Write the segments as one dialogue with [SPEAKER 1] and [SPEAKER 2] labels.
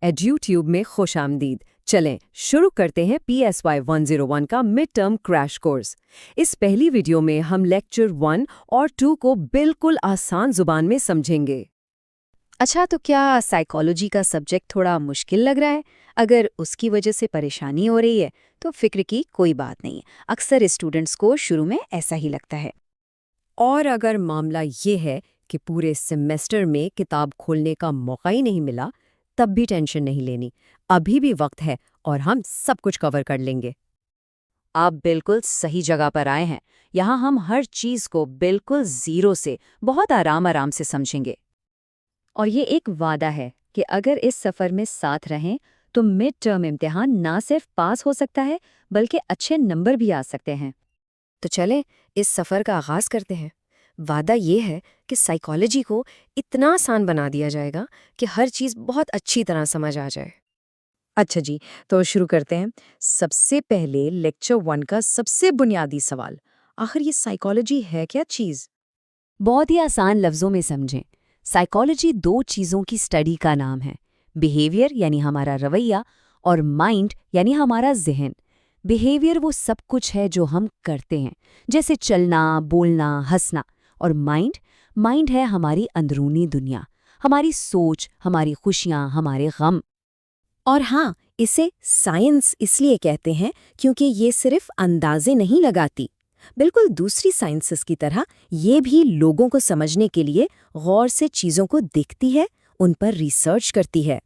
[SPEAKER 1] एड्यूट्यूब में खुशामदीद। चलें शुरू करते हैं PSY 101 का मिड टर्म क्रैश कोर्स। इस पहली वीडियो में हम लेक्चर 1 और 2 को बिल्कुल आसान जुबान में समझेंगे।
[SPEAKER 2] अच्छा, तो क्या साइकोलॉजी का सब्जेक्ट थोड़ा मुश्किल लग रहा है? अगर उसकी वजह से परेशानी हो रही है तो फिक्र की कोई बात नहीं। अक्सर स्टूडेंट्स को शुरू में ऐसा ही लगता है।
[SPEAKER 1] और अगर मामला ये है कि पूरे सेमेस्टर में किताब खोलने का मौका ही नहीं मिला, तब भी टेंशन नहीं लेनी। अभी भी वक्त है और हम सब कुछ कवर कर लेंगे।
[SPEAKER 2] आप बिल्कुल सही जगह पर आए हैं। यहाँ हम हर चीज़ को बिल्कुल ज़ीरो से बहुत आराम आराम से समझेंगे। और ये एक वादा है कि अगर इस सफ़र में साथ रहें तो मिड टर्म इम्तिहान ना सिर्फ पास हो सकता है बल्कि अच्छे नंबर भी आ सकते हैं।
[SPEAKER 1] तो चलें इस सफ़र का आगाज़ करते हैं। वादा ये है कि साइकोलॉजी को इतना आसान बना दिया जाएगा कि हर चीज़ बहुत अच्छी तरह समझ आ जाए।
[SPEAKER 2] अच्छा जी, तो शुरू करते हैं। सबसे पहले लेक्चर 1 का सबसे बुनियादी सवाल, आखिर ये साइकोलॉजी है क्या चीज़? बहुत ही आसान लफ्ज़ों में समझें। साइकोलॉजी दो चीज़ों की स्टडी का नाम है। बिहेवियर यानी हमारा रवैया और माइंड यानी हमारा जहन। बिहेवियर वो सब कुछ है जो हम करते हैं, जैसे चलना, बोलना, हंसना। और माइंड माइंड है हमारी अंदरूनी दुनिया, हमारी सोच, हमारी खुशियाँ, हमारे गम।
[SPEAKER 1] और हाँ, इसे साइंस इसलिए कहते हैं क्योंकि ये सिर्फ अंदाजे नहीं लगाती। बिल्कुल दूसरी साइंसेस की तरह ये भी लोगों को समझने के लिए गौर से चीज़ों को देखती है, उन पर रिसर्च करती है।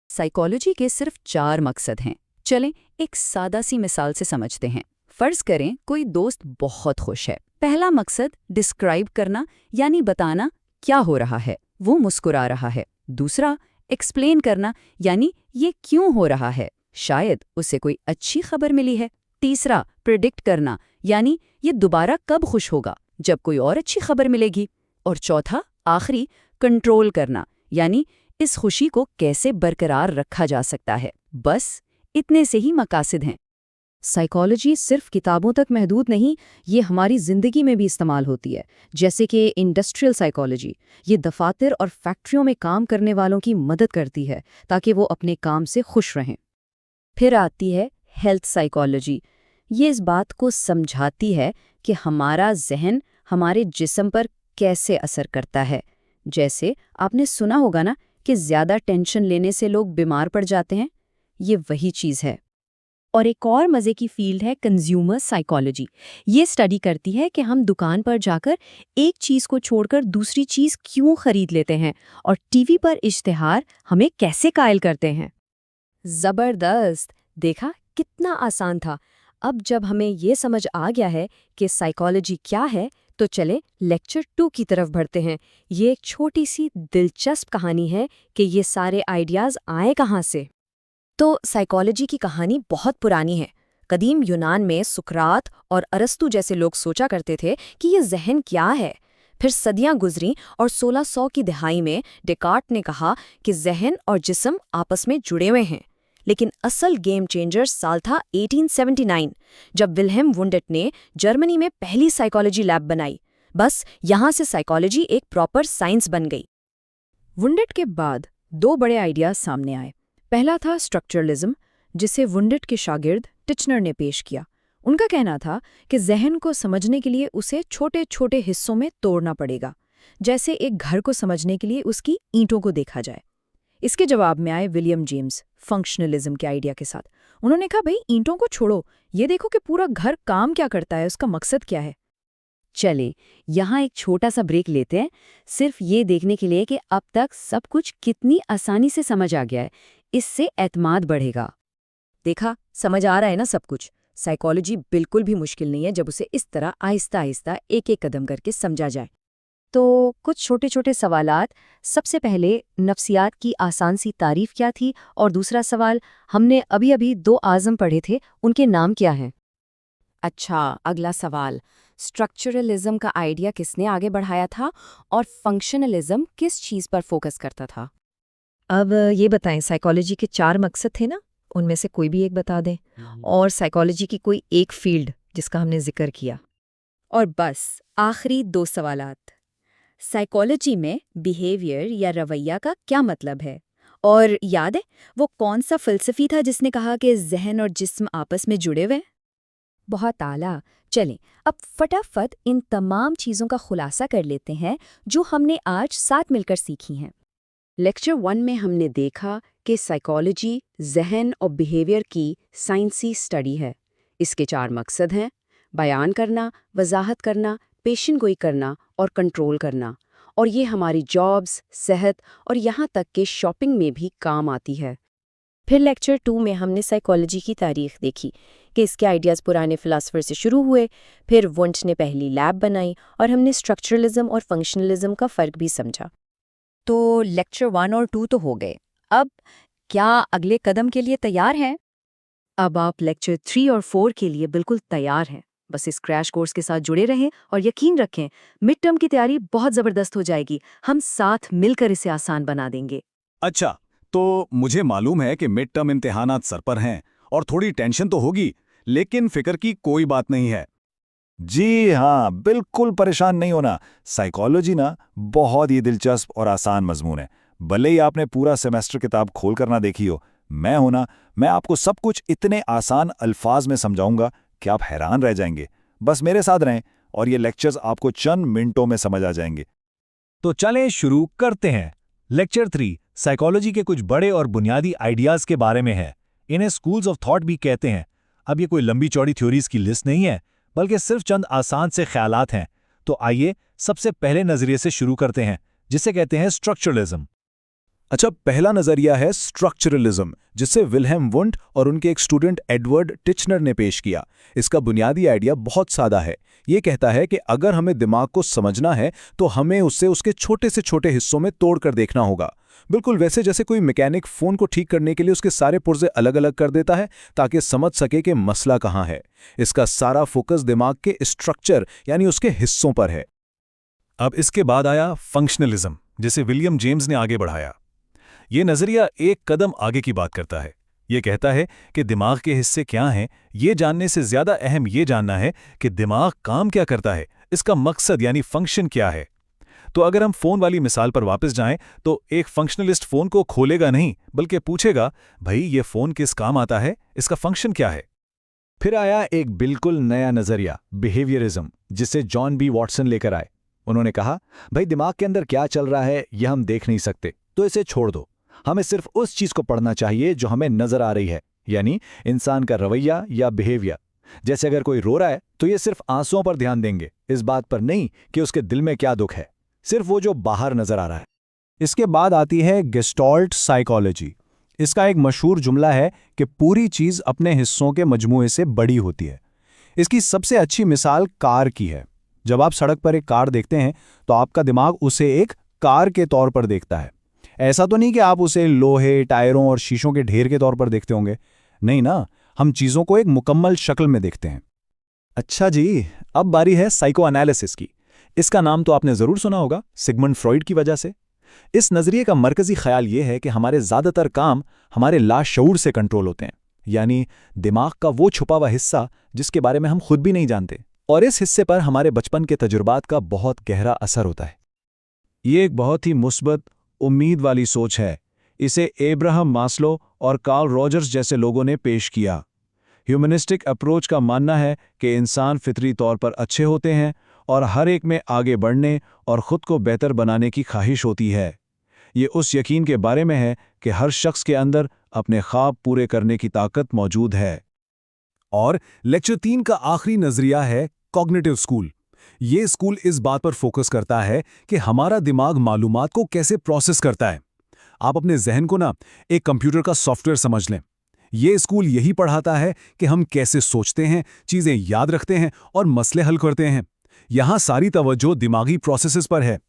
[SPEAKER 2] साइकोलॉजी के सिर्फ 4 मकसद हैं। चलें एक सादा सी मिसाल से समझते हैं। फर्ज करें कोई दोस्त बहुत खुश है। पहला मकसद डिस्क्राइब करना यानी बताना क्या हो रहा है, वो मुस्कुरा रहा है। दूसरा एक्सप्लेन करना यानी ये क्यों हो रहा है, शायद उसे कोई अच्छी खबर मिली है। तीसरा प्रिडिक्ट करना यानी ये दोबारा कब खुश होगा, जब कोई और अच्छी खबर मिलेगी। और चौथा आखिरी कंट्रोल करना यानी इस खुशी को कैसे बरकरार रखा जा सकता है। बस इतने से ही मकासद हैं।
[SPEAKER 1] साइकोलॉजी सिर्फ किताबों तक महदूद नहीं, ये हमारी ज़िंदगी में भी इस्तेमाल होती है। जैसे कि इंडस्ट्रियल साइकोलॉजी, ये दफातर और फैक्ट्रियों में काम करने वालों की मदद करती है ताकि वो अपने काम से खुश रहें। फिर आती है हेल्थ साइकोलॉजी, ये इस बात को समझाती है कि हमारा जहन हमारे जिस्म पर कैसे असर करता है। जैसे आपने सुना होगा ना कि ज़्यादा टेंशन लेने से लोग बीमार पड़ जाते हैं, ये वही चीज़ है। और एक और मज़े की फील्ड है कंज्यूमर साइकोलॉजी। ये स्टडी करती है कि हम दुकान पर जाकर एक चीज़ को छोड़कर दूसरी चीज़ क्यों खरीद लेते हैं और टीवी पर इश्तिहार हमें कैसे कायल करते हैं। ज़बरदस्त! देखा कितना आसान था। अब जब हमें ये समझ आ गया है कि साइकोलॉजी क्या है, तो चले लेक्चर 2 की तरफ बढ़ते हैं। ये एक छोटी सी दिलचस्प कहानी है कि ये सारे आइडियाज़ आए कहाँ से। तो साइकोलॉजी की कहानी बहुत पुरानी है। कदीम यूनान में सुकरात और अरस्तु जैसे लोग सोचा करते थे कि ये जहन क्या है। फिर सदियां गुजरीं और 1600 की दहाई में डेकार्ट ने कहा कि जहन और जिस्म आपस में जुड़े हुए हैं। लेकिन असल गेम चेंजर साल था 1879, जब विल्हेम वुंडेट ने जर्मनी में पहली साइकोलॉजी लैब बनाई। बस यहाँ से साइकोलॉजी एक प्रॉपर साइंस बन गई। वुंडेट के बाद 2 बड़े आइडियाज सामने आए। पहला था स्ट्रक्चरलिज्म, जिसे वुंडेट के शागिर्द टिचनर ने पेश किया। उनका कहना था कि जहन को समझने के लिए उसे छोटे छोटे हिस्सों में तोड़ना पड़ेगा, जैसे एक घर को समझने के लिए उसकी ईंटों को देखा जाए। इसके जवाब में आए विलियम जेम्स फंक्शनलिज्म के आइडिया के साथ। उन्होंने कहा, भाई ईंटों को छोड़ो, ये देखो कि पूरा घर काम क्या करता है, उसका मकसद क्या है।
[SPEAKER 2] चले यहाँ एक छोटा सा ब्रेक लेते हैं, सिर्फ ये देखने के लिए कि अब तक सब कुछ कितनी आसानी से समझ आ गया है। इससे एतमाद बढ़ेगा।
[SPEAKER 1] देखा, समझ आ रहा है ना सब कुछ। साइकोलॉजी बिल्कुल भी मुश्किल नहीं है जब उसे इस तरह आहिस्ता आहिस्ता एक एक कदम करके समझा जाए।
[SPEAKER 2] तो कुछ छोटे छोटे सवालात। सबसे पहले नफ्सियात की आसान सी तारीफ क्या थी, और दूसरा सवाल, हमने अभी अभी 2 आज़म पढ़े थे, उनके नाम क्या हैं?
[SPEAKER 1] अच्छा, अगला सवाल, स्ट्रक्चरलिज्म का आइडिया किसने आगे बढ़ाया था और फंक्शनलिज्म किस चीज़ पर फोकस करता था। अब ये बताएं, साइकोलॉजी के 4 मकसद थे ना, उनमें से कोई भी एक बता दें। और साइकोलॉजी की कोई एक फील्ड जिसका हमने जिक्र किया। और बस आखिरी 2 सवालात, साइकोलॉजी में बिहेवियर या रवैया का क्या मतलब है
[SPEAKER 3] और याद है वो कौन सा फ़िलसफ़ी था जिसने कहा कि ज़हन और जिस्म आपस में जुड़े हुए हैं?
[SPEAKER 4] बहुत आला। चलें, अब फटाफट इन तमाम चीज़ों का खुलासा कर लेते हैं जो हमने आज साथ मिलकर सीखी हैं।
[SPEAKER 1] लेक्चर 1 में हमने देखा कि साइकोलॉजी जहन और बिहेवियर की साइंसी स्टडी है। इसके 4 मकसद हैं: बयान करना, वजाहत करना, पेशन गोई करना और कंट्रोल करना। और ये हमारी जॉब्स, सेहत और यहाँ तक कि शॉपिंग में भी काम आती है।
[SPEAKER 4] फिर लेक्चर 2 में हमने साइकोलॉजी की तारीख देखी कि इसके आइडियाज़ पुराने फ़िलासफ़र से शुरू हुए, फिर वुंट ने पहली लैब बनाई और हमने स्ट्रक्चरलिज्म और फंक्शनलिज्म का फ़र्क भी समझा।
[SPEAKER 2] तो लेक्चर 1 और 2 तो हो गए। अब क्या अगले कदम के लिए तैयार हैं?
[SPEAKER 1] अब आप लेक्चर 3 और 4 के लिए बिल्कुल तैयार हैं। बस इस क्रैश कोर्स के साथ जुड़े रहें और यकीन रखें, मिड टर्म की तैयारी बहुत ज़बरदस्त हो जाएगी। हम साथ मिलकर इसे आसान बना देंगे।
[SPEAKER 5] अच्छा, तो मुझे मालूम है कि मिड टर्म इम्तिहानात सर पर हैं और थोड़ी टेंशन तो होगी, लेकिन फिक्र की कोई बात नहीं है। जी हाँ, बिल्कुल परेशान नहीं होना। साइकोलॉजी ना बहुत ही दिलचस्प और आसान मजमून है। भले ही आपने पूरा सेमेस्टर किताब खोल कर ना देखी हो, मैं आपको सब कुछ इतने आसान अल्फाज में समझाऊंगा कि आप हैरान रह जाएंगे। बस मेरे साथ रहें और ये लेक्चर्स आपको चंद मिनटों में समझ आ जाएंगे।
[SPEAKER 6] तो चलें शुरू करते हैं। लेक्चर 3 साइकोलॉजी के कुछ बड़े और बुनियादी आइडियाज के बारे में है। इन्हें स्कूल्स ऑफ थॉट भी कहते हैं। अब ये कोई लंबी चौड़ी थ्योरीज की लिस्ट नहीं है, बल्कि सिर्फ चंद आसान से ख्यालात हैं। तो आइए सबसे पहले नजरिए से शुरू करते हैं, जिसे कहते हैं स्ट्रक्चरलिज्म।
[SPEAKER 5] अच्छा, पहला नजरिया है स्ट्रक्चरलिज्म, जिसे विल्हेम वुंट और उनके एक स्टूडेंट एडवर्ड टिचनर ने पेश किया। इसका बुनियादी आइडिया बहुत सादा है। ये कहता है कि अगर हमें दिमाग को समझना है तो हमें उसे उसके छोटे से छोटे हिस्सों में तोड़कर देखना होगा। बिल्कुल वैसे जैसे कोई मैकेनिक फोन को ठीक करने के लिए उसके सारे पुर्जे अलग अलग कर देता है ताकि समझ सके कि मसला कहाँ है। इसका सारा फोकस दिमाग के स्ट्रक्चर यानी उसके हिस्सों पर है।
[SPEAKER 6] अब इसके बाद आया फंक्शनलिज्म, जिसे विलियम जेम्स ने आगे बढ़ाया। ये नजरिया एक कदम आगे की बात करता है। ये कहता है कि दिमाग के हिस्से क्या हैं, ये जानने से ज्यादा अहम ये जानना है कि दिमाग काम क्या करता है, इसका मकसद यानी फंक्शन क्या है। तो अगर हम फोन वाली मिसाल पर वापस जाएं, तो एक फंक्शनलिस्ट फोन को खोलेगा नहीं, बल्कि पूछेगा, भाई ये फोन किस काम आता है, इसका फंक्शन क्या है।
[SPEAKER 5] फिर आया एक बिल्कुल नया नजरिया, बिहेवियरिज्म, जिसे जॉन बी वॉटसन लेकर आए। उन्होंने कहा, भाई दिमाग के अंदर क्या चल रहा है यह हम देख नहीं सकते, तो इसे छोड़ दो। हमें सिर्फ उस चीज को पढ़ना चाहिए जो हमें नजर आ रही है, यानी इंसान का रवैया या बिहेवियर। जैसे अगर कोई रो रहा है तो ये सिर्फ आंसुओं पर ध्यान देंगे, इस बात पर नहीं कि उसके दिल में क्या दुख है, सिर्फ वो जो बाहर नजर आ रहा है।
[SPEAKER 6] इसके बाद आती है गेस्टाल्ट साइकोलॉजी। इसका एक मशहूर जुमला है कि पूरी चीज अपने हिस्सों के मजमूए से बड़ी होती है। इसकी सबसे अच्छी मिसाल कार की है। जब आप सड़क पर एक कार देखते हैं तो आपका दिमाग उसे एक कार के तौर पर देखता है। ऐसा तो नहीं कि आप उसे लोहे, टायरों और शीशों के ढेर के तौर पर देखते होंगे। नहीं ना, हम चीजों को एक मुकम्मल शक्ल में देखते हैं।
[SPEAKER 5] अच्छा जी, अब बारी है साइको एनालिसिस की। इसका नाम तो आपने जरूर सुना होगा, सिगमंड फ्रॉइड की वजह से। इस नजरिए का मरकजी ख्याल यह है कि हमारे ज्यादातर काम हमारे लाशऊर से कंट्रोल होते हैं, यानी दिमाग का वो छुपा हुआ हिस्सा जिसके बारे में हम खुद भी नहीं जानते, और इस हिस्से पर हमारे बचपन के तजुर्बात का बहुत गहरा असर होता है।
[SPEAKER 6] ये एक बहुत ही मुस्बत, उम्मीद वाली सोच है। इसे एब्राहम मास्लो और कार्ल रॉजर्स जैसे लोगों ने पेश किया। ह्यूमनिस्टिक अप्रोच का मानना है कि इंसान फितरी तौर पर अच्छे होते हैं और हर एक में आगे बढ़ने और खुद को बेहतर बनाने की ख्वाहिश होती है। ये उस यकीन के बारे में है कि हर शख्स के अंदर अपने ख्वाब पूरे करने की ताकत मौजूद है।
[SPEAKER 5] और लेक्चर 3 का आखिरी नजरिया है कॉग्निटिव स्कूल। ये स्कूल इस बात पर फोकस करता है कि हमारा दिमाग मालूमात को कैसे प्रोसेस करता है। आप अपने जहन को ना एक कंप्यूटर का सॉफ्टवेयर समझ लें। ये स्कूल यही पढ़ाता है कि हम कैसे सोचते हैं, चीजें याद रखते हैं और मसले हल करते हैं। यहां सारी तवज्जो दिमागी प्रोसेसेस पर है।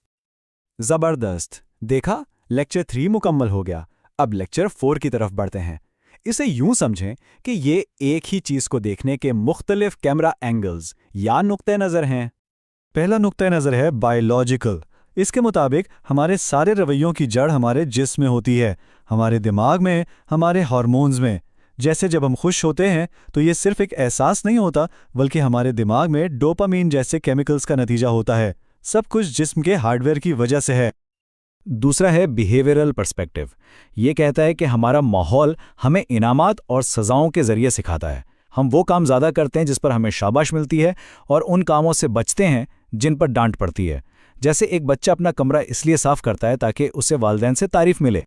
[SPEAKER 7] जबरदस्त। देखा, लेक्चर 3 मुकम्मल हो गया। अब लेक्चर 4 की तरफ बढ़ते हैं। इसे यूं समझें कि ये एक ही चीज को देखने के मुख्तलिफ कैमरा एंगल्स या नुक्ते नज़र हैं।
[SPEAKER 6] पहला नुक्ता नज़र है बायोलॉजिकल। इसके मुताबिक हमारे सारे रवैयों की जड़ हमारे जिस्म में होती है, हमारे दिमाग में, हमारे हार्मोन्स में। जैसे जब हम खुश होते हैं तो ये सिर्फ एक एहसास नहीं होता, बल्कि हमारे दिमाग में डोपामीन जैसे केमिकल्स का नतीजा होता है। सब कुछ जिस्म के हार्डवेयर की वजह से है।
[SPEAKER 7] दूसरा है बिहेवियरल पर्सपेक्टिव। ये कहता है कि हमारा माहौल हमें इनामात और सज़ाओं के ज़रिए सिखाता है। हम वो काम ज़्यादा करते हैं जिस पर हमें शाबाश मिलती है और उन कामों से बचते हैं जिन पर डांट पड़ती है। जैसे एक बच्चा अपना कमरा इसलिए साफ करता है ताकि उसे वालिदैन से तारीफ मिले।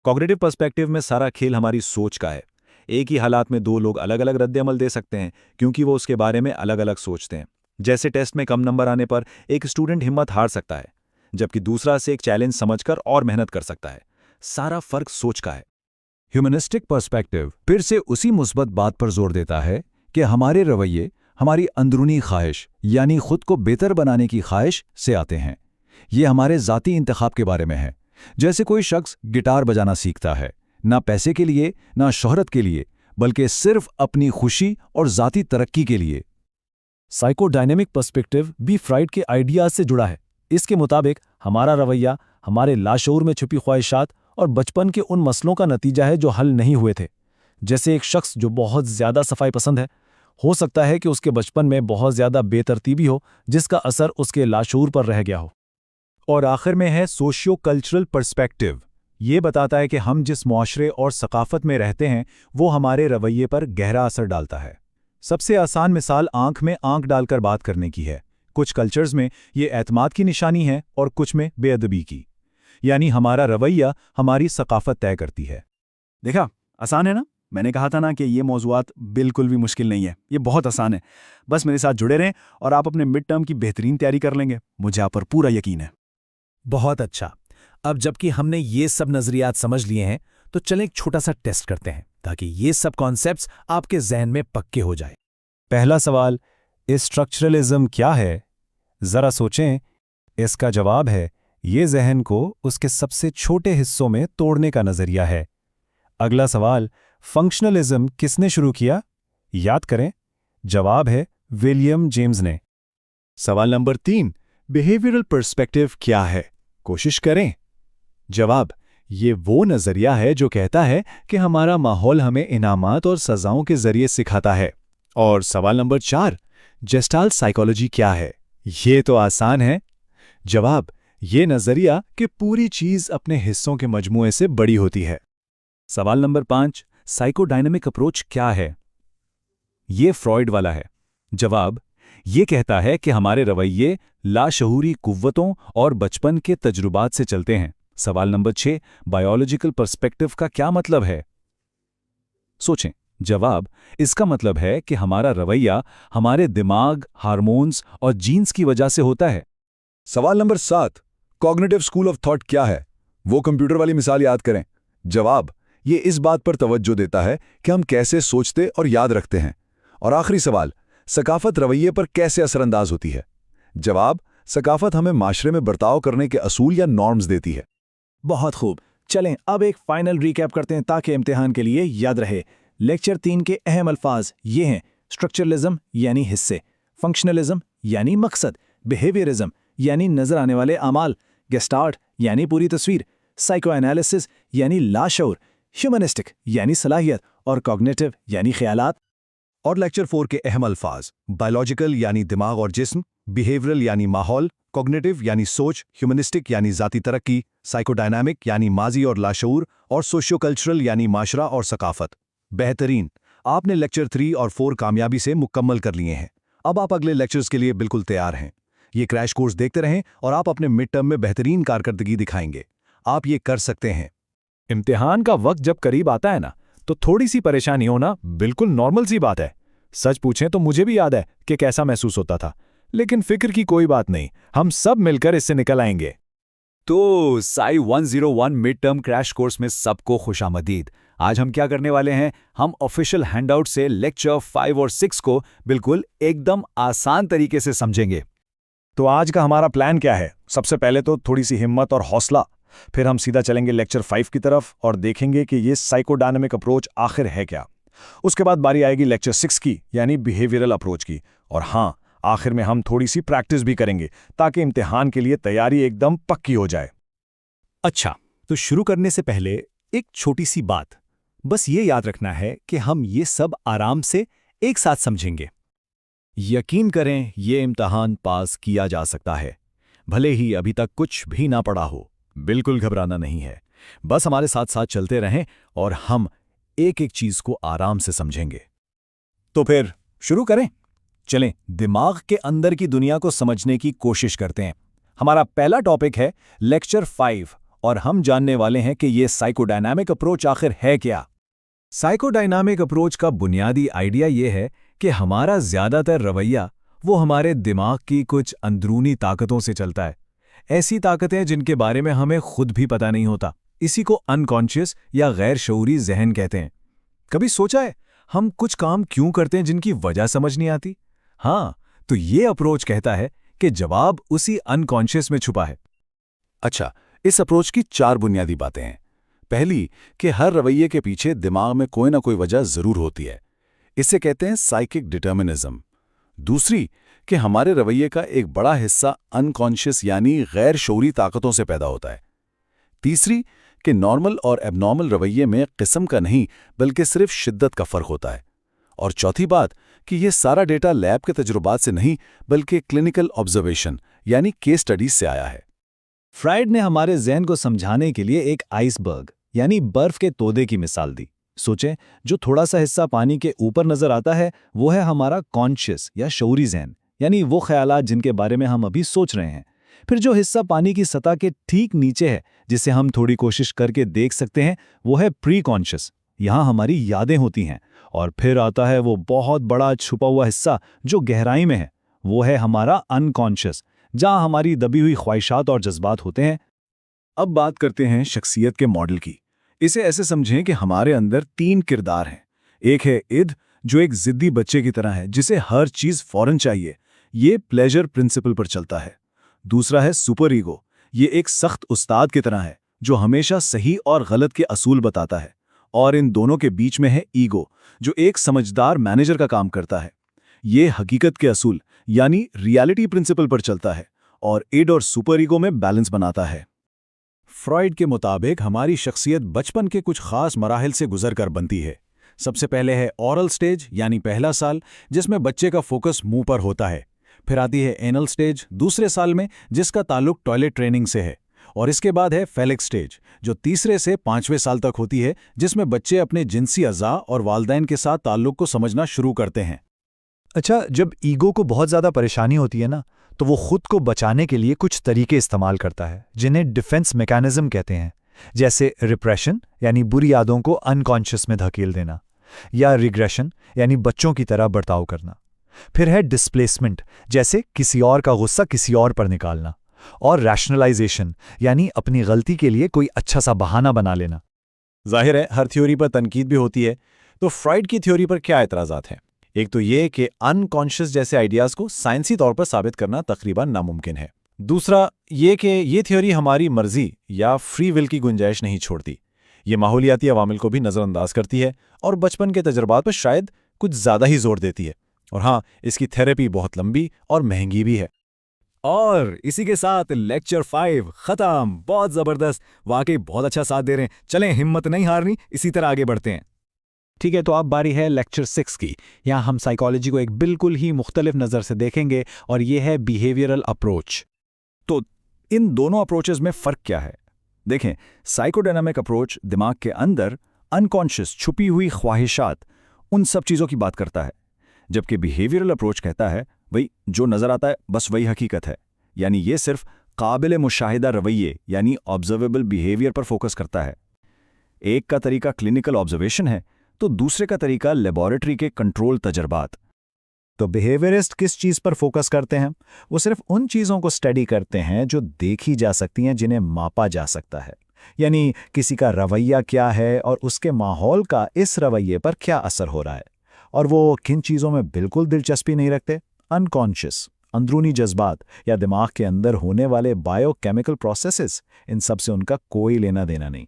[SPEAKER 6] कॉग्निटिव पर्सपेक्टिव में सारा खेल हमारी सोच का है। एक ही हालात में दो लोग अलग अलग रद्द-ए-अमल दे सकते हैं क्योंकि वो उसके बारे में अलग अलग सोचते हैं। जैसे टेस्ट में कम नंबर आने पर एक स्टूडेंट हिम्मत हार सकता है, जबकि दूसरा से एक चैलेंज समझकर और मेहनत कर सकता है। सारा फर्क सोच का है।
[SPEAKER 5] ह्यूमनिस्टिक पर्सपेक्टिव फिर से उसी मुस्बत बात पर जोर देता है कि हमारे रवैये हमारी अंदरूनी ख्वाहिश यानी खुद को बेहतर बनाने की ख्वाहिश से आते हैं। ये हमारे ज़ाती इंतखाब के बारे में है। जैसे कोई शख्स गिटार बजाना सीखता है, ना पैसे के लिए ना शोहरत के लिए, बल्कि सिर्फ अपनी खुशी और ज़ाती तरक्की के लिए।
[SPEAKER 7] साइकोडायनेमिक पर्सपेक्टिव भी फ्राइड के आइडियाज से जुड़ा है। इसके मुताबिक हमारा रवैया हमारे लाशऊर में छुपी ख्वाहिशात और बचपन के उन मसलों का नतीजा है जो हल नहीं हुए थे। जैसे एक शख्स जो बहुत ज़्यादा सफाई पसंद है, हो सकता है कि उसके बचपन में बहुत ज़्यादा बेतरतीबी हो जिसका असर उसके लाशऊर पर रह गया हो।
[SPEAKER 6] और आखिर में है सोशियो कल्चरल पर्सपेक्टिव। ये बताता है कि हम जिस मुआशरे और सकाफत में रहते हैं वो हमारे रवैये पर गहरा असर डालता है। सबसे आसान मिसाल आंख में आंख डालकर बात करने की है। कुछ कल्चर्स में ये एतमाद की निशानी है और कुछ में बेअदबी की। यानी हमारा रवैया हमारी सकाफत तय करती है।
[SPEAKER 5] देखा, आसान है ना? मैंने कहा था ना कि ये मौज़ूआत बिल्कुल भी मुश्किल नहीं है, ये बहुत आसान है। बस मेरे साथ जुड़े रहें और आप अपने मिड टर्म की बेहतरीन तैयारी कर लेंगे, मुझे आप पर पूरा यकीन है।
[SPEAKER 8] बहुत अच्छा। अब जबकि हमने ये सब नजरियात समझ लिए हैं तो चलें एक छोटा सा टेस्ट करते हैं ताकि ये सब कॉन्सेप्ट्स आपके जहन में पक्के हो जाए।
[SPEAKER 6] पहला सवाल, स्ट्रक्चरलिज्म क्या है? जरा सोचें। इसका जवाब है ये जहन को उसके सबसे छोटे हिस्सों में तोड़ने का नजरिया है। अगला सवाल, फंक्शनलिज्म किसने शुरू किया? याद करें, जवाब है विलियम जेम्स ने।
[SPEAKER 5] सवाल नंबर 3, बिहेवियरल पर्सपेक्टिव क्या है? कोशिश करें। जवाब, ये वो नजरिया है जो कहता है कि हमारा माहौल हमें इनामात और सजाओं के जरिए सिखाता है। और सवाल नंबर 4, जेस्टाल्ट साइकोलॉजी क्या है? ये तो आसान है। जवाब, ये नजरिया कि पूरी चीज अपने हिस्सों के मजमूए से बड़ी होती है।
[SPEAKER 6] सवाल नंबर 5, साइकोडायनेमिक अप्रोच क्या है? ये फ्रॉइड वाला है। जवाब, ये कहता है कि हमारे रवैये लाशऊरी कुव्वतों और बचपन के तजुर्बात से चलते हैं। सवाल नंबर 6, बायोलॉजिकल पर्सपेक्टिव का क्या मतलब है? सोचें। जवाब, इसका मतलब है कि हमारा रवैया हमारे दिमाग, हार्मोन्स और जीन्स की वजह से होता है।
[SPEAKER 5] सवाल number 7, cognitive school of thought क्या है? वो कंप्यूटर वाली मिसाल याद करें। जवाब, ये इस बात पर तवज्जो देता है कि हम कैसे सोचते और याद रखते हैं। और आखिरी सवाल, सकाफत रवैये पर कैसे असरअंदाज होती है? जवाब, सकाफत हमें माशरे में बर्ताव करने के असूल या नॉर्म्स देती है।
[SPEAKER 8] बहुत खूब। चलें अब एक फाइनल रिकैप करते हैं ताकि इम्तिहान के लिए याद रहे। लेक्चर 3 के अहम अल्फाज ये हैं: स्ट्रक्चरलिज्म यानी हिस्से, फंक्शनलिज्म यानी मकसद, बिहेवियरिज्म यानी नजर आने वाले अमाल, गेस्टाल्ट यानी पूरी तस्वीर, साइकोएनालिसिस यानी लाशऊर, ह्यूमनिस्टिक यानी सलाहियत और कॉग्निटिव यानी ख्यालात।
[SPEAKER 5] और लेक्चर 4 के अहम अल्फाज: बायोलॉजिकल यानी दिमाग और जिस्म, बिहेवियरल यानी माहौल, कॉग्निटिव यानी सोच, ह्यूमनिस्टिक यानी ज़ाती तरक्की, साइकोडायनामिक यानी माजी और लाशऊर, और सोशियो कल्चरल यानी माशरा और सकाफत। बेहतरीन, आपने लेक्चर 3 और 4 कामयाबी से मुकम्मल कर लिए हैं। अब आप अगले लेक्चर्स के लिए बिल्कुल तैयार हैं। ये क्रैश कोर्स देखते रहें और आप अपने मिड टर्म में बेहतरीन कारकर्दगी दिखाएंगे। आप ये कर सकते हैं।
[SPEAKER 6] इम्तिहान का वक्त जब करीब आता है ना, तो थोड़ी सी परेशानी होना बिल्कुल नॉर्मल सी बात है। सच पूछें तो मुझे भी याद है कि कैसा महसूस होता था, लेकिन फिक्र की कोई बात नहीं, हम सब मिलकर इससे निकल आएंगे।
[SPEAKER 5] तो Sai 101 mid term crash course में सबको खुशामदीद। आज हम क्या करने वाले हैं? हम ऑफिशियल हैंडआउट से लेक्चर 5 और 6 को बिल्कुल एकदम आसान तरीके से समझेंगे।
[SPEAKER 6] तो आज का हमारा प्लान क्या है? सबसे पहले तो थोड़ी सी हिम्मत और हौसला, फिर हम सीधा चलेंगे लेक्चर 5 की तरफ और देखेंगे कि ये साइकोडायनेमिक अप्रोच आखिर है क्या। उसके बाद बारी आएगी लेक्चर 6 की, यानी बिहेवियरल अप्रोच की। और हाँ, आखिर में हम थोड़ी सी प्रैक्टिस भी करेंगे ताकि इम्तिहान के लिए तैयारी एकदम पक्की हो जाए।
[SPEAKER 8] अच्छा, तो शुरू करने से पहले एक छोटी सी बात, बस ये याद रखना है कि हम ये सब आराम से एक साथ समझेंगे।
[SPEAKER 7] यकीन करें, ये इम्तिहान पास किया जा सकता है, भले ही अभी तक कुछ भी ना पढ़ा हो।
[SPEAKER 5] बिल्कुल घबराना नहीं है, बस हमारे साथ साथ चलते रहें और हम एक एक चीज को आराम से समझेंगे। तो फिर शुरू करें। चलें दिमाग के अंदर की दुनिया को समझने की कोशिश करते हैं। हमारा पहला टॉपिक है लेक्चर 5 और हम जानने वाले हैं कि ये साइकोडायनामिक अप्रोच आखिर है क्या। साइकोडायनामिक अप्रोच का बुनियादी आइडिया ये है कि हमारा ज्यादातर रवैया वो हमारे दिमाग की कुछ अंदरूनी ताकतों से चलता है। ऐसी ताकतें जिनके बारे में हमें खुद भी पता नहीं होता। इसी को अनकॉन्शियस या गैर शऊरी ज़हन कहते हैं। कभी सोचा है हम कुछ काम क्यों करते हैं जिनकी वजह समझ नहीं आती? हाँ, तो ये अप्रोच कहता है कि जवाब उसी अनकॉन्शियस में छुपा है। अच्छा, इस अप्रोच की 4 बुनियादी बातें हैं। पहली कि हर रवैये के पीछे दिमाग में कोई ना कोई वजह जरूर होती है। इसे कहते हैं साइकिक डिटर्मिनिज्म। दूसरी कि हमारे रवैये का एक बड़ा हिस्सा अनकॉन्शियस यानी गैर शऊरी ताकतों से पैदा होता है। तीसरी कि नॉर्मल और एबनॉर्मल रवैये में किस्म का नहीं बल्कि सिर्फ शिद्दत का फर्क होता है। और चौथी बात कि यह सारा डेटा लैब के तजुर्बात से नहीं बल्कि क्लिनिकल ऑब्जर्वेशन यानी केस स्टडीज से आया है।
[SPEAKER 8] फ्राइड ने हमारे ज़हन को समझाने के लिए एक आइसबर्ग यानी बर्फ के तोदे की मिसाल दी। सोचें, जो थोड़ा सा हिस्सा पानी के ऊपर नजर आता है वो है हमारा कॉन्शियस या शऊरी ज़हन, यानी वो ख्यालात जिनके बारे में हम अभी सोच रहे हैं। फिर जो हिस्सा पानी की सतह के ठीक नीचे है, जिसे हम थोड़ी कोशिश करके देख सकते हैं, वो है प्री कॉन्शियस। यहाँ हमारी यादें होती हैं। और फिर आता है वो बहुत बड़ा छुपा हुआ हिस्सा जो गहराई में है, वो है हमारा अनकॉन्शियस, जहाँ हमारी दबी हुई ख्वाहिशात और जज्बात होते हैं।
[SPEAKER 5] अब बात करते हैं शख्सियत के मॉडल की। इसे ऐसे समझें कि हमारे अंदर 3 किरदार हैं। एक है इद, जो एक जिद्दी बच्चे की तरह है जिसे हर चीज फौरन चाहिए, ये प्लेजर प्रिंसिपल पर चलता है। दूसरा है सुपर ईगो, ये एक सख्त उस्ताद की तरह है जो हमेशा सही और गलत के असूल बताता है। और इन दोनों के बीच में है ईगो, जो एक समझदार मैनेजर का काम करता है। ये हकीकत के असूल यानी रियलिटी प्रिंसिपल पर चलता है और इड और सुपर ईगो में बैलेंस बनाता है। फ्रॉइड के मुताबिक हमारी शख्सियत बचपन के कुछ खास मराहिल से गुजरकर बनती है। सबसे पहले है ओरल स्टेज यानी पहला साल, जिसमें बच्चे का फोकस मुंह पर होता है। फिर आती है एनल स्टेज दूसरे साल में, जिसका ताल्लुक टॉयलेट ट्रेनिंग से है। और इसके बाद है फेलिक स्टेज, जो तीसरे से 5वें साल तक होती है, जिसमें बच्चे अपने जिनसी अज़ा और वालिदैन के साथ ताल्लुक को समझना शुरू करते हैं।
[SPEAKER 8] अच्छा, जब ईगो को बहुत ज़्यादा परेशानी होती है ना, तो वो खुद को बचाने के लिए कुछ तरीके इस्तेमाल करता है जिन्हें डिफेंस मैकेनिज्म कहते हैं, जैसे रिप्रेशन यानी बुरी यादों को अनकॉन्शियस में धकेल देना, या रिग्रेशन यानी बच्चों की तरह बर्ताव करना। फिर है डिस्प्लेसमेंट, जैसे किसी और का गुस्सा किसी और पर निकालना, और रैशनलाइजेशन यानी अपनी गलती के लिए कोई अच्छा सा बहाना बना लेना।
[SPEAKER 5] जाहिर है हर थ्योरी पर तनकीद भी होती है, तो फ्रॉइड की थ्योरी पर क्या एतराज़ात हैं? एक तो ये कि अनकॉन्शियस जैसे आइडियाज़ को साइंसी तौर पर साबित करना तकरीबन नामुमकिन है। दूसरा ये कि ये थ्योरी हमारी मर्जी या फ्री विल की गुंजाइश नहीं छोड़ती। ये माहौलियाती अवामिल को भी नज़रअंदाज करती है और बचपन के तजर्बात पर शायद कुछ ज़्यादा ही जोर देती है। और हाँ, इसकी थेरेपी बहुत लंबी और महंगी भी है।
[SPEAKER 7] और इसी के साथ लेक्चर 5 खत्म। बहुत जबरदस्त, वाकई बहुत अच्छा साथ दे रहे हैं। चलें, हिम्मत नहीं हारनी, इसी तरह आगे बढ़ते हैं।
[SPEAKER 8] ठीक है, तो अब बारी है लेक्चर 6 की। यहाँ हम साइकोलॉजी को एक बिल्कुल ही मुख्तलिफ नज़र से देखेंगे और ये है बिहेवियरल अप्रोच।
[SPEAKER 5] तो इन दोनों अप्रोचेस में फ़र्क क्या है? देखें, साइकोडायनामिक अप्रोच दिमाग के अंदर अनकॉन्शियस छुपी हुई ख्वाहिशात, उन सब चीज़ों की बात करता है, जबकि बिहेवियरल अप्रोच कहता है वही जो नज़र आता है बस वही हकीकत है। यानी ये सिर्फ काबिल मुशाहिदा रवैये यानी ऑब्जर्वेबल बिहेवियर पर फोकस करता है। एक का तरीका क्लिनिकल ऑब्जर्वेशन है तो दूसरे का तरीका लेबोरेटरी के कंट्रोल तजर्बात।
[SPEAKER 8] तो बिहेवियरिस्ट किस चीज़ पर फोकस करते हैं? वो सिर्फ उन चीज़ों को स्टडी करते हैं जो देखी जा सकती हैं, जिन्हें मापा जा सकता है। यानी किसी का रवैया क्या है और उसके माहौल का इस रवैये पर क्या असर हो रहा है। और वो किन चीज़ों में बिल्कुल दिलचस्पी नहीं रखते? अनकॉन्शियस, अंदरूनी जज्बात या दिमाग के अंदर होने वाले बायोकेमिकल प्रोसेसेस, इन सब से उनका कोई लेना देना नहीं।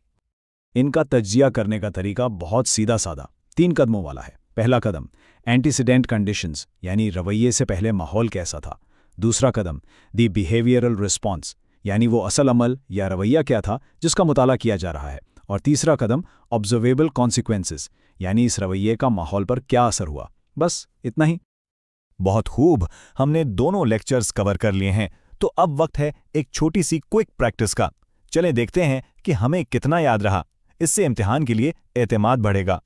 [SPEAKER 5] इनका तज्जिया करने का तरीका बहुत सीधा साधा 3 कदमों वाला है। पहला कदम एंटीसीडेंट कंडीशंस यानी रवैये से पहले माहौल कैसा था। दूसरा कदम दी बिहेवियरल रिस्पॉन्स यानी वो असल अमल या रवैया क्या था जिसका मुताला किया जा रहा है। और तीसरा कदम ऑब्जर्वेबल कॉन्सिक्वेंसेस यानी इस रवैये का माहौल पर क्या असर हुआ। बस इतना ही।
[SPEAKER 6] बहुत खूब, हमने दोनों लेक्चर्स कवर कर लिए हैं। तो अब वक्त है एक छोटी सी क्विक प्रैक्टिस का।
[SPEAKER 7] चलें देखते हैं कि हमें कितना याद रहा। इससे इम्तिहान के लिए एतमाद बढ़ेगा।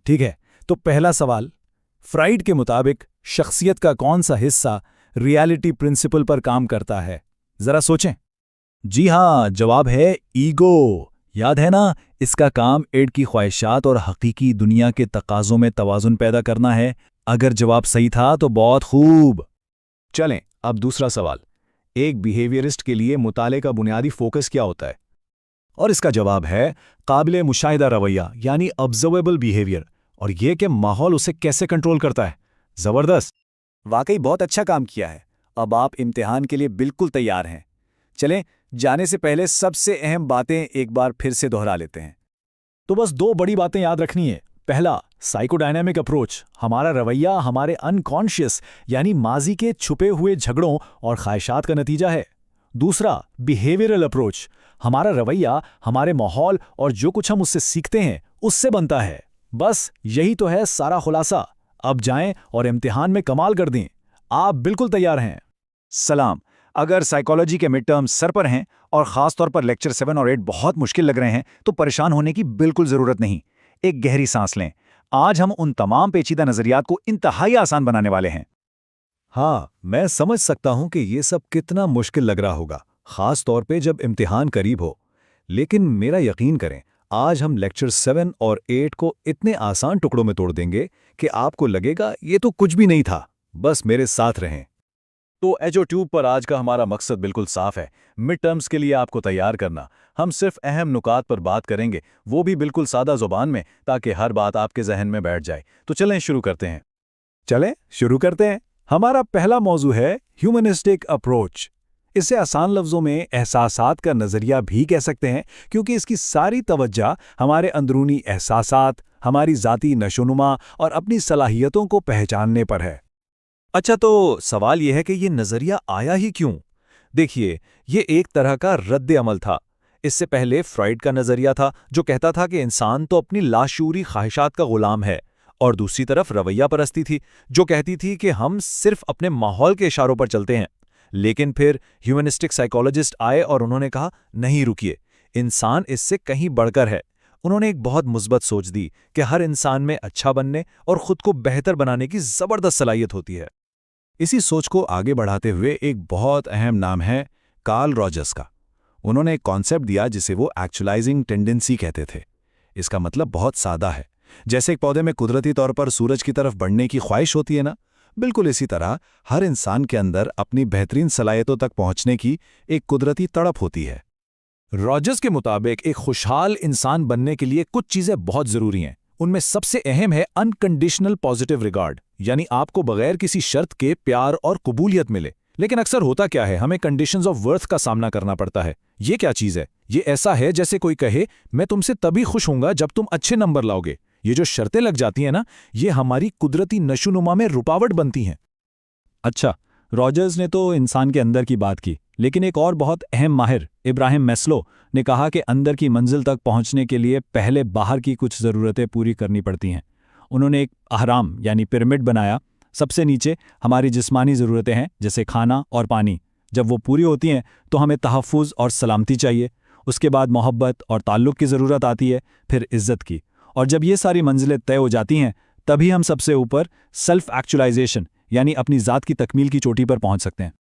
[SPEAKER 8] ठीक है, तो पहला सवाल, फ्राइड के मुताबिक शख्सियत का कौन सा हिस्सा रियलिटी प्रिंसिपल पर काम करता है? जरा सोचें। जी हाँ, जवाब है ईगो। याद है ना, इसका काम एड की ख्वाहिशात और हकीकी दुनिया के तकाज़ों में तवाज़ुन पैदा करना है। अगर जवाब सही था तो बहुत खूब। चलें अब दूसरा सवाल, एक बिहेवियरिस्ट के लिए मुताले का बुनियादी फोकस क्या होता है? और इसका जवाब है काबिले मुशाहिदा रवैया, यानी ऑब्जर्वेबल बिहेवियर, और ये कि माहौल उसे कैसे कंट्रोल करता है। ज़बरदस्त, वाकई बहुत अच्छा काम किया है। अब आप इम्तिहान के लिए बिल्कुल तैयार हैं। चलें, जाने से पहले सबसे अहम बातें एक बार फिर से दोहरा लेते हैं। तो बस 2 बड़ी बातें याद रखनी है। पहला, साइकोडायनामिक अप्रोच, हमारा रवैया हमारे अनकॉन्शियस यानी माजी के छुपे हुए झगड़ों और ख्वाहिशात का नतीजा है। दूसरा, बिहेवियरल अप्रोच, हमारा रवैया हमारे माहौल और जो कुछ हम उससे सीखते हैं उससे बनता है। बस यही तो है सारा खुलासा। अब जाएं और इम्तिहान में कमाल कर दें। आप बिल्कुल तैयार हैं? सलाम। अगर साइकोलॉजी के मिड टर्म सर पर हैं और ख़ास तौर पर लेक्चर 7 और 8 बहुत मुश्किल लग रहे हैं तो परेशान होने की बिल्कुल ज़रूरत नहीं। एक गहरी सांस लें। आज हम उन तमाम पेचीदा नज़रियात को इंतहाई आसान बनाने वाले हैं। हाँ, मैं समझ सकता हूं कि ये सब कितना मुश्किल लग रहा होगा, ख़ास तौर पे जब इम्तिहान करीब हो। लेकिन मेरा यकीन करें, आज हम लेक्चर 7 और 8 को इतने आसान टुकड़ों में तोड़ देंगे कि आपको लगेगा ये तो कुछ भी नहीं था। बस मेरे साथ रहें। तो एचओ ट्यूब पर आज का हमारा मकसद बिल्कुल साफ है, मिड टर्म्स के लिए आपको तैयार करना। हम सिर्फ अहम नुकात पर बात करेंगे, वो भी बिल्कुल सादा ज़ुबान में, ताकि हर बात आपके जहन में बैठ जाए। तो चलें शुरू करते हैं। हमारा पहला मौजू है ह्यूमनिस्टिक अप्रोच। इसे आसान लफ्ज़ों में एहसासात का नज़रिया भी कह सकते हैं, क्योंकि इसकी सारी तवज्जो हमारे अंदरूनी एहसासात, हमारी ज़ाती नशोनुमा और अपनी सलाहियतों को पहचानने पर है। अच्छा, तो सवाल यह है कि ये नज़रिया आया ही क्यों? देखिए, ये एक तरह का रद्द अमल था। इससे पहले फ्राइड का नज़रिया था, जो कहता था कि इंसान तो अपनी लाशूरी ख्वाहिशात का गुलाम है, और दूसरी तरफ रवैया परस्ती थी, जो कहती थी कि हम सिर्फ अपने माहौल के इशारों पर चलते हैं। लेकिन फिर ह्यूमनिस्टिक साइकोलॉजिस्ट आए और उन्होंने कहा, नहीं रुकिए, इंसान इससे कहीं बढ़कर है। उन्होंने एक बहुत मुस्बत सोच दी कि हर इंसान में अच्छा बनने और खुद को बेहतर बनाने की ज़बरदस्त सलाहियत होती है। इसी सोच को आगे बढ़ाते हुए एक बहुत अहम नाम है कार्ल रॉजर्स का। उन्होंने एक कॉन्सेप्ट दिया जिसे वो एक्चुअलाइजिंग टेंडेंसी कहते थे। इसका मतलब बहुत सादा है। जैसे एक पौधे में कुदरती तौर पर सूरज की तरफ बढ़ने की ख्वाहिश होती है ना, बिल्कुल इसी तरह हर इंसान के अंदर अपनी बेहतरीन सलाहियतों तक पहुंचने की एक कुदरती तड़प होती है। रॉजर्स के मुताबिक एक खुशहाल इंसान बनने के लिए कुछ चीज़ें बहुत ज़रूरी हैं। उनमें सबसे अहम है अनकंडीशनल पॉजिटिव रिगार्ड, यानी आपको बगैर किसी शर्त के प्यार और कबूलियत मिले। लेकिन अक्सर होता क्या है, हमें कंडीशंस ऑफ वर्थ का सामना करना पड़ता है। ये क्या चीज़ है? ये ऐसा है जैसे कोई कहे, मैं तुमसे तभी खुश होऊंगा जब तुम अच्छे नंबर लाओगे। ये जो शर्तें लग जाती हैं ना, ये हमारी कुदरती नशोनुमा में रुकावट बनती हैं। अच्छा, रॉजर्स ने तो इंसान के अंदर की बात की, लेकिन एक और बहुत अहम माहिर इब्राहिम मैस्लो ने कहा कि अंदर की मंजिल तक पहुंचने के लिए पहले बाहर की कुछ ज़रूरतें पूरी करनी पड़ती हैं। उन्होंने एक अहराम यानी पिरामिड बनाया। सबसे नीचे हमारी जिस्मानी ज़रूरतें हैं, जैसे खाना और पानी। जब वो पूरी होती हैं तो हमें तहफ़्फ़ुज़ और सलामती चाहिए। उसके बाद मोहब्बत और ताल्लुक़ की ज़रूरत आती है, फिर इज़्ज़त की। और जब ये सारी मंजिलें तय हो जाती हैं, तभी हम सबसे ऊपर सेल्फ एक्चुअलाइजेशन यानी अपनी ज़ात की तकमील की चोटी पर पहुंच सकते हैं।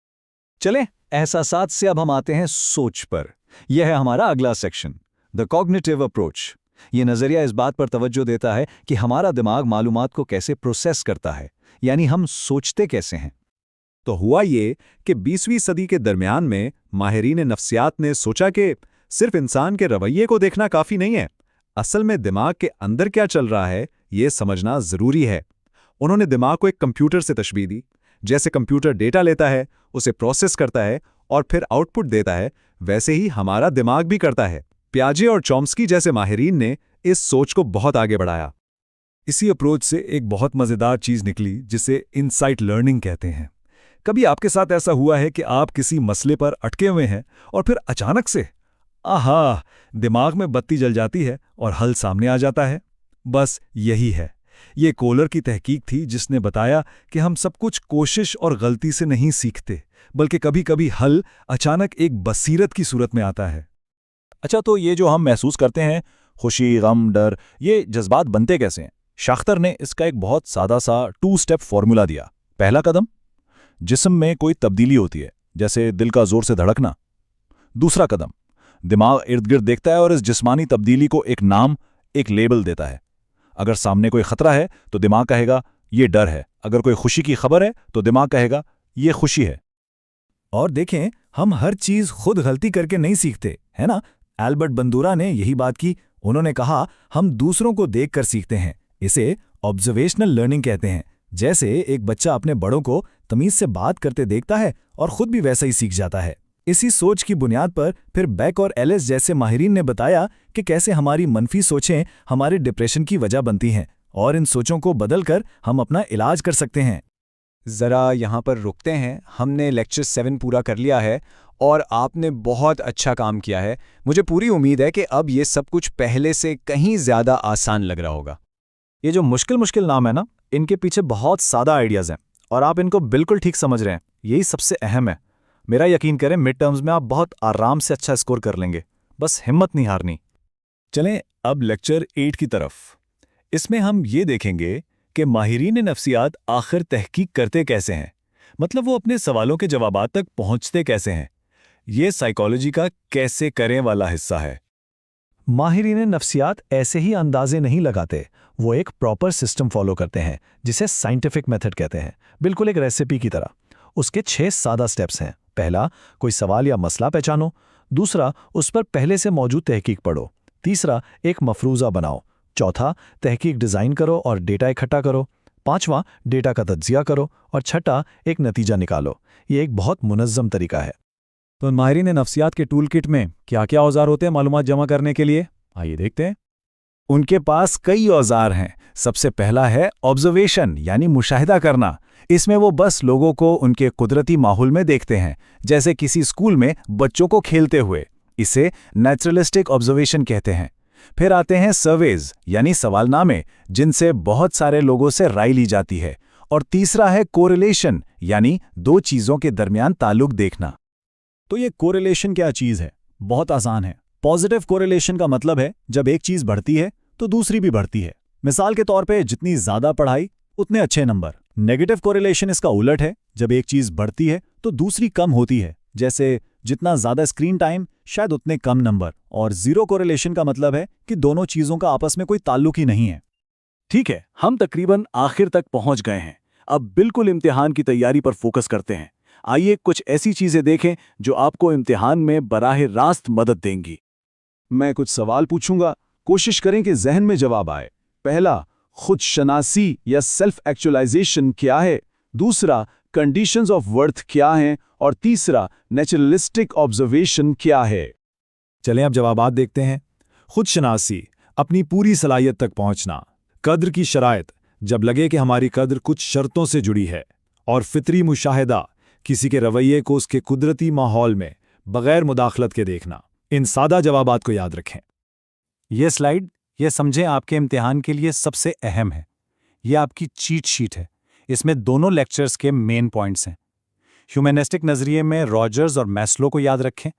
[SPEAKER 8] चलें, एहसासात से अब हम आते हैं सोच पर। यह है हमारा अगला सेक्शन, द कॉग्निटिव अप्रोच। ये नज़रिया इस बात पर तवज्जो देता है कि हमारा दिमाग मालूमात को कैसे प्रोसेस करता है, यानी हम सोचते कैसे हैं। तो हुआ ये कि 20वीं सदी के दरमियान में माहिरीन नफ्सियात ने सोचा कि सिर्फ इंसान के रवैये को देखना काफ़ी नहीं है, असल में दिमाग के अंदर क्या चल रहा है ये समझना ज़रूरी है। उन्होंने दिमाग को एक कंप्यूटर से तशबीह दी। जैसे कंप्यूटर डेटा लेता है, उसे प्रोसेस करता है और फिर आउटपुट देता है, वैसे ही हमारा दिमाग भी करता है। पियाजे और चॉम्स्की जैसे माहिरीन ने इस सोच को बहुत आगे बढ़ाया। इसी अप्रोच से एक बहुत मज़ेदार चीज़ निकली जिसे इनसाइट लर्निंग कहते हैं। कभी आपके साथ ऐसा हुआ है कि आप किसी मसले पर अटके हुए हैं और फिर अचानक से आहा, दिमाग में बत्ती जल जाती है और हल सामने आ जाता है? बस यही है। ये कोलर की तहकीक थी जिसने बताया कि हम सब कुछ कोशिश और गलती से नहीं सीखते, बल्कि कभी-कभी हल अचानक एक बसीरत की सूरत में आता है।
[SPEAKER 5] अच्छा, तो ये जो हम महसूस करते हैं, खुशी, गम, डर, ये जज्बात बनते कैसे हैं? शाख्तर ने इसका एक बहुत सादा सा 2 स्टेप फॉर्मूला दिया। पहला कदम, जिस्म में कोई तब्दीली होती है, जैसे दिल का जोर से धड़कना। दूसरा कदम, दिमाग इर्द गिर्द देखता है और इस जिस्मानी तब्दीली को एक नाम, एक लेबल देता है। अगर सामने कोई खतरा है तो दिमाग कहेगा ये डर है, अगर कोई खुशी की खबर है तो दिमाग कहेगा ये खुशी है।
[SPEAKER 8] और देखें, हम हर चीज खुद गलती करके नहीं सीखते, है ना? एल्बर्ट बंदूरा ने यही बात की। उन्होंने कहा, हम दूसरों को देखकर सीखते हैं। इसे ऑब्जर्वेशनल लर्निंग कहते हैं। जैसे एक बच्चा अपने बड़ों को तमीज से बात करते देखता है और खुद भी वैसा ही सीख जाता है। इसी सोच की बुनियाद पर फिर बेक और एलिस जैसे माहिरीन ने बताया कि कैसे हमारी मनफी सोचें हमारे डिप्रेशन की वजह बनती हैं और इन सोचों को बदलकर हम अपना इलाज कर सकते हैं।
[SPEAKER 7] ज़रा यहाँ पर रुकते हैं। हमने लेक्चर 7 पूरा कर लिया है और आपने बहुत अच्छा काम किया है। मुझे पूरी उम्मीद है कि अब ये सब कुछ पहले से कहीं ज़्यादा आसान लग रहा होगा।
[SPEAKER 8] ये जो मुश्किल नाम है ना, इनके पीछे बहुत सादा आइडियाज़ हैं और आप इनको बिल्कुल ठीक समझ रहे हैं। यही सबसे अहम है। मेरा यकीन करें, मिड टर्म्स में आप बहुत आराम से अच्छा स्कोर कर लेंगे। बस हिम्मत नहीं हारनी।
[SPEAKER 5] चलें अब लेक्चर 8 की तरफ। इसमें हम ये देखेंगे कि माहिरीन नफ्सियात आखिर तहकीक करते कैसे हैं, मतलब वो अपने सवालों के जवाबात तक पहुंचते कैसे हैं। ये साइकोलॉजी का कैसे करें वाला हिस्सा है।
[SPEAKER 8] माहिरीन नफ्सियात ऐसे ही अंदाजे नहीं लगाते, वो एक प्रॉपर सिस्टम फॉलो करते हैं जिसे साइंटिफिक मेथड कहते हैं, बिल्कुल एक रेसिपी की तरह। उसके 6 सादा स्टेप्स हैं। पहला, कोई सवाल या मसला पहचानो। दूसरा, उस पर पहले से मौजूद तहकीक पढ़ो। तीसरा, एक मफरूज़ा बनाओ। चौथा, तहकीक डिज़ाइन करो और डेटा इकट्ठा करो। पांचवा, डेटा का तज्जिया करो। और छठा, एक नतीजा निकालो। ये एक बहुत मुनज़्ज़म तरीका है।
[SPEAKER 6] तो माहिरीन नफ्सियात के टूल किट में क्या क्या औजार होते हैं मालूमात जमा करने के लिए? आइए देखते हैं।
[SPEAKER 5] उनके पास कई औजार हैं। सबसे पहला है ऑब्जर्वेशन, यानी मुशाहिदा करना। इसमें वो बस लोगों को उनके कुदरती माहौल में देखते हैं, जैसे किसी स्कूल में बच्चों को खेलते हुए। इसे नेचुरलिस्टिक ऑब्जर्वेशन कहते हैं। फिर आते हैं सर्वेज, यानी सवालनामे, जिनसे बहुत सारे लोगों से राय ली जाती है। और तीसरा है कोरिलेशन, यानी 2 चीज़ों के दरमियान ताल्लुक देखना।
[SPEAKER 6] तो ये कोरिलेशन क्या चीज़ है? बहुत आसान है। पॉजिटिव कोरिलेशन का मतलब है जब एक चीज़ बढ़ती है तो दूसरी भी बढ़ती है। मिसाल के तौर पे जितनी ज़्यादा पढ़ाई उतने अच्छे नंबर। नेगेटिव कोरिलेशन इसका उलट है, जब एक चीज़ बढ़ती है तो दूसरी कम होती है, जैसे जितना ज़्यादा स्क्रीन टाइम शायद उतने कम नंबर। और ज़ीरो कोरिलेशन का मतलब है कि दोनों चीज़ों का आपस में कोई ताल्लुक ही नहीं है।
[SPEAKER 5] ठीक है, हम तकरीबन आखिर तक पहुंच गए हैं। अब बिल्कुल इम्तिहान की तैयारी पर फोकस करते हैं। आइए कुछ ऐसी चीज़ें देखें जो आपको इम्तिहान में बराह रास्त मदद देंगी। मैं कुछ सवाल पूछूंगा, कोशिश करें कि जहन में जवाब आए। पहला, खुद शनासी या सेल्फ एक्चुअलाइजेशन क्या है? दूसरा, कंडीशंस ऑफ वर्थ क्या हैं? और तीसरा, नेचुरलिस्टिक ऑब्जर्वेशन क्या है?
[SPEAKER 8] चलें अब जवाबात देखते हैं। खुद शनासी, अपनी पूरी सलाहियत तक पहुंचना। कद्र की शराइत, जब लगे कि हमारी कद्र कुछ शर्तों से जुड़ी है। और फितरी मुशाहिदा, किसी के रवैये को उसके कुदरती माहौल में बगैर मुदाखलत के देखना। इन सादा जवाबात को याद रखें। यह स्लाइड, यह समझें, आपके इम्तिहान के लिए सबसे अहम है। यह आपकी चीट शीट है। इसमें दोनों लेक्चर्स के मेन पॉइंट्स हैं। ह्यूमैनिस्टिक नज़रिए में रॉजर्स और मैस्लो को याद रखें।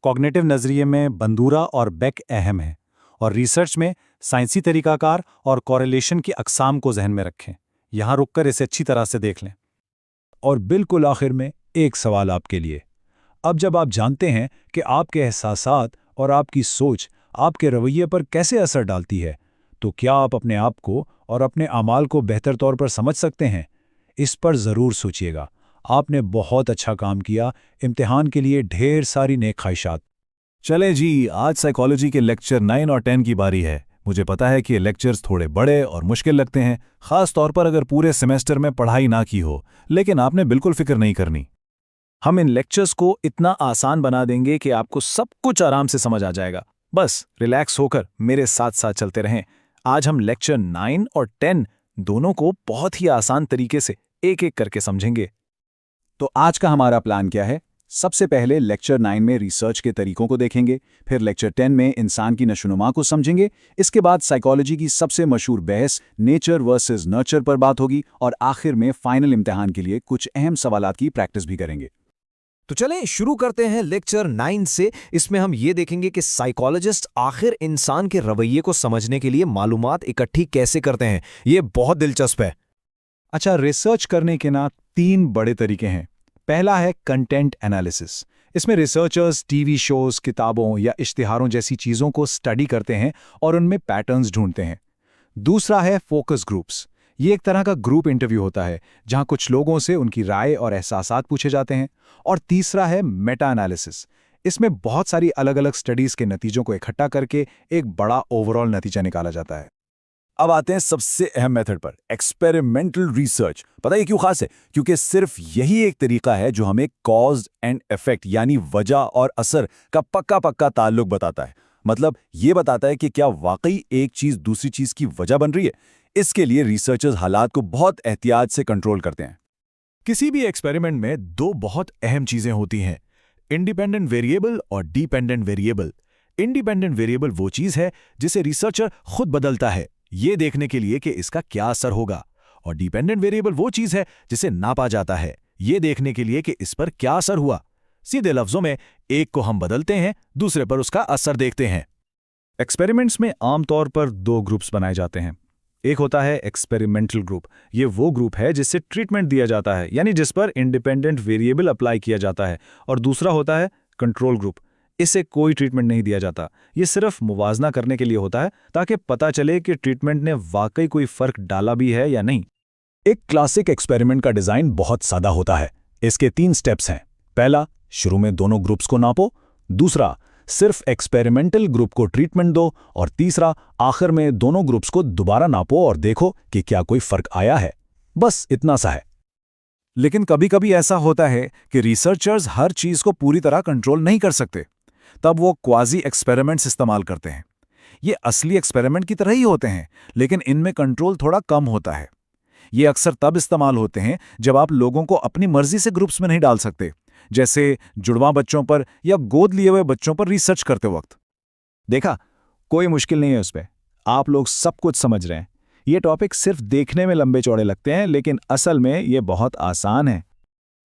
[SPEAKER 8] कॉग्निटिव नज़रिए में बंदूरा और बेक अहम है। और रिसर्च में साइंसी तरीकाकार और कॉरिलेशन की अक़साम को जहन में रखें। यहाँ रुककर इसे अच्छी तरह से देख लें। और बिल्कुल आखिर में एक सवाल आपके लिए। अब जब आप जानते हैं कि आपके एहसासात और आपकी सोच आपके रवैये पर कैसे असर डालती है, तो क्या आप अपने आप को और अपने अमाल को बेहतर तौर पर समझ सकते हैं? इस पर ज़रूर सोचिएगा। आपने बहुत अच्छा काम किया। इम्तिहान के लिए ढेर सारी नेक ख्वाहिशात।
[SPEAKER 5] चलें जी, आज साइकोलॉजी के लेक्चर 9 और 10 की बारी है। मुझे पता है कि ये लेक्चर्स थोड़े बड़े और मुश्किल लगते हैं, ख़ास तौर पर अगर पूरे सेमेस्टर में पढ़ाई ना की हो, लेकिन आपने बिल्कुल फिक्र नहीं करनी। हम इन लेक्चर्स को इतना आसान बना देंगे कि आपको सब कुछ आराम से समझ आ जाएगा। बस रिलैक्स होकर मेरे साथ साथ चलते रहें। आज हम लेक्चर 9 और 10 दोनों को बहुत ही आसान तरीके से एक एक करके समझेंगे।
[SPEAKER 7] तो आज का हमारा प्लान क्या है? सबसे पहले लेक्चर 9 में रिसर्च के तरीकों को देखेंगे, फिर लेक्चर 10 में इंसान की नशोनुमा को समझेंगे। इसके बाद साइकोलॉजी की सबसे मशहूर बहस नेचर वर्सेस नर्चर पर बात होगी और आखिर में फाइनल इम्तिहान के लिए कुछ अहम सवालात की प्रैक्टिस भी करेंगे।
[SPEAKER 9] तो चलें शुरू करते हैं लेक्चर 9 से। इसमें हम ये देखेंगे कि साइकोलॉजिस्ट आखिर इंसान के रवैये को समझने के लिए मालूमात इकट्ठी कैसे करते हैं। ये बहुत दिलचस्प है।
[SPEAKER 8] अच्छा, रिसर्च करने के ना 3 बड़े तरीके हैं। पहला है कंटेंट एनालिसिस। इसमें रिसर्चर्स टीवी शोज, किताबों या इश्तिहारों जैसी चीज़ों को स्टडी करते हैं और उनमें पैटर्न्स ढूंढते हैं। दूसरा है फोकस ग्रुप्स। ये एक तरह का ग्रुप इंटरव्यू होता है जहां कुछ लोगों से उनकी राय और एहसासात पूछे जाते हैं। और तीसरा है मेटा एनालिसिस। इसमें बहुत सारी अलग अलग स्टडीज के नतीजों को इकट्ठा करके एक बड़ा ओवरऑल नतीजा निकाला जाता है।
[SPEAKER 5] अब आते हैं सबसे अहम मेथड पर, एक्सपेरिमेंटल रिसर्च। पता है क्यों खास है? क्योंकि सिर्फ यही एक तरीका है जो हमें कॉज एंड इफेक्ट यानी वजह और असर का पक्का पक्का ताल्लुक बताता है। मतलब ये बताता है कि क्या वाकई एक चीज दूसरी चीज की वजह बन रही है। इसके लिए रिसर्चर्स हालात को बहुत एहतियात से कंट्रोल करते हैं।
[SPEAKER 6] किसी भी एक्सपेरिमेंट में 2 बहुत अहम चीजें होती हैं, इंडिपेंडेंट वेरिएबल और डिपेंडेंट वेरिएबल। इंडिपेंडेंट वेरिएबल वो चीज है जिसे रिसर्चर खुद बदलता है ये देखने के लिए कि इसका क्या असर होगा, और डिपेंडेंट वेरिएबल वो चीज है जिसे नापा जाता है ये देखने के लिए कि इस पर क्या असर हुआ। सीधे लफ्जों में, एक को हम बदलते हैं, दूसरे पर उसका असर देखते हैं।
[SPEAKER 8] एक्सपेरिमेंट्स में आमतौर पर 2 ग्रुप्स बनाए जाते हैं। एक होता है एक्सपेरिमेंटल ग्रुप। ये वो ग्रुप है जिससे ट्रीटमेंट दिया जाता है, यानी जिस पर इंडिपेंडेंट वेरिएबल अप्लाई किया जाता है। और दूसरा होता है कंट्रोल ग्रुप। इससे कोई ट्रीटमेंट नहीं दिया जाता। ये सिर्फ मुवाजना करने के लिए होता है ताकि पता चले कि ट्रीटमेंट ने वाकई कोई फर्क डाला भी है या नहीं।
[SPEAKER 5] एक क्लासिक एक्सपेरिमेंट का डिजाइन बहुत सादा होता है। इसके 3 स्टेप्स हैं। पहला, शुरू में दोनों ग्रुप्स को नापो। दूसरा, सिर्फ एक्सपेरिमेंटल ग्रुप को ट्रीटमेंट दो। और तीसरा, आखिर में दोनों ग्रुप्स को दोबारा नापो और देखो कि क्या कोई फर्क आया है। बस इतना सा है। लेकिन कभी-कभी ऐसा होता है कि रिसर्चर्स हर चीज को पूरी तरह कंट्रोल नहीं कर सकते। तब वो क्वाजी एक्सपेरिमेंट्स इस्तेमाल करते हैं। ये असली एक्सपेरिमेंट की तरह ही होते हैं, लेकिन इनमें कंट्रोल थोड़ा कम होता है। ये अक्सर तब इस्तेमाल होते हैं जब आप लोगों को अपनी मर्जी से ग्रुप्स में नहीं डाल सकते, जैसे जुड़वां बच्चों पर या गोद लिए हुए बच्चों पर रिसर्च करते वक्त।
[SPEAKER 8] देखा, कोई मुश्किल नहीं है उस पे। आप लोग सब कुछ समझ रहे हैं। ये टॉपिक सिर्फ देखने में लंबे चौड़े लगते हैं, लेकिन असल में ये बहुत आसान है।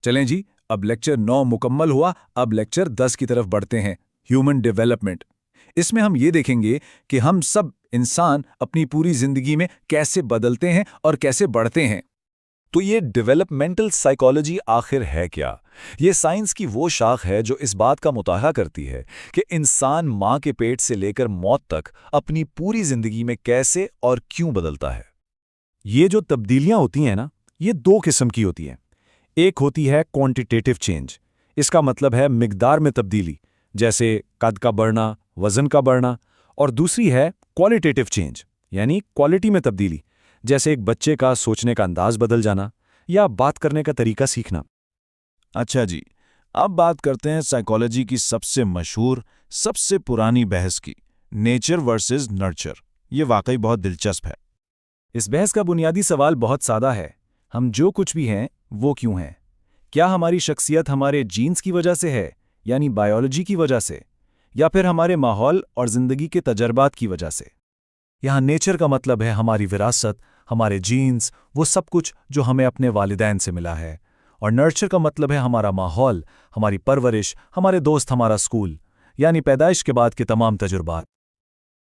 [SPEAKER 5] चलें जी, अब लेक्चर 9 मुकम्मल हुआ। अब लेक्चर 10 की तरफ बढ़ते हैं, ह्यूमन डेवलपमेंट। इसमें हम ये देखेंगे कि हम सब इंसान अपनी पूरी जिंदगी में कैसे बदलते हैं और कैसे बढ़ते हैं। तो ये डेवलपमेंटल साइकोलॉजी आखिर है क्या? ये साइंस की वो शाख है जो इस बात का मुताहा करती है कि इंसान माँ के पेट से लेकर मौत तक अपनी पूरी जिंदगी में कैसे और क्यों बदलता है।
[SPEAKER 8] ये जो तब्दीलियां होती हैं ना, ये 2 किस्म की होती हैं। एक होती है क्वांटिटेटिव चेंज। इसका मतलब है मिकदार में तब्दीली, जैसे कद का बढ़ना, वजन का बढ़ना। और दूसरी है क्वालिटेटिव चेंज, यानी क्वालिटी में तब्दीली, जैसे एक बच्चे का सोचने का अंदाज बदल जाना या बात करने का तरीका सीखना।
[SPEAKER 5] अच्छा जी, अब बात करते हैं साइकोलॉजी की सबसे मशहूर, सबसे पुरानी बहस की, नेचर वर्सेस नर्चर। ये वाकई बहुत दिलचस्प है।
[SPEAKER 8] इस बहस का बुनियादी सवाल बहुत सादा है। हम जो कुछ भी हैं वो क्यों हैं? क्या हमारी शख्सियत हमारे जीन्स की वजह से है, यानी बायोलॉजी की वजह से, या फिर हमारे माहौल और जिंदगी के तजर्बात की वजह से? यहाँ नेचर का मतलब है हमारी विरासत, हमारे जीन्स, वो सब कुछ जो हमें अपने वालिदैन से मिला है। और नर्चर का मतलब है हमारा माहौल, हमारी परवरिश, हमारे दोस्त, हमारा स्कूल, यानी पैदाइश के बाद के तमाम तजुर्बात।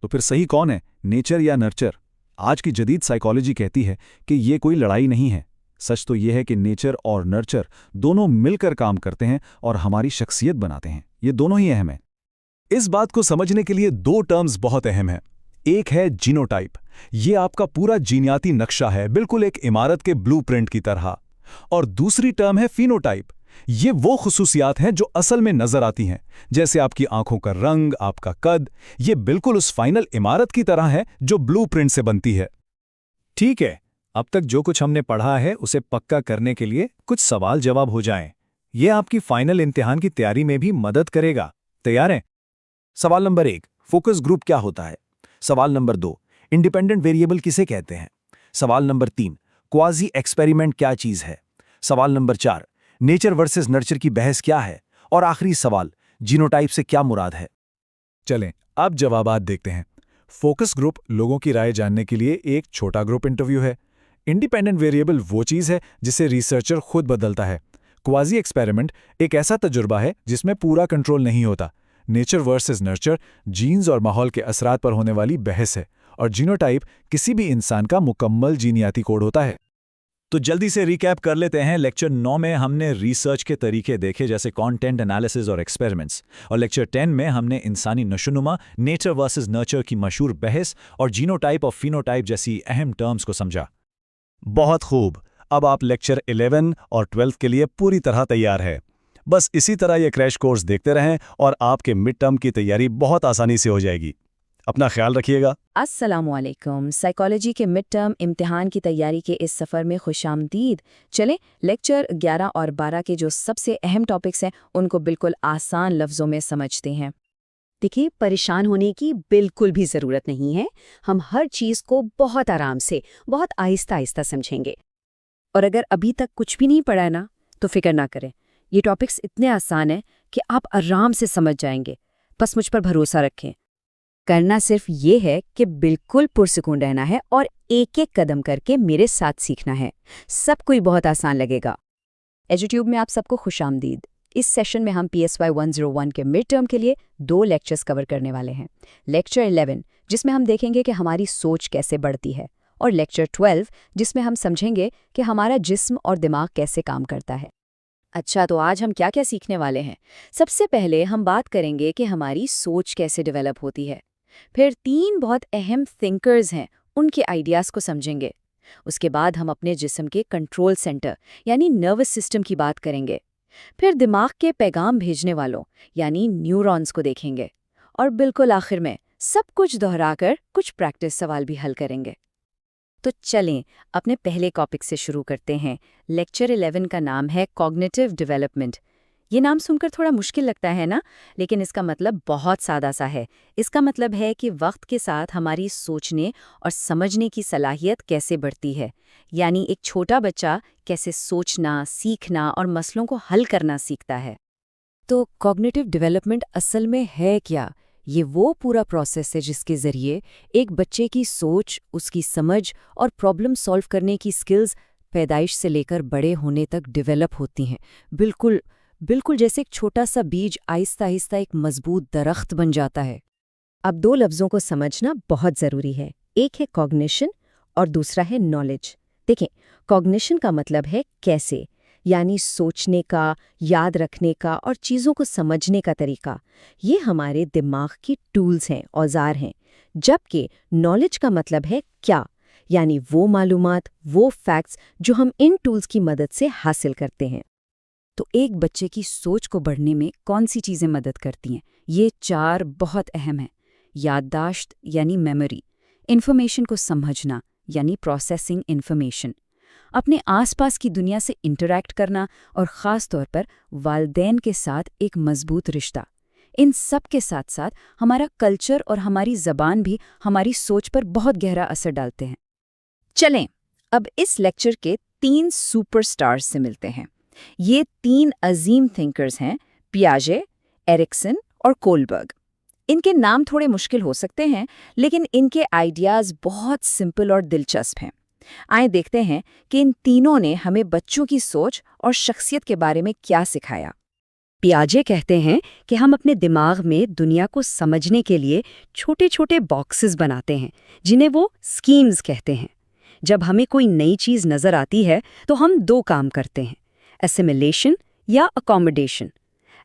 [SPEAKER 8] तो फिर सही कौन है, नेचर या नर्चर? आज की जदीद साइकोलॉजी कहती है कि ये कोई लड़ाई नहीं है। सच तो यह है कि नेचर और नर्चर दोनों मिलकर काम करते हैं और हमारी शख्सियत बनाते हैं। ये दोनों ही अहम हैं।
[SPEAKER 6] इस बात को समझने के लिए 2 टर्म्स बहुत अहम हैं। एक है जीनोटाइप। ये आपका पूरा जीनियाती नक्शा है, बिल्कुल एक इमारत के ब्लूप्रिंट की तरह। और दूसरी टर्म है फिनोटाइप। ये वो खुसूसियात हैं जो असल में नजर आती हैं, जैसे आपकी आंखों का रंग, आपका कद। ये बिल्कुल उस फाइनल इमारत की तरह है जो ब्लूप्रिंट से बनती है।
[SPEAKER 8] ठीक है, अब तक जो कुछ हमने पढ़ा है उसे पक्का करने के लिए कुछ सवाल जवाब हो जाएं। ये आपकी फाइनल इम्तिहान की तैयारी में भी मदद करेगा। तैयार हैं?
[SPEAKER 9] सवाल नंबर 1, फोकस ग्रुप क्या होता है? सवाल नंबर 2, इंडिपेंडेंट वेरिएबल किसे कहते हैं? सवाल नंबर 3, क्वाजी एक्सपेरिमेंट क्या चीज है? सवाल नंबर 4, नेचर वर्सेस नर्चर की बहस क्या है? और आखिरी सवाल, जीनोटाइप से क्या मुराद है?
[SPEAKER 6] चलें, अब जवाबात देखते हैं। फोकस ग्रुप लोगों की राय जानने के लिए एक छोटा ग्रुप इंटरव्यू है। इंडिपेंडेंट वेरिएबल वो चीज़ है जिसे रिसर्चर खुद बदलता है। क्वाजी एक्सपेरिमेंट एक ऐसा तजुर्बा है जिसमें पूरा कंट्रोल नहीं होता। नेचर वर्सेस नर्चर, जीन्स और माहौल के असरात पर होने वाली बहस है, और जीनोटाइप किसी भी इंसान का मुकम्मल जीनियाती कोड होता है।
[SPEAKER 5] तो जल्दी से रिकैप कर लेते हैं। लेक्चर 9 में हमने रिसर्च के तरीके देखे, जैसे कंटेंट एनालिसिस और एक्सपेरिमेंट्स, और लेक्चर 10 में हमने इंसानी नशोनुमा, नेचर वर्सेस नर्चर की मशहूर बहस और जीनोटाइप और फिनोटाइप जैसी अहम टर्म्स को समझा।
[SPEAKER 6] बहुत खूब। अब आप लेक्चर 11 और 12 के लिए पूरी तरह तैयार है। बस इसी तरह ये क्रैश कोर्स देखते रहें और आपके मिड टर्म की तैयारी बहुत आसानी से हो जाएगी। अपना ख्याल रखिएगा।
[SPEAKER 1] अस्सलामुअलैकुम। साइकोलॉजी के मिड टर्म इम्तिहान की तैयारी के इस सफ़र में खुशामदीद। चलें, लेक्चर 11 और 12 के जो सबसे अहम टॉपिक्स हैं उनको बिल्कुल आसान लफ्ज़ों में समझते हैं।
[SPEAKER 2] देखिए, परेशान होने की बिल्कुल भी ज़रूरत नहीं है। हम हर चीज़ को बहुत आराम से, बहुत आहिस्ता आहिस्ता समझेंगे।
[SPEAKER 1] और अगर अभी तक कुछ भी नहीं पढ़ा है ना, तो फिक्र ना करें। ये टॉपिक्स इतने आसान हैं कि आप आराम से समझ जाएंगे। बस मुझ पर भरोसा रखें।
[SPEAKER 2] करना सिर्फ ये है कि बिल्कुल पुरसुकून रहना है और एक-एक कदम करके मेरे साथ सीखना है। सब कोई बहुत आसान लगेगा। एजुट्यूब में आप सबको खुशामदीद। इस सेशन में हम PSY 101 के मिड टर्म के लिए 2 लेक्चर्स कवर करने वाले हैं। लेक्चर 11 जिसमें हम देखेंगे कि हमारी सोच कैसे बढ़ती है, और लेक्चर 12 जिसमें हम समझेंगे कि हमारा जिस्म और दिमाग कैसे काम करता है।
[SPEAKER 1] अच्छा, तो आज हम क्या क्या सीखने वाले हैं? सबसे पहले हम बात करेंगे कि हमारी सोच कैसे डेवलप होती है। फिर 3 बहुत अहम थिंकर्स हैं, उनके आइडियाज़ को समझेंगे। उसके बाद हम अपने जिस्म के कंट्रोल सेंटर यानी नर्वस सिस्टम की बात करेंगे। फिर दिमाग के पैगाम भेजने वालों यानी न्यूरॉन्स को देखेंगे। और बिल्कुल आखिर में सब कुछ दोहराकर कुछ प्रैक्टिस सवाल भी हल करेंगे। तो चलें, अपने पहले टॉपिक से शुरू करते हैं। लेक्चर 11 का नाम है कॉग्निटिव डेवलपमेंट। ये नाम सुनकर थोड़ा मुश्किल लगता है ना, लेकिन इसका मतलब बहुत सादा सा है। इसका मतलब है कि वक्त के साथ हमारी सोचने और समझने की सलाहियत कैसे बढ़ती है। यानी एक छोटा बच्चा कैसे सोचना, सीखना और मसलों को हल करना सीखता है।
[SPEAKER 2] तो कॉग्निटिव डेवलपमेंट असल में है क्या? ये वो पूरा प्रोसेस है जिसके ज़रिए एक बच्चे की सोच, उसकी समझ और प्रॉब्लम सॉल्व करने की स्किल्स पैदाइश से लेकर बड़े होने तक डेवलप होती हैं। बिल्कुल जैसे एक छोटा सा बीज आहिस्ता आहिस्ता एक मजबूत दरख्त बन जाता है।
[SPEAKER 1] अब 2 लफ्ज़ों को समझना बहुत ज़रूरी है। एक है कॉग्निशन और दूसरा है नॉलेज। देखें, कॉग्निशन का मतलब है कैसे, यानी सोचने का, याद रखने का और चीज़ों को समझने का तरीका। ये हमारे दिमाग की टूल्स हैं, औजार हैं। जबकि नॉलेज का मतलब है क्या, यानी वो मालूमात, वो फैक्ट्स जो हम इन टूल्स की मदद से हासिल करते हैं।
[SPEAKER 2] तो एक बच्चे की सोच को बढ़ने में कौन सी चीज़ें मदद करती हैं? ये 4 बहुत अहम हैं। याददाश्त यानी मेमोरी, इन्फॉर्मेशन को समझना यानी प्रोसेसिंग इन्फॉर्मेशन, अपने आसपास की दुनिया से इंटरैक्ट करना और ख़ास तौर पर वालिदैन के साथ एक मजबूत रिश्ता। इन सब के साथ साथ हमारा कल्चर और हमारी ज़बान भी हमारी सोच पर बहुत गहरा असर डालते हैं।
[SPEAKER 1] चलें, अब इस लेक्चर के 3 सुपरस्टार्स से मिलते हैं। ये 3 अजीम थिंकर्स हैं, पियाजे, एरिक्सन और कोलबर्ग। इनके नाम थोड़े मुश्किल हो सकते हैं, लेकिन इनके आइडियाज़ बहुत सिंपल और दिलचस्प हैं। आइए देखते हैं कि इन तीनों ने हमें बच्चों की सोच और शख्सियत के बारे में क्या सिखाया।
[SPEAKER 2] पियाजे कहते हैं कि हम अपने दिमाग में दुनिया को समझने के लिए छोटे छोटे बॉक्सेस बनाते हैं, जिन्हें वो स्कीम्स कहते हैं। जब हमें कोई नई चीज़ नज़र आती है तो हम 2 काम करते हैं, एसिमिलेशन या अकोमोडेशन।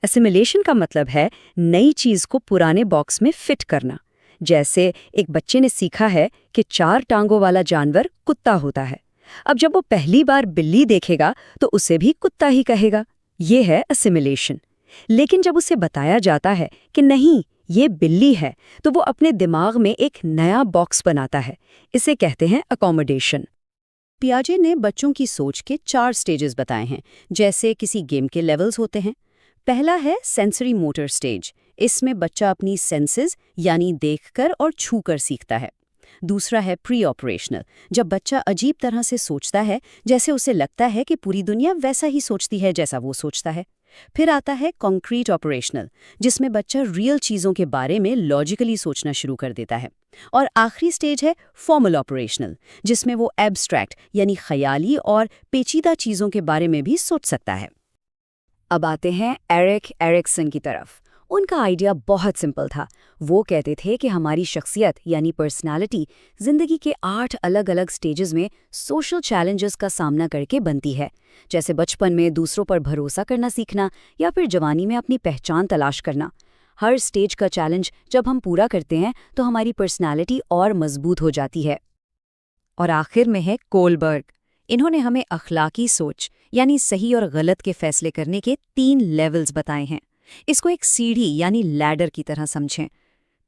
[SPEAKER 2] एसिमिलेशन का मतलब है नई चीज़ को पुराने बॉक्स में फिट करना। जैसे एक बच्चे ने सीखा है कि 4 टांगों वाला जानवर कुत्ता होता है। अब जब वो पहली बार बिल्ली देखेगा तो उसे भी कुत्ता ही कहेगा। ये है एसिमिलेशन। लेकिन जब उसे बताया जाता है कि नहीं, ये बिल्ली है, तो वो अपने दिमाग में एक नया बॉक्स बनाता है। इसे कहते हैं अकोमोडेशन। पियाजे ने बच्चों की सोच के 4 स्टेजेस बताए हैं, जैसे किसी गेम के लेवल्स होते हैं। पहला है सेंसरी मोटर स्टेज। इसमें बच्चा अपनी सेंसेस यानी देखकर और छूकर सीखता है। दूसरा है प्री ऑपरेशनल, जब बच्चा अजीब तरह से सोचता है, जैसे उसे लगता है कि पूरी दुनिया वैसा ही सोचती है जैसा वो सोचता है। फिर आता है कॉन्क्रीट ऑपरेशनल, जिसमें बच्चा रियल चीज़ों के बारे में लॉजिकली सोचना शुरू कर देता है। और आखिरी स्टेज है फॉर्मल ऑपरेशनल, जिसमें वो एब्स्ट्रैक्ट यानी ख्याली और पेचीदा चीज़ों के बारे में भी सोच सकता है। अब आते हैं एरिक एरिक्सन की तरफ। उनका आइडिया बहुत सिंपल था। वो कहते थे कि हमारी शख्सियत यानी पर्सनालिटी जिंदगी के 8 अलग-अलग स्टेजेस में सोशल चैलेंजेस का सामना करके बनती है, जैसे बचपन में दूसरों पर भरोसा करना सीखना या फिर जवानी में अपनी पहचान तलाश करना। हर स्टेज का चैलेंज जब हम पूरा करते हैं तो हमारी पर्सनालिटी और मजबूत हो जाती है।
[SPEAKER 1] और आखिर में है कोलबर्ग। इन्होंने हमें अखलाकी सोच यानी सही और गलत के फैसले करने के 3 लेवल्स बताए हैं। इसको एक सीढ़ी यानी लैडर की तरह समझें।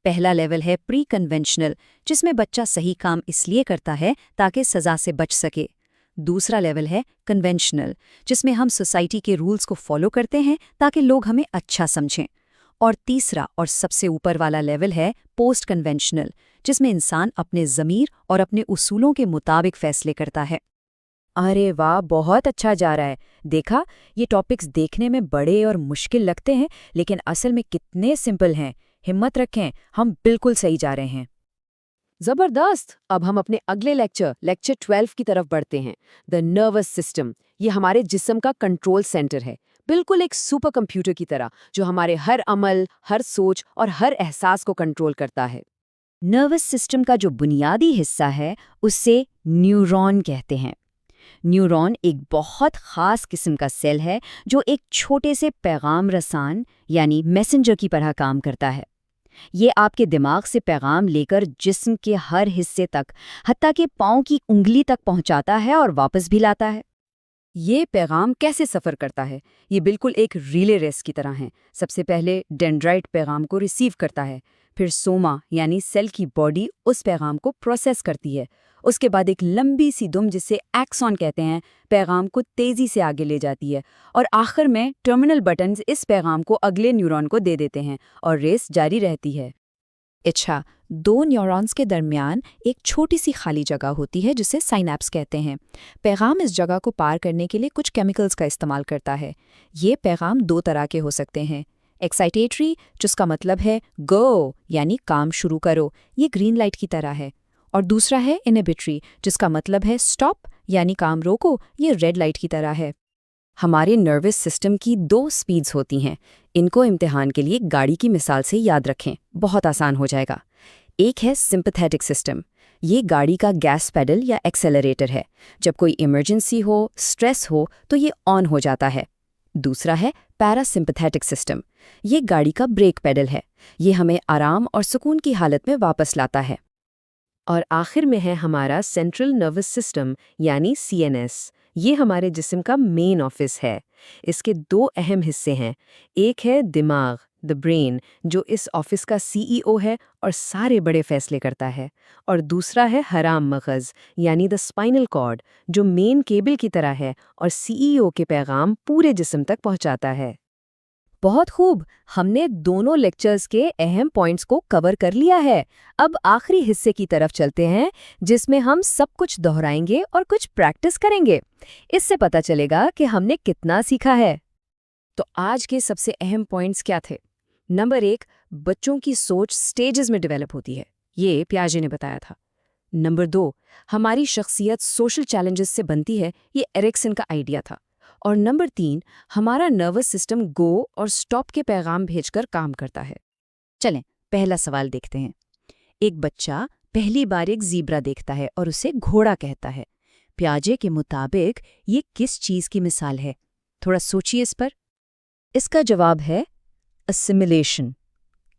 [SPEAKER 1] पहला लेवल है प्री कन्वेंशनल, जिसमें बच्चा सही काम इसलिए करता है ताकि सजा से बच सके। दूसरा लेवल है कन्वेंशनल, जिसमें हम सोसाइटी के रूल्स को फॉलो करते हैं ताकि लोग हमें अच्छा समझें। और तीसरा और सबसे ऊपर वाला लेवल है पोस्ट कन्वेंशनल, जिसमें इंसान अपने ज़मीर और अपने उसूलों के मुताबिक फैसले करता है।
[SPEAKER 4] अरे वाह, बहुत अच्छा जा रहा है। देखा, ये टॉपिक्स देखने में बड़े और मुश्किल लगते हैं, लेकिन असल में कितने सिंपल हैं। हिम्मत रखें, हम बिल्कुल सही जा रहे हैं।
[SPEAKER 1] जबरदस्त। अब हम अपने अगले लेक्चर 12 की तरफ बढ़ते हैं। The nervous system. ये हमारे जिस्म का कंट्रोल सेंटर है, बिल्कुल एक सुपर कंप्यूटर की तरह, जो हमारे हर अमल, हर सोच और हर एहसास को कंट्रोल करता है।
[SPEAKER 2] नर्वस सिस्टम का जो बुनियादी हिस्सा है उसे न्यूरॉन कहते हैं। न्यूरॉन एक बहुत ख़ास किस्म का सेल है जो एक छोटे से पैगाम रसान यानी मैसेंजर की तरह काम करता है। ये आपके दिमाग से पैगाम लेकर जिस्म के हर हिस्से तक, हत्ता के पाँव की उंगली तक पहुंचाता है और वापस भी लाता है।
[SPEAKER 1] ये पैगाम कैसे सफ़र करता है? ये बिल्कुल एक रिले रेस की तरह है। सबसे पहले डेंड्राइट पैगाम को रिसीव करता है, फिर सोमा यानी सेल की बॉडी उस पैगाम को प्रोसेस करती है। उसके बाद एक लंबी सी दुम, जिसे एक्सॉन कहते हैं, पैगाम को तेज़ी से आगे ले जाती है, और आखिर में टर्मिनल बटन्स इस पैगाम को अगले न्यूरॉन को दे देते हैं और रेस जारी रहती है।
[SPEAKER 3] अच्छा, 2 न्यूरॉन्स के दरमियान एक छोटी सी खाली जगह होती है जिसे साइनैप्स कहते हैं। पैगाम इस जगह को पार करने के लिए कुछ केमिकल्स का इस्तेमाल करता है। ये पैगाम 2 तरह के हो सकते हैं। एक्साइटेटरी, जिसका मतलब है गो यानी काम शुरू करो, ये ग्रीन लाइट की तरह है। और दूसरा है इनहिबिटरी, जिसका मतलब है स्टॉप यानी काम रोको, ये रेड लाइट की तरह है।
[SPEAKER 1] हमारे नर्वस सिस्टम की 2 स्पीड्स होती हैं। इनको इम्तिहान के लिए गाड़ी की मिसाल से याद रखें, बहुत आसान हो जाएगा। एक है सिंपैथेटिक सिस्टम। ये गाड़ी का गैस पेडल या एक्सेलरेटर है। जब कोई इमरजेंसी हो, स्ट्रेस हो, तो ये ऑन हो जाता है। दूसरा है पैरासिम्पैथेटिक सिस्टम। ये गाड़ी का ब्रेक पेडल है। ये हमें आराम और सुकून की हालत में वापस लाता है। और आखिर में है हमारा सेंट्रल नर्वस सिस्टम यानी CNS। ये हमारे जिस्म का मेन ऑफिस है। इसके 2 अहम हिस्से हैं। एक है दिमाग, द ब्रेन, जो इस ऑफिस का CEO है और सारे बड़े फैसले करता है। और दूसरा है हराम मगज़ यानी द स्पाइनल कॉर्ड, जो मेन केबल की तरह है और CEO के पैगाम पूरे जिस्म तक पहुंचाता है। बहुत खूब, हमने दोनों लेक्चर्स के अहम पॉइंट्स को कवर कर लिया है। अब आखिरी हिस्से की तरफ चलते हैं, जिसमें हम सब कुछ दोहराएंगे और कुछ प्रैक्टिस करेंगे। इससे पता चलेगा कि हमने कितना सीखा है। तो आज के सबसे अहम पॉइंट्स क्या थे? नंबर 1, बच्चों की सोच स्टेजेस में डेवलप होती है। ये पियाजे ने बताया था। नंबर 2, हमारी शख्सियत सोशल चैलेंजेस से बनती है। ये एरिक्सन का आइडिया था। और नंबर 3, हमारा नर्वस सिस्टम गो और स्टॉप के पैगाम भेजकर काम करता है। चलें, पहला सवाल देखते हैं। एक बच्चा पहली बार एक ज़ीब्रा देखता है और उसे घोड़ा कहता है। पियाजे के मुताबिक ये किस चीज़ की मिसाल है? थोड़ा सोचिए इस पर। इसका जवाब है असिमिलेशन।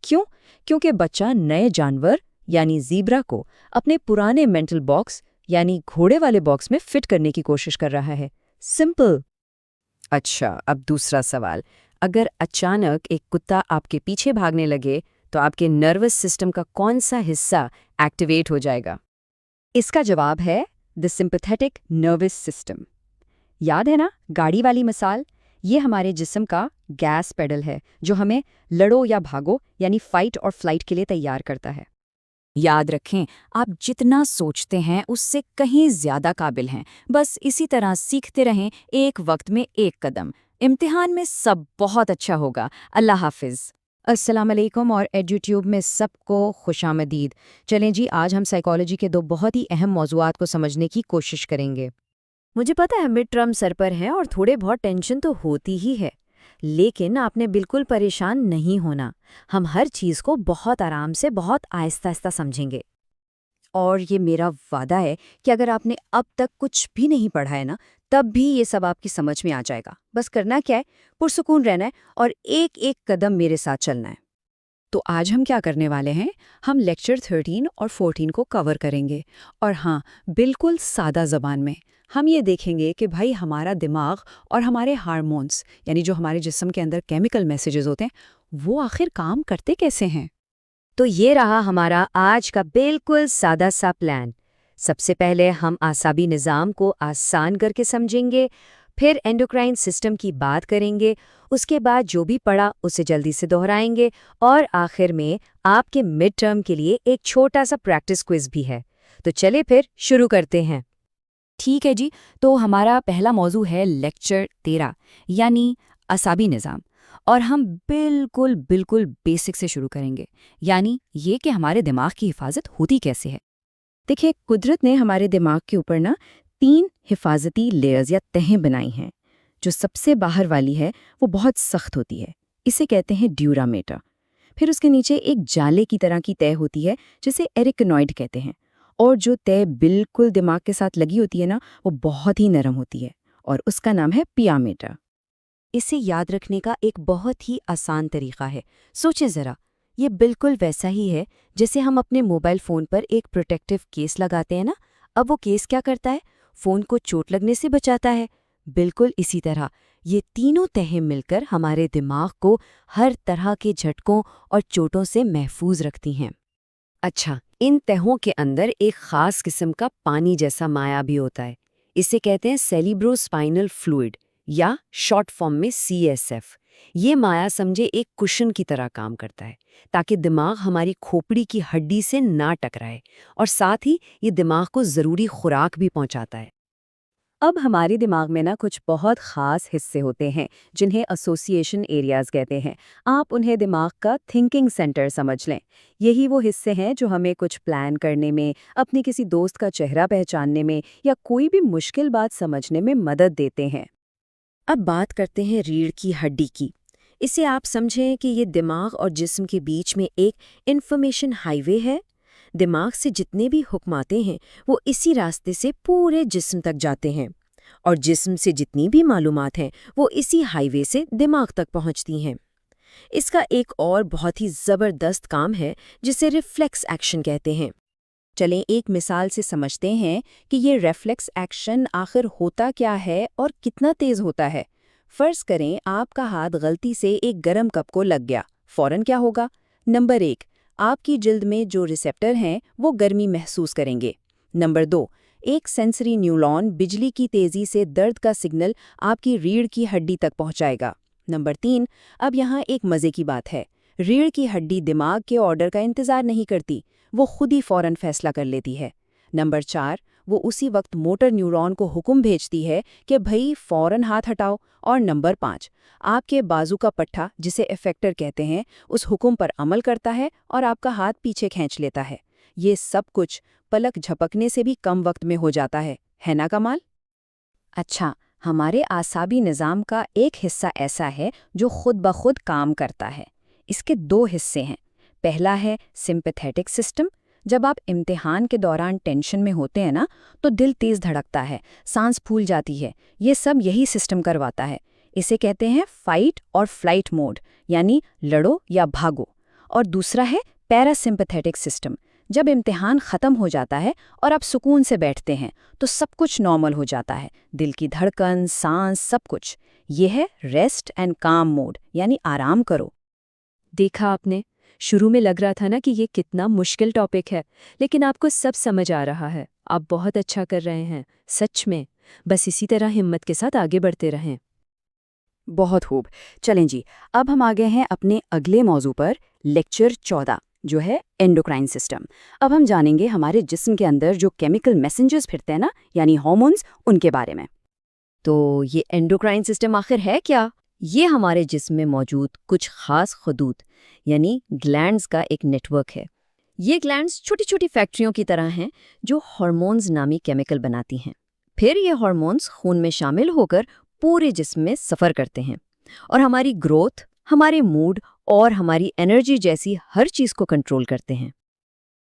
[SPEAKER 1] क्यों? क्योंकि बच्चा नए जानवर यानी ज़ीब्रा को अपने पुराने मेंटल बॉक्स यानी घोड़े वाले बॉक्स में फिट करने की कोशिश कर रहा है। सिंपल। अच्छा, अब दूसरा सवाल। अगर अचानक एक कुत्ता आपके पीछे भागने लगे तो आपके नर्वस सिस्टम का कौन सा हिस्सा एक्टिवेट हो जाएगा? इसका जवाब है द सिंपैथेटिक नर्वस सिस्टम। याद है ना गाड़ी वाली मिसाल? ये हमारे जिस्म का गैस पेडल है जो हमें लड़ो या भागो यानी फाइट और फ्लाइट के लिए तैयार करता है। याद रखें, आप जितना सोचते हैं उससे कहीं ज्यादा काबिल हैं। बस इसी तरह सीखते रहें, एक वक्त में एक कदम। इम्तिहान में सब बहुत अच्छा होगा। अल्लाह हाफिज़। अस्सलाम वालेकुम और एड्यूट्यूब में सबको खुशामदीद। चलें जी, आज हम साइकोलॉजी के 2 बहुत ही अहम मौज़ूआत को समझने की कोशिश करेंगे। मुझे पता है मिड टर्म सर पर हैं और थोड़े बहुत टेंशन तो होती ही है,
[SPEAKER 4] लेकिन आपने बिल्कुल परेशान नहीं होना। हम हर चीज़ को बहुत आराम से, बहुत आहिस्ता-आहिस्ता समझेंगे।
[SPEAKER 1] और ये मेरा वादा है कि अगर आपने अब तक कुछ भी नहीं पढ़ा है ना, तब भी ये सब आपकी समझ में आ जाएगा। बस करना क्या है, पुरसुकून रहना है और एक-एक कदम मेरे साथ चलना है।
[SPEAKER 2] तो आज हम क्या करने वाले हैं? हम लेक्चर 13 और 14 को कवर करेंगे। और हाँ, बिल्कुल सादा ज़बान में। हम ये देखेंगे कि भाई हमारा दिमाग और हमारे हार्मोन्स, यानी जो हमारे जिस्म के अंदर केमिकल मैसेजेस होते हैं, वो आखिर काम करते कैसे हैं।
[SPEAKER 1] तो ये रहा हमारा आज का बिल्कुल सादा सा प्लान। सबसे पहले हम आसाबी निज़ाम को आसान करके समझेंगे, फिर एंडोक्राइन सिस्टम की बात करेंगे, उसके बाद जो भी पढ़ा उसे जल्दी से दोहराएंगे और आखिर में आपके मिड टर्म के लिए एक छोटा सा प्रैक्टिस क्विज भी है। तो चले फिर शुरू करते हैं।
[SPEAKER 2] ठीक है जी, तो हमारा पहला मौजू है लेक्चर 13, यानी आसाबी निज़ाम। और हम बिल्कुल बेसिक से शुरू करेंगे, यानी ये कि हमारे दिमाग की हिफाजत होती कैसे है।
[SPEAKER 4] देखिए, कुदरत ने हमारे दिमाग के ऊपर ना 3 हिफाजती लेयर्स या तहें बनाई हैं। जो सबसे बाहर वाली है वो बहुत सख्त होती है, इसे कहते हैं ड्यूरामेटा। फिर उसके नीचे एक जाले की तरह की तह होती है जिसे एरिकनॉइड कहते हैं। और जो तह बिल्कुल दिमाग के साथ लगी होती है ना, वो बहुत ही नरम होती है और उसका नाम है पियामेटा।
[SPEAKER 1] इसे याद रखने का एक बहुत ही आसान तरीका है। सोचें ज़रा, ये बिल्कुल वैसा ही है जैसे हम अपने मोबाइल फ़ोन पर एक प्रोटेक्टिव केस लगाते हैं ना। अब वो केस क्या करता है? फ़ोन को चोट लगने से बचाता है। बिल्कुल इसी तरह ये तीनों तहें मिलकर हमारे दिमाग को हर तरह के झटकों और चोटों से महफूज रखती हैं। अच्छा, इन तहों के अंदर एक ख़ास किस्म का पानी जैसा माया भी होता है। इसे कहते हैं सेरिब्रोस्पाइनल फ्लूइड या शॉर्ट फॉर्म में CSF। ये माया समझे एक कुशन की तरह काम करता है ताकि दिमाग हमारी खोपड़ी की हड्डी से ना टकराए, और साथ ही ये दिमाग को ज़रूरी खुराक भी पहुंचाता है। अब हमारे दिमाग में ना कुछ बहुत ख़ास हिस्से होते हैं जिन्हें एसोसिएशन एरियाज कहते हैं। आप उन्हें दिमाग का थिंकिंग सेंटर समझ लें। यही वो हिस्से हैं जो हमें कुछ प्लान करने में, अपने किसी दोस्त का चेहरा पहचानने में या कोई भी मुश्किल बात समझने में मदद देते हैं। अब बात करते हैं रीढ़ की हड्डी की। इसे आप समझें कि ये दिमाग और जिस्म के बीच में एक इन्फॉर्मेशन हाईवे है। दिमाग से जितने भी हुक्म आते हैं वो इसी रास्ते से पूरे जिस्म तक जाते हैं, और जिस्म से जितनी भी मालूमात हैं वो इसी हाईवे से दिमाग तक पहुंचती हैं। इसका एक और बहुत ही ज़बरदस्त काम है जिसे रिफ्लेक्स एक्शन कहते हैं। चलें एक मिसाल से समझते हैं कि ये रिफ्लेक्स एक्शन आखिर होता क्या है और कितना तेज़ होता है। फ़र्ज़ करें आपका हाथ गलती से एक गर्म कप को लग गया, फ़ौरन क्या होगा? नंबर 1, आपकी जिल्द में जो रिसेप्टर हैं वो गर्मी महसूस करेंगे। नंबर 2, एक सेंसरी न्यूरॉन बिजली की तेज़ी से दर्द का सिग्नल आपकी रीढ़ की हड्डी तक पहुंचाएगा। नंबर 3, अब यहाँ एक मज़े की बात है। रीढ़ की हड्डी दिमाग के ऑर्डर का इंतज़ार नहीं करती, वो खुद ही फ़ौरन फैसला कर लेती है। नंबर 4, वो उसी वक्त मोटर न्यूरॉन को हुक्म भेजती है कि भई फ़ौरन हाथ हटाओ। और नंबर 5, आपके बाजू का पट्टा, जिसे इफेक्टर कहते हैं, उस हुक्म पर अमल करता है और आपका हाथ पीछे खींच लेता है। ये सब कुछ पलक झपकने से भी कम वक्त में हो जाता है ना कमाल? अच्छा, हमारे आसाबी निज़ाम का एक हिस्सा ऐसा है जो खुद ब खुद काम करता है। इसके 2 हिस्से हैं। पहला है सिंपैथेटिक सिस्टम। जब आप इम्तिहान के दौरान टेंशन में होते हैं ना, तो दिल तेज़ धड़कता है, सांस फूल जाती है। ये सब यही सिस्टम करवाता है। इसे कहते हैं फाइट और फ्लाइट मोड, यानी लड़ो या भागो। और दूसरा है पैरासिम्पैथेटिक सिस्टम। जब इम्तिहान ख़त्म हो जाता है और आप सुकून से बैठते हैं तो सब कुछ नॉर्मल हो जाता है, दिल की धड़कन, सांस, सब कुछ। ये है रेस्ट एंड काम मोड, यानी आराम करो। देखा आपने, शुरू में लग रहा था ना कि ये कितना मुश्किल टॉपिक है, लेकिन आपको सब समझ आ रहा है। आप बहुत अच्छा कर रहे हैं, सच में। बस इसी तरह हिम्मत के साथ आगे बढ़ते रहें।
[SPEAKER 2] बहुत खूब। चलें जी, अब हम आ गए हैं अपने अगले मौजू पर, लेक्चर 14, जो है एंडोक्राइन सिस्टम। अब हम जानेंगे हमारे जिस्म के अंदर जो केमिकल मैसेंजर्स फिरते हैं ना, यानी हार्मोन्स, उनके बारे में।
[SPEAKER 1] तो ये एंडोक्राइन सिस्टम आखिर है क्या? ये हमारे जिस्म में मौजूद कुछ खास खदूत यानी ग्लैंड्स का एक नेटवर्क है। ये ग्लैंड्स छोटी छोटी फैक्ट्रियों की तरह हैं जो हार्मोन्स नामी केमिकल बनाती हैं। फिर ये हार्मोन्स खून में शामिल होकर पूरे जिस्म में सफ़र करते हैं। और हमारी ग्रोथ, हमारे मूड और हमारी एनर्जी जैसी हर चीज़ को कंट्रोल करते हैं।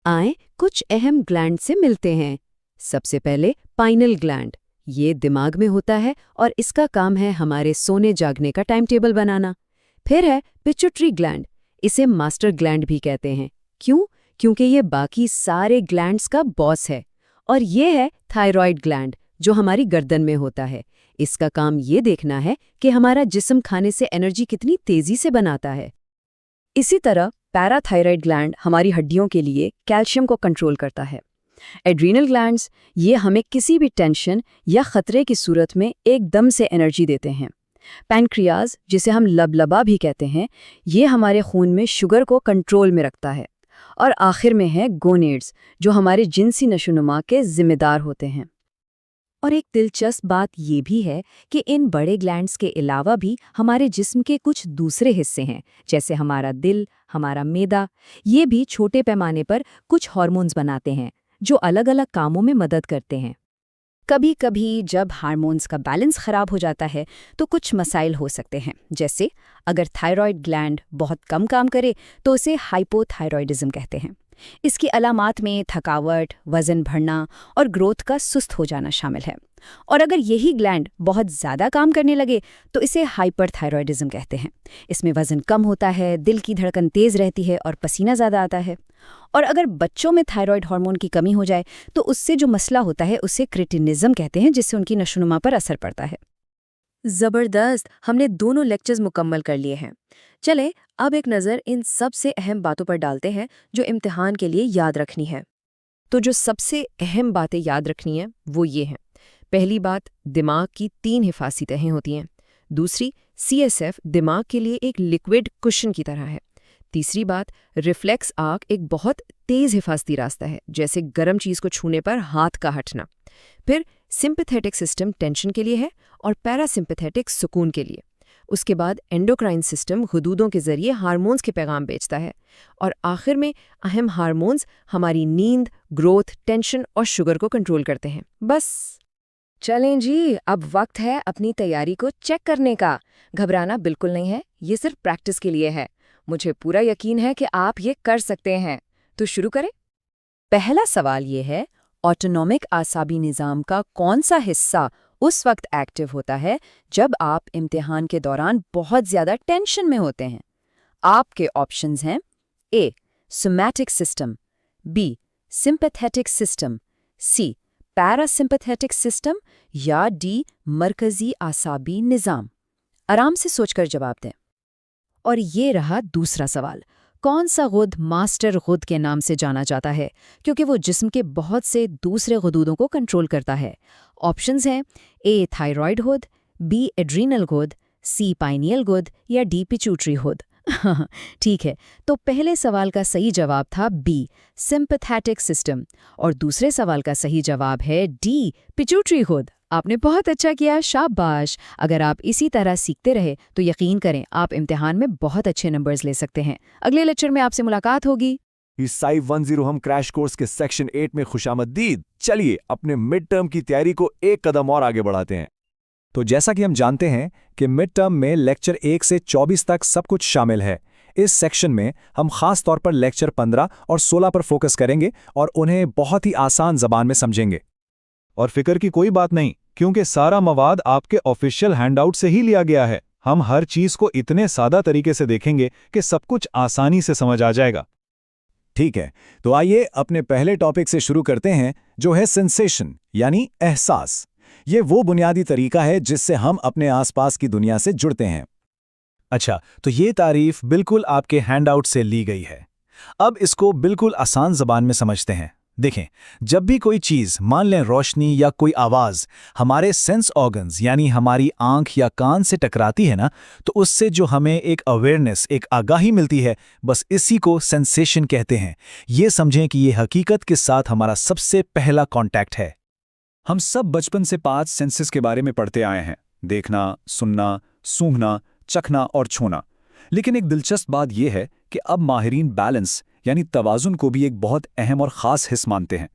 [SPEAKER 2] आए कुछ अहम ग्लैंड से मिलते हैं। सबसे पहले पाइनल ग्लैंड। ये दिमाग में होता है और इसका काम है हमारे सोने जागने का टाइम टेबल बनाना। फिर है पिट्यूटरी ग्लैंड। इसे मास्टर ग्लैंड भी कहते हैं। क्यों? क्योंकि ये बाकी सारे ग्लैंड्स का बॉस है। और ये है थायराइड ग्लैंड, जो हमारी गर्दन में होता है। इसका काम ये देखना है कि हमारा जिस्म खाने से एनर्जी कितनी तेजी से बनाता है। इसी तरह पैराथायराइड ग्लैंड हमारी हड्डियों के लिए कैल्शियम को कंट्रोल करता है। एड्रीनल ग्लैंड्स ये हमें किसी भी टेंशन या खतरे की सूरत में एकदम से एनर्जी देते हैं। पैनक्रियाज, जिसे हम लबलबा भी कहते हैं, ये हमारे खून में शुगर को कंट्रोल में रखता है। और आखिर में है गोनेड्स, जो हमारे जिनसी नशोनुमा के जिम्मेदार होते हैं।
[SPEAKER 3] और एक दिलचस्प बात ये भी है कि इन बड़े ग्लैंड्स के अलावा भी हमारे जिस्म के कुछ दूसरे हिस्से हैं, जैसे हमारा दिल, हमारा मैदा। ये भी छोटे पैमाने पर कुछ हार्मोन्स बनाते हैं जो अलग अलग कामों में मदद करते हैं। कभी कभी जब हार्मोन्स का बैलेंस खराब हो जाता है तो कुछ मसाइल हो सकते हैं, जैसे अगर थायराइड ग्लैंड बहुत कम काम करे तो उसे हाइपोथायरॉयडिज्म कहते हैं। इसकी अलामात में थकावट, वजन बढ़ना और ग्रोथ का सुस्त हो जाना शामिल है। और अगर यही ग्लैंड बहुत ज़्यादा काम करने लगे तो इसे हाइपरथायरॉयडिज्म कहते हैं। इसमें वजन कम होता है, दिल की धड़कन तेज़ रहती है और पसीना ज़्यादा आता है। और अगर बच्चों में थायराइड हार्मोन की कमी हो जाए तो उससे जो मसला होता है उसे क्रिटिनिज्म कहते हैं, जिससे उनकी नशोनुमा पर असर पड़ता है।
[SPEAKER 1] ज़बरदस्त, हमने दोनों लेक्चर्स मुकम्मल कर लिए हैं। चले अब एक नज़र इन सबसे अहम बातों पर डालते हैं जो इम्तिहान के लिए याद रखनी है।
[SPEAKER 2] तो जो सबसे अहम बातें याद रखनी है वो ये हैं। पहली बात, दिमाग की 3 हिफाज़ती तहें होती हैं। दूसरी, CSF दिमाग के लिए एक लिक्विड कुशन की तरह है। तीसरी बात, रिफ्लेक्स आर्क एक बहुत तेज़ हिफाज़ती रास्ता है, जैसे गर्म चीज़ को छूने पर हाथ का हटना। फिर सिंपैथेटिक सिस्टम टेंशन के लिए है और पैरासिम्पैथेटिक सुकून के लिए। उसके बाद एंडोक्राइन सिस्टम गुदूदों के जरिए हार्मोन्स के पैगाम भेजता है। और आखिर में अहम हार्मोन्स हमारी नींद, ग्रोथ, टेंशन और शुगर को कंट्रोल करते हैं। बस।
[SPEAKER 1] चलें जी, अब वक्त है अपनी तैयारी को चेक करने का। घबराना बिल्कुल नहीं है, ये सिर्फ प्रैक्टिस के लिए है। मुझे पूरा यकीन है कि आप ये कर सकते हैं। तो शुरू करें।
[SPEAKER 2] पहला सवाल ये है, ऑटोनॉमिक आसाबी निज़ाम का कौन सा हिस्सा उस वक्त एक्टिव होता है जब आप इम्तिहान के दौरान बहुत ज़्यादा टेंशन में होते हैं? आपके ऑप्शंस हैं A, somatic system, B, sympathetic system, C, parasympathetic system या डी, मरकज़ी आसाबी निज़ाम। आराम से सोचकर जवाब दें।
[SPEAKER 3] और ये रहा दूसरा सवाल, कौन सा गुद मास्टर गुद के नाम से जाना जाता है, क्योंकि वो जिस्म के बहुत से दूसरे गुदूदों को कंट्रोल करता है। ऑप्शंस हैं ए, थायराइड गुद, बी, एड्रीनल गुद, सी, पाइनियल गुद या डी, पिट्यूटरी गुद। ठीक है, तो पहले सवाल का सही जवाब था बी, सिंपैथेटिक सिस्टम, और दूसरे सवाल का सही जवाब है डी, पिट्यूटरी गुद। आपने बहुत अच्छा किया, शाबाश। अगर आप इसी तरह सीखते रहे तो यकीन करें आप इम्तिहान में बहुत अच्छे नंबर्स ले सकते हैं। अगले लेक्चर में आपसे मुलाकात होगी।
[SPEAKER 9] इस साइव 10 हम क्रैश कोर्स के सेक्शन 8 में खुशामदीद। चलिए अपने मिड टर्म की तैयारी को एक कदम और आगे बढ़ाते हैं।
[SPEAKER 7] तो जैसा कि हम जानते हैं कि मिड टर्म में लेक्चर 1 से 24 तक सब कुछ शामिल है। इस सेक्शन में हम खास तौर पर लेक्चर 15 और 16 पर फोकस करेंगे और उन्हें बहुत ही आसान ज़बान में समझेंगे।
[SPEAKER 5] और फिक्र की कोई बात नहीं, क्योंकि सारा मवाद आपके ऑफिशियल हैंडआउट से ही लिया गया है। हम हर चीज को इतने सादा तरीके से देखेंगे कि सब कुछ आसानी से समझ आ जाएगा।
[SPEAKER 8] ठीक है, तो आइए अपने पहले टॉपिक से शुरू करते हैं, जो है सेंसेशन यानी एहसास। ये वो बुनियादी तरीका है जिससे हम अपने आसपास की दुनिया से जुड़ते हैं।
[SPEAKER 6] अच्छा, तो ये तारीफ बिल्कुल आपके हैंडआउट से ली गई है। अब इसको बिल्कुल आसान ज़बान में समझते हैं। देखें, जब भी कोई चीज़, मान लें रोशनी या कोई आवाज़, हमारे सेंस ऑर्गन्स यानी हमारी आंख या कान से टकराती है ना, तो उससे जो हमें एक अवेयरनेस, एक आगाही मिलती है, बस इसी को सेंसेशन कहते हैं। ये समझें कि ये हकीकत के साथ हमारा सबसे पहला कांटेक्ट है।
[SPEAKER 5] हम सब बचपन से 5 सेंसेस के बारे में पढ़ते आए हैं: देखना, सुनना, सूंघना, चखना और छूना। लेकिन एक दिलचस्प बात यह है कि अब माहिरीन बैलेंस यानी तवाज़ुन को भी एक बहुत अहम और ख़ास हिस्सा मानते हैं।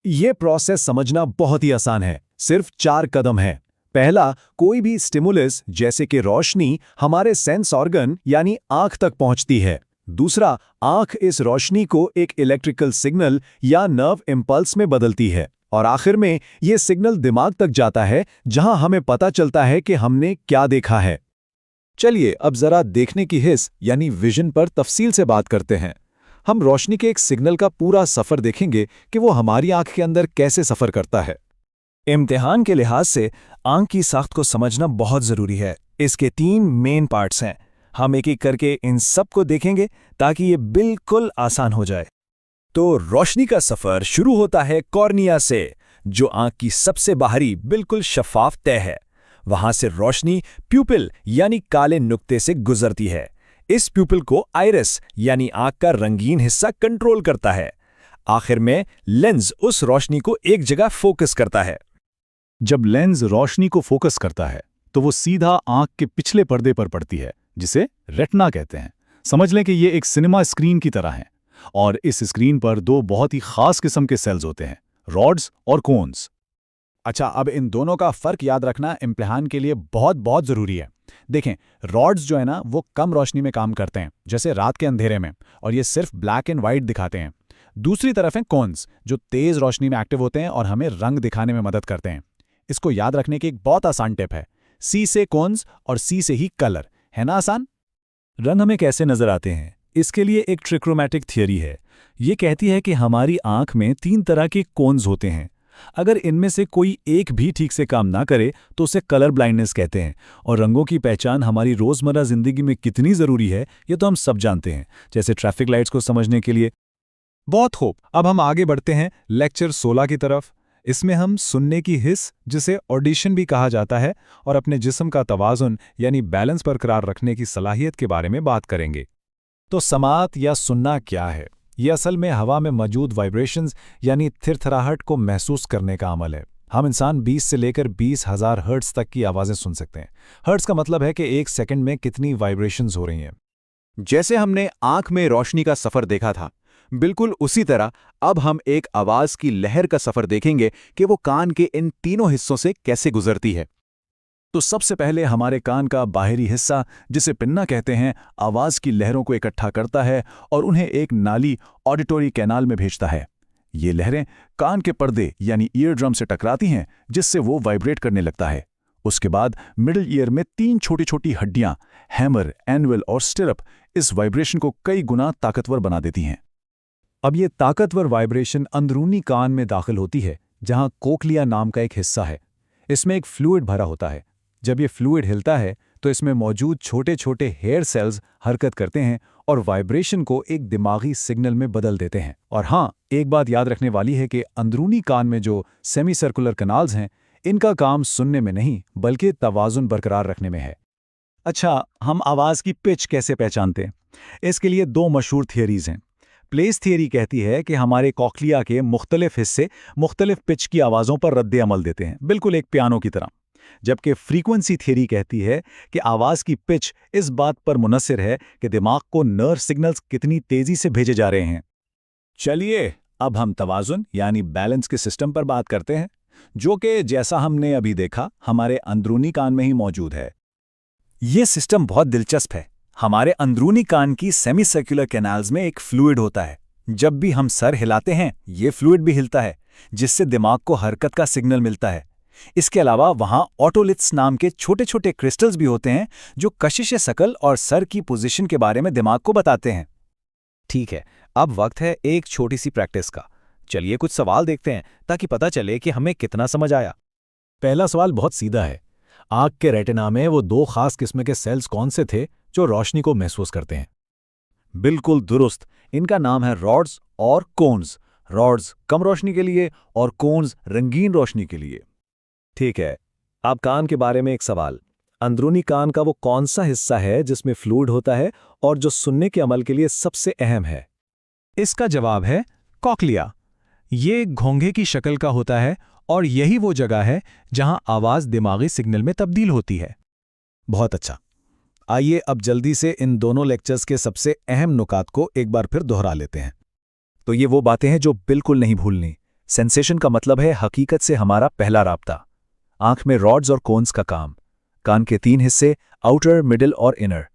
[SPEAKER 8] ये प्रोसेस समझना बहुत ही आसान है, सिर्फ 4 कदम है।
[SPEAKER 5] पहला, कोई भी स्टिमुलस जैसे कि रोशनी हमारे सेंस ऑर्गन यानी आंख तक पहुंचती है। दूसरा, आंख इस रोशनी को एक इलेक्ट्रिकल सिग्नल या नर्व इम्पल्स में बदलती है। और आखिर में ये सिग्नल दिमाग तक जाता है, जहां हमें पता चलता है कि हमने क्या देखा है। चलिए अब जरा देखने की हिस्स यानी विजन पर तफसील से बात करते हैं। हम रोशनी के एक सिग्नल का पूरा सफर देखेंगे कि वो हमारी आंख के अंदर कैसे सफर करता है।
[SPEAKER 6] इम्तिहान के लिहाज से आंख की साख्त को समझना बहुत जरूरी है। इसके 3 मेन पार्ट्स हैं। हम एक एक करके इन सब को देखेंगे ताकि ये बिल्कुल आसान हो जाए।
[SPEAKER 5] तो रोशनी का सफर शुरू होता है कॉर्निया से, जो आंख की सबसे बाहरी बिल्कुल शफाफ तय है। वहां से रोशनी प्यूपिल यानी काले नुक्ते से गुजरती है। इस प्यूपिल को आइरिस यानी आंख का रंगीन हिस्सा कंट्रोल करता है। आखिर में लेंस उस रोशनी को एक जगह फोकस करता है।
[SPEAKER 8] जब लेंस रोशनी को फोकस करता है तो वो सीधा आंख के पिछले पर्दे पर पड़ती है, जिसे रेटिना कहते हैं। समझ लें कि ये एक सिनेमा स्क्रीन की तरह है और इस स्क्रीन पर 2 बहुत ही खास किस्म के सेल्स होते हैं, रॉड्स और कोन्स। अच्छा, अब इन दोनों का फर्क याद रखना इम्तिहान के लिए बहुत बहुत जरूरी है। देखें, रॉड्स जो है ना वो कम रोशनी में काम करते हैं, जैसे रात के अंधेरे में, और ये सिर्फ ब्लैक एंड व्हाइट दिखाते हैं। दूसरी तरफ हैं कोन्स, जो तेज रोशनी में एक्टिव होते हैं और हमें रंग दिखाने में मदद करते हैं। इसको याद रखने की एक बहुत आसान टिप है, सी से कोन्स और सी से ही कलर। है ना आसान?
[SPEAKER 6] रंग हमें कैसे नजर आते हैं, इसके लिए एक ट्रिक्रोमैटिक थियरी है। ये कहती है कि हमारी आंख में 3 तरह के कोन्स होते हैं। अगर इनमें से कोई एक भी ठीक से काम ना करे तो उसे कलर ब्लाइंडनेस कहते हैं। और रंगों की पहचान हमारी रोजमर्रा जिंदगी में कितनी जरूरी है ये तो हम सब जानते हैं, जैसे ट्रैफिक लाइट्स को समझने के लिए।
[SPEAKER 5] बहुत खूब, अब हम आगे बढ़ते हैं लेक्चर 16 की तरफ। इसमें हम सुनने की हिस्स, जिसे ऑडिशन भी कहा जाता है, और अपने जिस्म का तवाज़ुन यानी बैलेंस बरकरार रखने की सलाहियत के बारे में बात करेंगे। तो समात या सुनना क्या है? ये असल में हवा में मौजूद वाइब्रेशंस यानी थिरथराहट को महसूस करने का अमल है। हम इंसान 20 से लेकर 20,000 हर्ट्ज तक की आवाज़ें सुन सकते हैं। हर्ट्ज का मतलब है कि 1 सेकंड में कितनी वाइब्रेशंस हो रही हैं।
[SPEAKER 9] जैसे हमने आंख में रोशनी का सफर देखा था, बिल्कुल उसी तरह अब हम एक आवाज की लहर का सफर देखेंगे कि वो कान के इन तीनों हिस्सों से कैसे गुजरती है।
[SPEAKER 8] तो सबसे पहले हमारे कान का बाहरी हिस्सा, जिसे पिन्ना कहते हैं, आवाज की लहरों को इकट्ठा करता है और उन्हें एक नाली ऑडिटोरी कैनाल में भेजता है। ये लहरें कान के पर्दे यानी ईयर ड्रम से टकराती हैं, जिससे वो वाइब्रेट करने लगता है। उसके बाद मिडिल ईयर में 3 छोटी छोटी हड्डियां, हैमर, एनुअल और स्टिरअप, इस वाइब्रेशन को कई गुना ताकतवर बना देती हैं। अब ये ताकतवर वाइब्रेशन अंदरूनी कान में दाखिल होती है, जहां कोक्लिया नाम का एक हिस्सा है। इसमें एक फ्लूइड भरा होता है। जब ये फ्लूइड हिलता है तो इसमें मौजूद छोटे छोटे हेयर सेल्स हरकत करते हैं और वाइब्रेशन को एक दिमागी सिग्नल में बदल देते हैं। और हाँ, एक बात याद रखने वाली है कि अंदरूनी कान में जो सेमी सर्कुलर कनाल्स हैं, इनका काम सुनने में नहीं बल्कि तवाज़ुन बरकरार रखने में है। अच्छा, हम आवाज़ की पिच कैसे पहचानते हैं? इसके लिए 2 मशहूर थियरीज हैं। प्लेस थियरी कहती है कि हमारे कॉक्लिया के मुख्तलिफ हिस्से मुख्तलिफ पिच की आवाज़ों पर रद्द अमल देते हैं, बिल्कुल एक पियानो की तरह। जबकि फ्रीक्वेंसी थियरी कहती है कि आवाज़ की पिच इस बात पर मुनस्सिर है कि दिमाग को नर्व सिग्नल्स कितनी तेज़ी से भेजे जा रहे हैं। चलिए अब हम तवाज़ुन यानी बैलेंस के सिस्टम पर बात करते हैं, जो कि जैसा हमने अभी देखा हमारे अंदरूनी कान में ही मौजूद है। ये सिस्टम बहुत दिलचस्प है। हमारे अंदरूनी कान की सेमी सर्कुलर कैनाल्स में एक फ्लूइड होता है। जब भी हम सर हिलाते हैं, ये फ्लूइड भी हिलता है, जिससे दिमाग को हरकत का सिग्नल मिलता है। इसके अलावा वहाँ ऑटोलिथ्स नाम के छोटे छोटे क्रिस्टल्स भी होते हैं, जो कशिश शकल और सर की पोजीशन के बारे में दिमाग को बताते हैं। ठीक है, अब वक्त है एक छोटी सी प्रैक्टिस का। चलिए कुछ सवाल देखते हैं ताकि पता चले कि हमें कितना समझ आया। पहला सवाल बहुत सीधा है। आँख के रेटिना में वो 2 खास किस्म के सेल्स कौन से थे जो रोशनी को महसूस करते हैं? बिल्कुल दुरुस्त, इनका नाम है रॉड्स और कोन्स। रॉड्स कम रोशनी के लिए और कोन्स रंगीन रोशनी के लिए। ठीक है, अब कान के बारे में एक सवाल। अंदरूनी कान का वो कौन सा हिस्सा है जिसमें फ्लूइड होता है और जो सुनने के अमल के लिए सबसे अहम है? इसका जवाब है कॉक्लिया। ये घोंघे की शक्ल का होता है और यही वो जगह है जहां आवाज दिमागी सिग्नल में तब्दील होती है। बहुत अच्छा, आइए अब जल्दी से इन दोनों लेक्चर्स के सबसे अहम नुकात को एक बार फिर दोहरा लेते हैं। तो ये वो बातें हैं जो बिल्कुल नहीं भूलनी। सेंसेशन का मतलब है हकीकत से हमारा पहला राब्ता।
[SPEAKER 7] आंख में रॉड्स और कोन्स का काम। कान के 3 हिस्से, आउटर, मिडिल और इनर।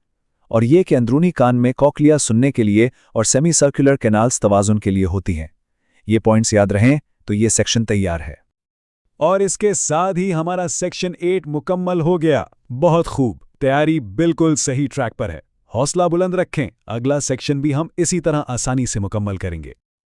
[SPEAKER 7] और ये कि अंदरूनी कान में कॉक्लिया सुनने के लिए और सेमी सर्कुलर कैनाल्स तवाजुन के लिए होती हैं। ये पॉइंट्स याद रहें तो ये सेक्शन तैयार है।
[SPEAKER 6] और इसके साथ ही हमारा सेक्शन 8 मुकम्मल हो गया। बहुत खूब, तैयारी बिल्कुल सही ट्रैक पर है। हौसला बुलंद रखें, अगला सेक्शन भी हम इसी तरह आसानी से मुकम्मल करेंगे।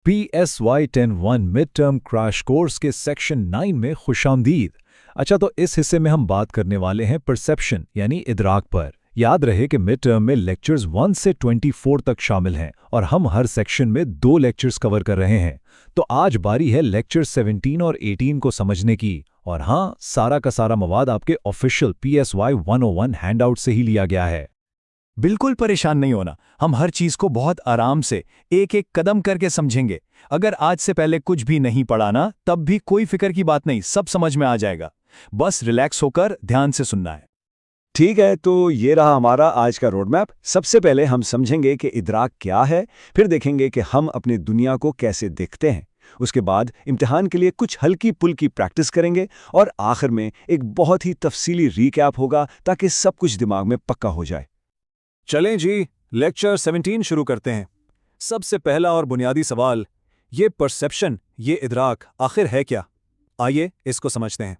[SPEAKER 6] PSY 10-1 mid term crash course के सेक्शन 9 में खुशामदीद। अच्छा, तो इस हिस्से में हम बात करने वाले हैं परसेप्शन यानी इदराक पर। याद रहे कि मिड टर्म में लेक्चर्स 1 से 24 तक शामिल हैं और हम हर सेक्शन में 2 लेक्चर्स कवर कर रहे हैं। तो आज बारी है लेक्चर 17 और 18 को समझने की। और हाँ, सारा का सारा मवाद आपके ऑफिशियल PSY 101 हैंडआउट से ही लिया गया है।
[SPEAKER 9] बिल्कुल परेशान नहीं होना, हम हर चीज को बहुत आराम से एक एक कदम करके समझेंगे। अगर आज से पहले कुछ भी नहीं पढ़ा ना, तब भी कोई फिक्र की बात नहीं, सब समझ में आ जाएगा। बस रिलैक्स होकर ध्यान से सुनना है।
[SPEAKER 5] ठीक है, तो ये रहा हमारा आज का रोड मैप। सबसे पहले हम समझेंगे कि इदराक क्या है, फिर देखेंगे कि हम अपनी दुनिया को कैसे देखते हैं। उसके बाद इम्तिहान के लिए कुछ हल्की पुल्की प्रैक्टिस करेंगे और आखिर में एक बहुत ही तफसीली रीकैप होगा ताकि सब कुछ दिमाग में पक्का हो जाए।
[SPEAKER 6] चलें जी, लेक्चर 17 शुरू करते हैं। सबसे पहला और बुनियादी सवाल, ये परसेप्शन, ये इदराक आखिर है क्या? आइए इसको समझते हैं।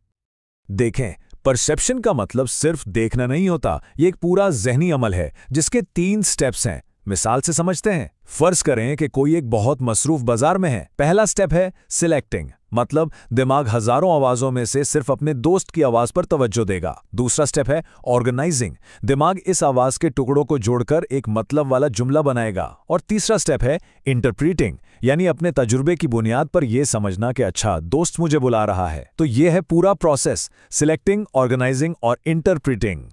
[SPEAKER 6] देखें, परसेप्शन का मतलब सिर्फ देखना नहीं होता, ये एक पूरा ज़हनी अमल है जिसके 3 स्टेप्स हैं। मिसाल से समझते हैं। फर्ज करें कि कोई एक बहुत मसरूफ बाजार में है। पहला स्टेप है सिलेक्टिंग, मतलब दिमाग हजारों आवाज़ों में से सिर्फ अपने दोस्त की आवाज़ पर तवज्जो देगा। दूसरा स्टेप है ऑर्गेनाइजिंग, दिमाग इस आवाज़ के टुकड़ों को जोड़कर एक मतलब वाला जुमला बनाएगा। और तीसरा स्टेप है इंटरप्रीटिंग, यानी अपने तजुर्बे की बुनियाद पर यह समझना कि अच्छा, दोस्त मुझे बुला रहा है। तो यह है पूरा प्रोसेस, सिलेक्टिंग, ऑर्गेनाइजिंग और इंटरप्रीटिंग।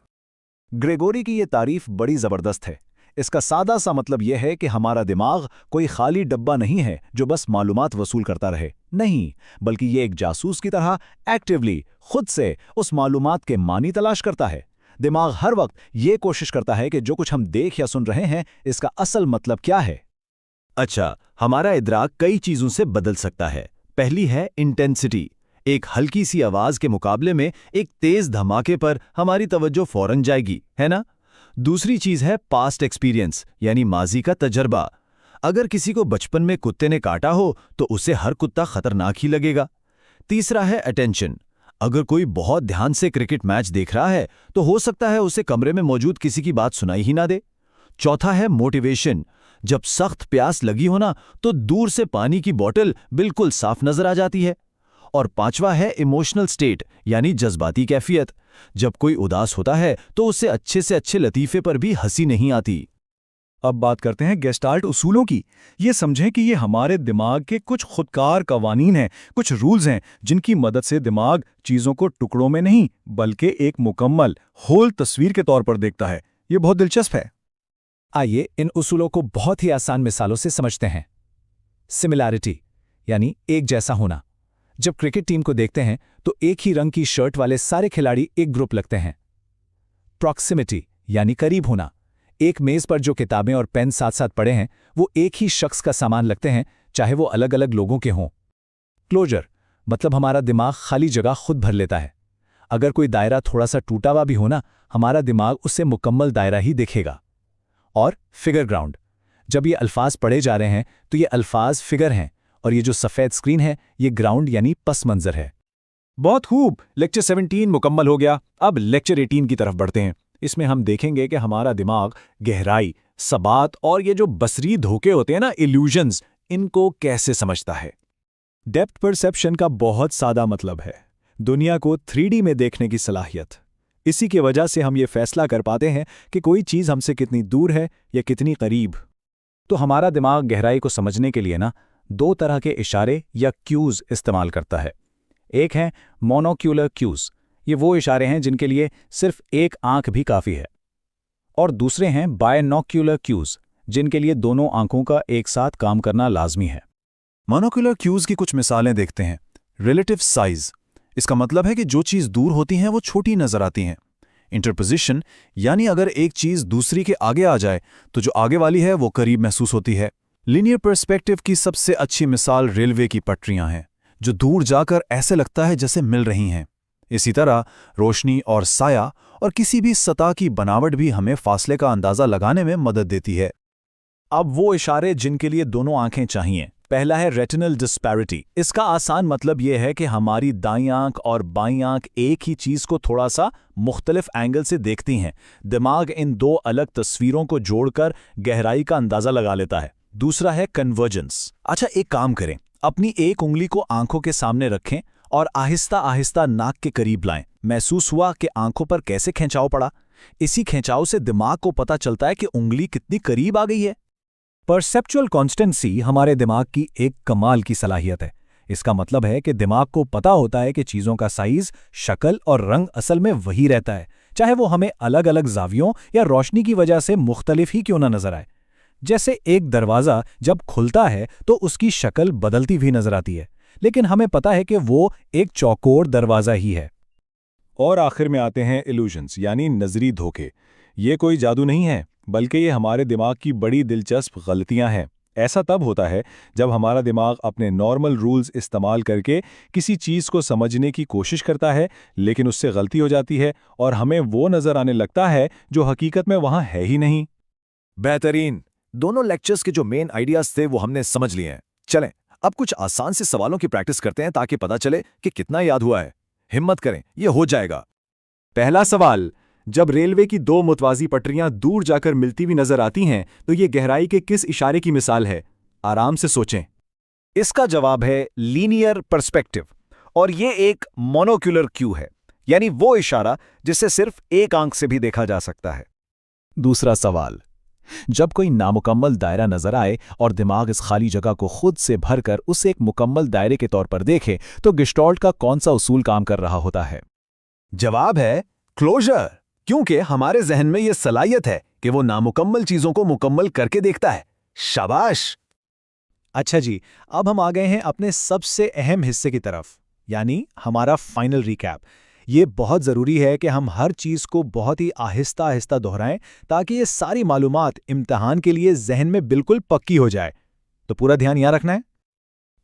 [SPEAKER 8] ग्रेगोरी की ये तारीफ बड़ी ज़बरदस्त है। इसका सादा सा मतलब यह है कि हमारा दिमाग कोई खाली डब्बा नहीं है जो बस मालूमात वसूल करता रहे। नहीं, बल्कि ये एक जासूस की तरह एक्टिवली खुद से उस मालूमात के मानी तलाश करता है। दिमाग हर वक्त ये कोशिश करता है कि जो कुछ हम देख या सुन रहे हैं, इसका असल मतलब क्या है।
[SPEAKER 9] अच्छा, हमारा इदराक कई चीज़ों से बदल सकता है। पहली है इंटेंसिटी। एक हल्की सी आवाज़ के मुकाबले में एक तेज़ धमाके पर हमारी तवज्जो फौरन जाएगी, है ना? दूसरी चीज़ है पास्ट एक्सपीरियंस, यानी माजी का तजर्बा। अगर किसी को बचपन में कुत्ते ने काटा हो तो उसे हर कुत्ता खतरनाक ही लगेगा। तीसरा है अटेंशन। अगर कोई बहुत ध्यान से क्रिकेट मैच देख रहा है तो हो सकता है उसे कमरे में मौजूद किसी की बात सुनाई ही ना दे। चौथा है मोटिवेशन। जब सख्त प्यास लगी हो ना, तो दूर से पानी की बोतल बिल्कुल साफ नजर आ जाती है। और पांचवा है इमोशनल स्टेट, यानी जज्बाती कैफियत। जब कोई उदास होता है तो उसे अच्छे से अच्छे लतीफे पर भी हंसी नहीं आती।
[SPEAKER 6] अब बात करते हैं गेस्टाल्ट उसूलों की। ये समझें कि ये हमारे दिमाग के कुछ खुदकार कवानीन हैं, कुछ रूल्स हैं जिनकी मदद से दिमाग चीज़ों को टुकड़ों में नहीं बल्कि एक मुकम्मल होल तस्वीर के तौर पर देखता है। ये बहुत दिलचस्प है।
[SPEAKER 7] आइए इन उसूलों को बहुत ही आसान मिसालों से समझते हैं। सिमिलैरिटी, यानी एक जैसा होना। जब क्रिकेट टीम को देखते हैं तो एक ही रंग की शर्ट वाले सारे खिलाड़ी एक ग्रुप लगते हैं। प्रॉक्सिमिटी, यानी करीब होना। एक मेज पर जो किताबें और पेन साथ साथ पड़े हैं वो एक ही शख्स का सामान लगते हैं, चाहे वो अलग अलग लोगों के हों। क्लोजर, मतलब हमारा दिमाग खाली जगह खुद भर लेता है। अगर कोई दायरा थोड़ा सा टूटा हुआ भी हो ना, हमारा दिमाग उसे मुकम्मल दायरा ही देखेगा। और फिगर ग्राउंड, जब ये अल्फाज पढ़े जा रहे हैं तो ये अल्फाज फिगर हैं और ये जो सफ़ेद स्क्रीन है ये ग्राउंड यानी पस मंजर है।
[SPEAKER 6] बहुत खूब, लेक्चर 17 मुकम्मल हो गया। अब लेक्चर 18 की तरफ बढ़ते हैं। इसमें हम देखेंगे कि हमारा दिमाग गहराई, सबात और ये जो बसरी धोखे होते हैं ना, इल्यूजन्स, इनको कैसे समझता है।
[SPEAKER 8] डेप्थ परसेप्शन का बहुत सादा मतलब है दुनिया को 3D में देखने की सलाहियत। इसी की वजह से हम ये फैसला कर पाते हैं कि कोई चीज़ हमसे कितनी दूर है या कितनी करीब।
[SPEAKER 7] तो हमारा दिमाग गहराई को समझने के लिए ना 2 तरह के इशारे या क्यूज़ इस्तेमाल करता है। एक है मोनोक्यूलर क्यूज़, ये वो इशारे हैं जिनके लिए सिर्फ एक आंख भी काफ़ी है। और दूसरे हैं बायनोक्यूलर क्यूज़, जिनके लिए दोनों आंखों का एक साथ काम करना लाजमी है।
[SPEAKER 6] मोनोक्यूलर क्यूज़ की कुछ मिसालें देखते हैं। रिलेटिव साइज, इसका मतलब है कि जो चीज़ दूर होती हैं वो छोटी नज़र आती हैं। इंटरपोजिशन, यानी अगर एक चीज़ दूसरी के आगे आ जाए तो जो आगे वाली है वो करीब महसूस होती है। लीनियर पर्सपेक्टिव की सबसे अच्छी मिसाल रेलवे की पटरियां हैं, जो दूर जाकर ऐसे लगता है जैसे मिल रही हैं। इसी तरह रोशनी और साया और किसी भी सतह की बनावट भी हमें फासले का अंदाज़ा लगाने में मदद देती है। अब वो इशारे जिनके लिए दोनों आंखें चाहिए। पहला है रेटिनल डिस्पैरिटी। इसका आसान मतलब यह है कि हमारी दाईं आंख और बाईं आंख एक ही चीज को थोड़ा सा मुख्तलिफ एंगल से देखती हैं। दिमाग इन दो अलग तस्वीरों को जोड़कर गहराई का अंदाजा लगा लेता है। दूसरा है कन्वर्जेंस। अच्छा, एक काम करें, अपनी एक उंगली को आंखों के सामने रखें और आहिस्ता आहिस्ता नाक के करीब लाएं। महसूस हुआ कि आंखों पर कैसे खिंचाव पड़ा? इसी खिंचाव से दिमाग को पता चलता है कि उंगली कितनी करीब आ गई है। परसेप्चुअल कॉन्स्टेंसी हमारे दिमाग की एक कमाल की सलाहियत है। इसका मतलब है कि दिमाग को पता होता है कि चीज़ों का साइज, शक्ल और रंग असल में वही रहता है, चाहे वो हमें अलग अलग जावियों या रोशनी की वजह से मुख्तलिफ ही क्यों ना नजर आए। जैसे एक दरवाज़ा जब खुलता है तो उसकी शक्ल बदलती हुई नजर आती है, लेकिन हमें पता है कि वो एक चौकोर दरवाज़ा ही है।
[SPEAKER 5] और आखिर में आते हैं इल्यूजन्स, यानी नजरी धोखे। ये कोई जादू नहीं है, बल्कि ये हमारे दिमाग की बड़ी दिलचस्प गलतियां हैं। ऐसा तब होता है जब हमारा दिमाग अपने नॉर्मल रूल्स इस्तेमाल करके किसी चीज़ को समझने की कोशिश करता है, लेकिन उससे गलती हो जाती है और हमें वो नज़र आने लगता है जो हकीकत में वहाँ है ही नहीं।
[SPEAKER 9] बेहतरीन। दोनों लेक्चर्स के जो मेन आइडियाज थे वो हमने समझ लिए हैं। चलें अब कुछ आसान से सवालों की प्रैक्टिस करते हैं ताकि पता चले कि कितना याद हुआ है। हिम्मत करें, ये हो जाएगा।
[SPEAKER 7] पहला सवाल, जब रेलवे की दो मुतवाज़ी पटरियां दूर जाकर मिलती हुई नजर आती हैं तो ये गहराई के किस इशारे की मिसाल है? आराम से सोचें।
[SPEAKER 9] इसका जवाब है लीनियर पर्सपेक्टिव, और ये एक मोनोक्यूलर क्यू है, यानी वो इशारा जिसे सिर्फ एक आंख से भी देखा जा सकता है।
[SPEAKER 6] दूसरा सवाल, जब कोई नामुकम्मल दायरा नजर आए और दिमाग इस खाली जगह को खुद से भरकर उसे एक मुकम्मल दायरे के तौर पर देखे तो गेस्टाल्ट का कौन सा उसूल काम कर रहा होता है?
[SPEAKER 9] जवाब है क्लोजर, क्योंकि हमारे जहन में यह सलाहियत है कि वो नामुकम्मल चीजों को मुकम्मल करके देखता है। शाबाश।
[SPEAKER 8] अच्छा जी, अब हम आ गए हैं अपने सबसे अहम हिस्से की तरफ, यानी हमारा फाइनल रिकैप। ये बहुत ज़रूरी है कि हम हर चीज़ को बहुत ही आहिस्ता आहिस्ता दोहराएं ताकि ये सारी मालूमात इम्तिहान के लिए जहन में बिल्कुल पक्की हो जाए। तो पूरा ध्यान यहाँ रखना है।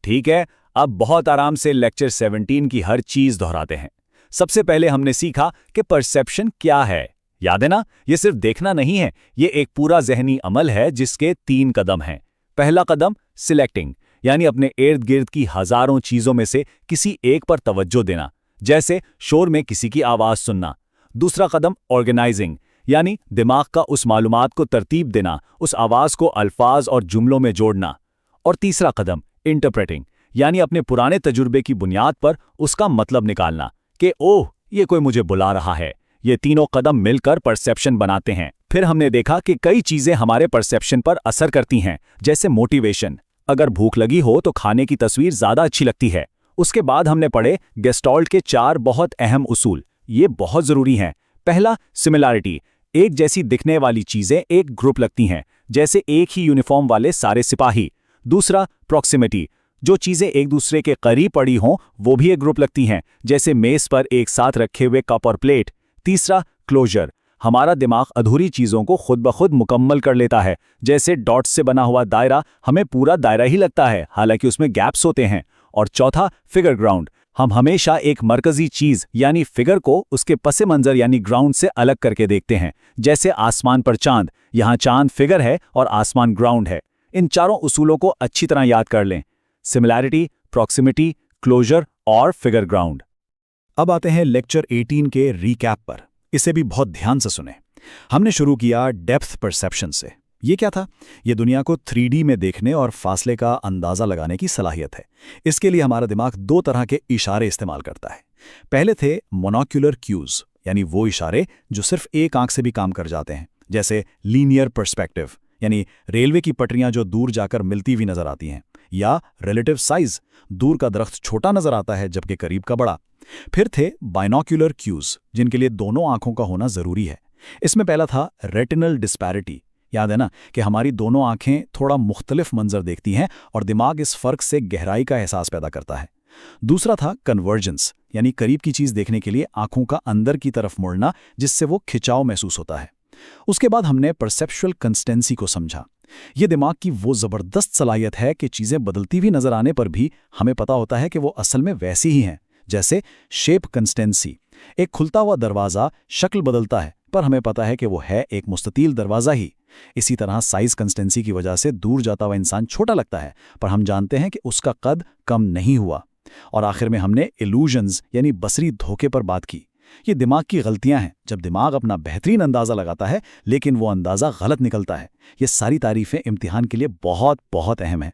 [SPEAKER 6] ठीक है, अब बहुत आराम से लेक्चर 17 की हर चीज़ दोहराते हैं। सबसे पहले हमने सीखा कि परसेप्शन क्या है। याद है ना, ये सिर्फ देखना नहीं है, ये एक पूरा ज़हनी अमल है जिसके 3 कदम हैं। पहला कदम सिलेक्टिंग, यानी अपने इर्द गिर्द की हजारों चीज़ों में से किसी एक पर तवज्जो देना, जैसे शोर में किसी की आवाज़ सुनना। दूसरा कदम ऑर्गेनाइजिंग, यानी दिमाग का उस मालूमात को तरतीब देना, उस आवाज़ को अल्फाज और जुमलों में जोड़ना। और तीसरा कदम इंटरप्रेटिंग, यानी अपने पुराने तजुर्बे की बुनियाद पर उसका मतलब निकालना कि ओह, ये कोई मुझे बुला रहा है। ये तीनों कदम मिलकर परसेप्शन बनाते हैं। फिर हमने देखा कि कई चीज़ें हमारे परसेप्शन पर असर करती हैं, जैसे मोटिवेशन। अगर भूख लगी हो तो खाने की तस्वीर ज़्यादा अच्छी लगती है। उसके बाद हमने पढ़े गेस्टाल्ट के 4 बहुत अहम उसूल। ये बहुत ज़रूरी हैं। पहला, सिमिलैरिटी, एक जैसी दिखने वाली चीज़ें एक ग्रुप लगती हैं, जैसे एक ही यूनिफॉर्म वाले सारे सिपाही। दूसरा, प्रॉक्सिमिटी, जो चीज़ें एक दूसरे के करीब पड़ी हों वो भी एक ग्रुप लगती हैं, जैसे मेज़ पर एक साथ रखे हुए कप और प्लेट। तीसरा, क्लोजर, हमारा दिमाग अधूरी चीज़ों को खुद ब खुद मुकम्मल कर लेता है, जैसे डॉट्स से बना हुआ दायरा हमें पूरा दायरा ही लगता है, हालांकि उसमें गैप्स होते हैं। और चौथा, फिगर ग्राउंड, हम हमेशा एक मरकजी चीज़ यानी फिगर को उसके पसे मंजर यानी ग्राउंड से अलग करके देखते हैं, जैसे आसमान पर चांद। यहाँ चांद फिगर है और आसमान ग्राउंड है। इन चारों उसूलों को अच्छी तरह याद कर लें, सिमिलैरिटी, प्रॉक्सिमिटी, क्लोजर और फिगर ग्राउंड।
[SPEAKER 8] अब आते हैं लेक्चर 18 के रिकैप पर। इसे भी बहुत ध्यान से सुने। हमने शुरू किया डेप्थ परसेप्शन से। ये क्या था? ये दुनिया को 3D में देखने और फासले का अंदाज़ा लगाने की सलाहियत है। इसके लिए हमारा दिमाग 2 तरह के इशारे इस्तेमाल करता है। पहले थे मोनोक्यूलर क्यूज, यानी वो इशारे जो सिर्फ एक आंख से भी काम कर जाते हैं, जैसे लीनियर पर्सपेक्टिव, यानी रेलवे की पटरियां जो दूर जाकर मिलती हुई नजर आती हैं, या रिलेटिव साइज, दूर का दरख्त छोटा नजर आता है जबकि करीब का बड़ा। फिर थे बाइनोक्यूलर क्यूज, जिनके लिए दोनों आंखों का होना जरूरी है। इसमें पहला था रेटिनल डिस्पैरिटी। याद है ना कि हमारी दोनों आंखें थोड़ा मुख्तलिफ मंजर देखती हैं और दिमाग इस फर्क से गहराई का एहसास पैदा करता है। दूसरा था कन्वर्जेंस, यानी करीब की चीज देखने के लिए आंखों का अंदर की तरफ मुड़ना, जिससे वो खिंचाव महसूस होता है। उसके बाद हमने परसेप्चुअल कंसिस्टेंसी को समझा। ये दिमाग की वो जबरदस्त सलाहियत है कि चीजें बदलती हुई नजर आने पर भी हमें पता होता है कि वो असल में वैसी ही हैं,
[SPEAKER 5] जैसे शेप कंसिस्टेंसी। एक खुलता हुआ दरवाज़ा शक्ल बदलता है, पर हमें पता है कि वो है एक मुस्ततील दरवाज़ा ही। इसी तरह साइज कंसिस्टेंसी की वजह से दूर जाता हुआ इंसान छोटा लगता है, पर हम जानते हैं कि उसका कद कम नहीं हुआ। और आखिर में हमने इल्यूजन्स यानी बसरी धोखे पर बात की। ये दिमाग की गलतियां हैं, जब दिमाग अपना बेहतरीन अंदाज़ा लगाता है लेकिन वो अंदाज़ा गलत निकलता है। ये सारी तारीफ़ें इम्तिहान के लिए बहुत बहुत अहम हैं।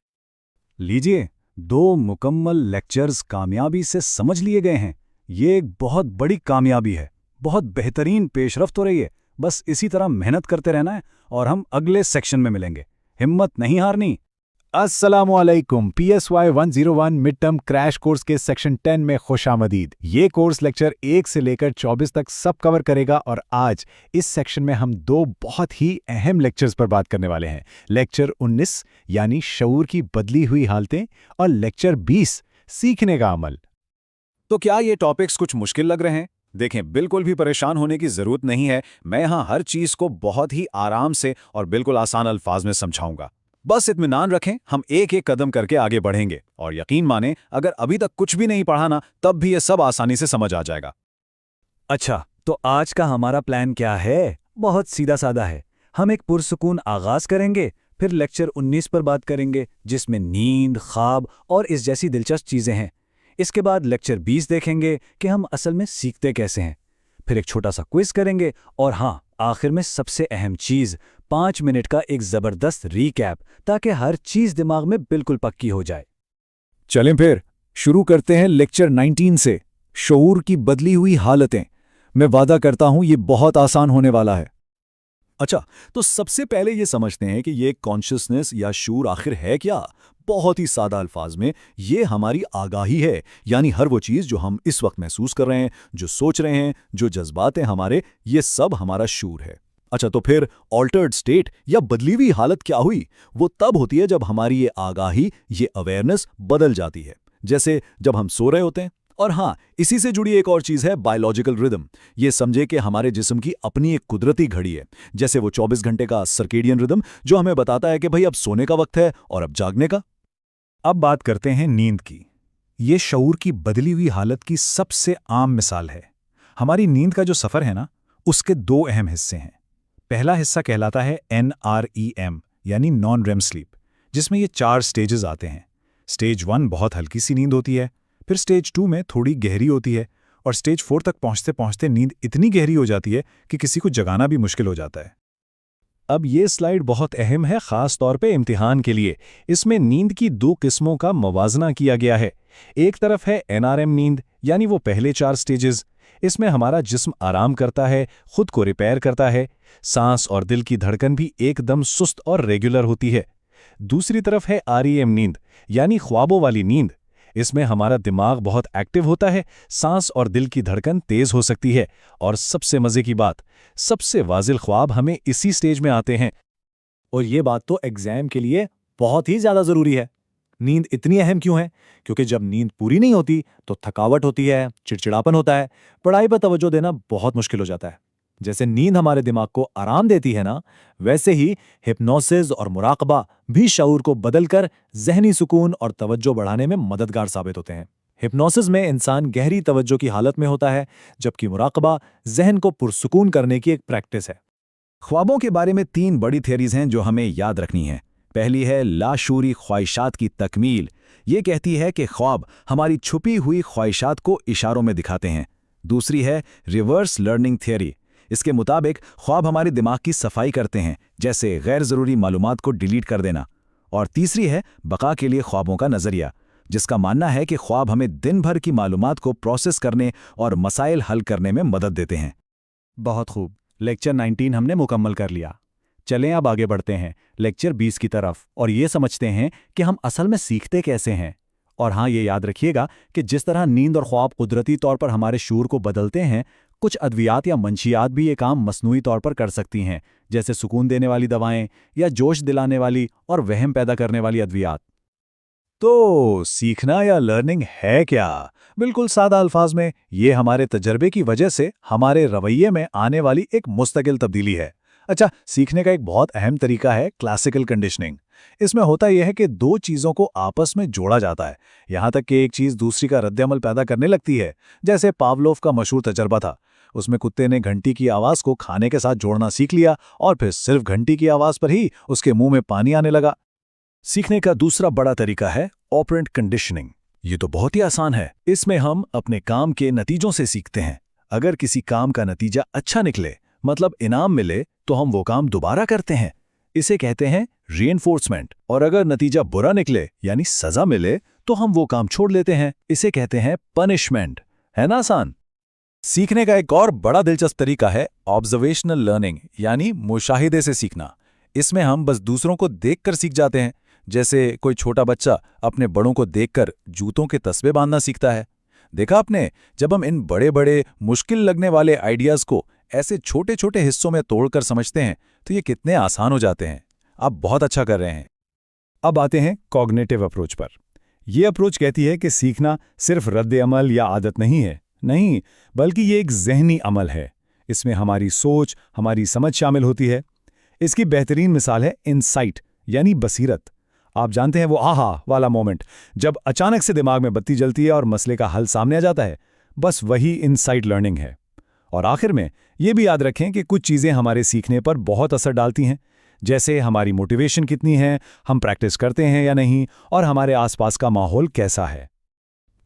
[SPEAKER 6] लीजिए, 2 मुकम्मल लेक्चर्स कामयाबी से समझ लिए गए हैं। ये एक बहुत बड़ी कामयाबी है, बहुत बेहतरीन पेशरफ्त हो रही है। बस इसी तरह मेहनत करते रहना है और हम अगले सेक्शन में मिलेंगे। हिम्मत नहीं हारनी।
[SPEAKER 7] अस्सलामुअलैकुम। PSY 101 mid term crash course के सेक्शन 10 में खुशामदीद। ये कोर्स लेक्चर 1 से लेकर 24 तक सब कवर करेगा और आज इस सेक्शन में हम 2 बहुत ही अहम लेक्चर्स पर बात करने वाले हैं। लेक्चर 19 यानी शऊर की बदली हुई हालतें और लेक्चर 20 सीखने का अमल।
[SPEAKER 5] तो क्या ये टॉपिक्स कुछ मुश्किल लग रहे हैं? देखें, बिल्कुल भी परेशान होने की ज़रूरत नहीं है। मैं यहाँ हर चीज़ को बहुत ही आराम से और बिल्कुल आसान अल्फाज में समझाऊंगा। बस इत्मीनान रखें, हम एक एक कदम करके आगे बढ़ेंगे और यकीन माने अगर अभी तक कुछ भी नहीं पढ़ा ना, तब भी ये सब आसानी से समझ आ जाएगा।
[SPEAKER 6] अच्छा, तो आज का हमारा प्लान क्या है? बहुत सीधा साधा है। हम एक पुरसुकून आगाज करेंगे, फिर लेक्चर 19 पर बात करेंगे जिसमें नींद, ख्वाब और इस जैसी दिलचस्प चीज़ें हैं। इसके बाद लेक्चर 20 देखेंगे कि हम असल में सीखते कैसे हैं। फिर एक छोटा सा क्विज करेंगे और हाँ, आखिर में सबसे अहम चीज़ 5 मिनट का एक ज़बरदस्त रीकैप, ताकि हर चीज़ दिमाग में बिल्कुल पक्की हो जाए।
[SPEAKER 5] चलें फिर शुरू करते हैं लेक्चर 19 से, शऊर की बदली हुई हालतें। मैं वादा करता हूं ये बहुत आसान होने वाला है। अच्छा, तो सबसे पहले ये समझते हैं कि ये कॉन्शियसनेस या शऊर आखिर है क्या। बहुत ही सादा अल्फाज में ये हमारी आगाही है, यानी हर वो चीज़ जो हम इस वक्त महसूस कर रहे हैं, जो सोच रहे हैं, जो जज्बात हैं हमारे, ये सब हमारा शऊर है। अच्छा, तो फिर ऑल्टर्ड स्टेट या बदली हुई हालत क्या हुई? वो तब होती है जब हमारी ये आगाही, ये अवेयरनेस बदल जाती है, जैसे जब हम सो रहे होते हैं। और हाँ, इसी से जुड़ी एक और चीज़ है बायोलॉजिकल रिदम। ये समझे कि हमारे जिस्म की अपनी एक कुदरती घड़ी है, जैसे वो 24 घंटे का सर्केडियन रिदम जो हमें बताता है कि भाई अब सोने का वक्त है और अब जागने का।
[SPEAKER 6] अब बात करते हैं नींद की। ये शऊर की बदली हुई हालत की सबसे आम मिसाल है। हमारी नींद का जो सफ़र है ना, उसके 2 अहम हिस्से हैं। पहला हिस्सा कहलाता है NREM यानी नॉन रेम स्लीप, जिसमें ये 4 स्टेजेस आते हैं। स्टेज 1 बहुत हल्की सी नींद होती है, फिर स्टेज 2 में थोड़ी गहरी होती है और स्टेज 4 तक पहुंचते पहुंचते नींद इतनी गहरी हो जाती है कि किसी को जगाना भी मुश्किल हो जाता है। अब ये स्लाइड बहुत अहम है, ख़ास तौर पे इम्तिहान के लिए। इसमें नींद की 2 किस्मों का मवाजना किया गया है। एक तरफ है NRM नींद, यानी वो पहले 4 स्टेजेस। इसमें हमारा जिस्म आराम करता है, खुद को रिपेयर करता है, सांस और दिल की धड़कन भी एकदम सुस्त और रेगुलर होती है। दूसरी तरफ है REM नींद, यानी ख्वाबों वाली नींद। इसमें हमारा दिमाग बहुत एक्टिव होता है, सांस और दिल की धड़कन तेज हो सकती है और सबसे मज़े की बात, सबसे वाजिल ख्वाब हमें इसी स्टेज में आते हैं।
[SPEAKER 7] और ये बात तो एग्जाम के लिए बहुत ही ज़्यादा ज़रूरी है। नींद इतनी अहम क्यों है? क्योंकि जब नींद पूरी नहीं होती तो थकावट होती है, चिड़चिड़ापन होता है, पढ़ाई पर तवज्जो देना बहुत मुश्किल हो जाता है। जैसे नींद हमारे दिमाग को आराम देती है ना, वैसे ही हिप्नोसिस और मुराकबा भी शऊर को बदलकर जहनी सुकून और तवज्जो बढ़ाने में मददगार साबित होते हैं। हिप्नोसिस में इंसान गहरी तवज्जो की हालत में होता है, जबकि मुराकबा जहन को पुरसुकून करने की एक प्रैक्टिस है।
[SPEAKER 5] ख्वाबों के बारे में 3 बड़ी थियरीज हैं जो हमें याद रखनी है। पहली है लाशूरी ख्वाहिशात की तकमील। ये कहती है कि ख्वाब हमारी छुपी हुई ख्वाहिशात को इशारों में दिखाते हैं। दूसरी है रिवर्स लर्निंग थियरी। इसके मुताबिक ख्वाब हमारे दिमाग की सफाई करते हैं, जैसे गैर ज़रूरी मालूमात को डिलीट कर देना। और तीसरी है बका के लिए ख्वाबों का नज़रिया, जिसका मानना है कि ख्वाब हमें दिन भर की मालूमात को प्रोसेस करने और मसाइल हल करने में मदद देते हैं।
[SPEAKER 7] बहुत खूब, लेक्चर 19 हमने मुकम्मल कर लिया। चलें अब आगे बढ़ते हैं लेक्चर 20 की तरफ और ये समझते हैं कि हम असल में सीखते कैसे हैं। और हाँ, ये याद रखिएगा कि जिस तरह नींद और ख्वाब कुदरती तौर पर हमारे शऊर को बदलते हैं, कुछ अद्वियात या मंशियात भी ये काम मसनूई तौर पर कर सकती हैं, जैसे सुकून देने वाली दवाएं या जोश दिलाने वाली और वहम पैदा करने वाली अद्वियात।
[SPEAKER 6] तो सीखना या लर्निंग है क्या? बिल्कुल सादा अल्फाज में, ये हमारे तजर्बे की वजह से हमारे रवैये में आने वाली एक मुस्तकिल तब्दीली है। अच्छा, सीखने का एक बहुत अहम तरीका है क्लासिकल कंडीशनिंग।
[SPEAKER 5] इसमें होता यह है कि दो चीज़ों को आपस में जोड़ा जाता है, यहाँ तक कि एक चीज़ दूसरी का रद्द-ए-अमल पैदा करने लगती है। जैसे पावलोव का मशहूर तजर्बा था। उसमें कुत्ते ने घंटी की आवाज़ को खाने के साथ जोड़ना सीख लिया और फिर सिर्फ घंटी की आवाज़ पर ही उसके मुंह में पानी आने लगा। सीखने का दूसरा बड़ा तरीका है ऑपरेंट कंडीशनिंग। ये तो बहुत ही आसान है। इसमें हम अपने काम के नतीजों से सीखते हैं। अगर किसी काम का नतीजा अच्छा निकले, मतलब इनाम मिले, तो हम वो काम दोबारा करते हैं। इसे कहते हैं रीइंफोर्समेंट। और अगर नतीजा बुरा निकले यानी सजा मिले, तो हम वो काम छोड़ लेते हैं। इसे कहते हैं पनिशमेंट। है ना आसान? सीखने का एक और बड़ा दिलचस्प तरीका है ऑब्जर्वेशनल लर्निंग, यानी मुशाहिदे से सीखना। इसमें हम बस दूसरों को देखकर सीख जाते हैं। जैसे कोई छोटा बच्चा अपने बड़ों को देखकर जूतों के तस्बे बांधना सीखता है। देखा आपने, जब हम इन बड़े बड़े मुश्किल लगने वाले आइडियाज़ को ऐसे छोटे छोटे हिस्सों में तोड़कर समझते हैं तो ये कितने आसान हो जाते हैं। आप बहुत अच्छा कर रहे हैं।
[SPEAKER 6] अब आते हैं कॉग्निटिव अप्रोच पर। यह अप्रोच कहती है कि सीखना सिर्फ रद्द-ए-अमल या आदत नहीं है, नहीं, बल्कि ये एक ज़हनी अमल है। इसमें हमारी सोच, हमारी समझ शामिल होती है। इसकी बेहतरीन मिसाल है इनसाइट, यानी बसीरत। आप जानते हैं वो आहा वाला मोमेंट, जब अचानक से दिमाग में बत्ती जलती है और मसले का हल सामने आ जाता है। बस वही इनसाइट लर्निंग है। और आखिर में ये भी याद रखें कि कुछ चीज़ें हमारे सीखने पर बहुत असर डालती हैं, जैसे हमारी मोटिवेशन कितनी है, हम प्रैक्टिस करते हैं या नहीं, और हमारे आसपास का माहौल कैसा है।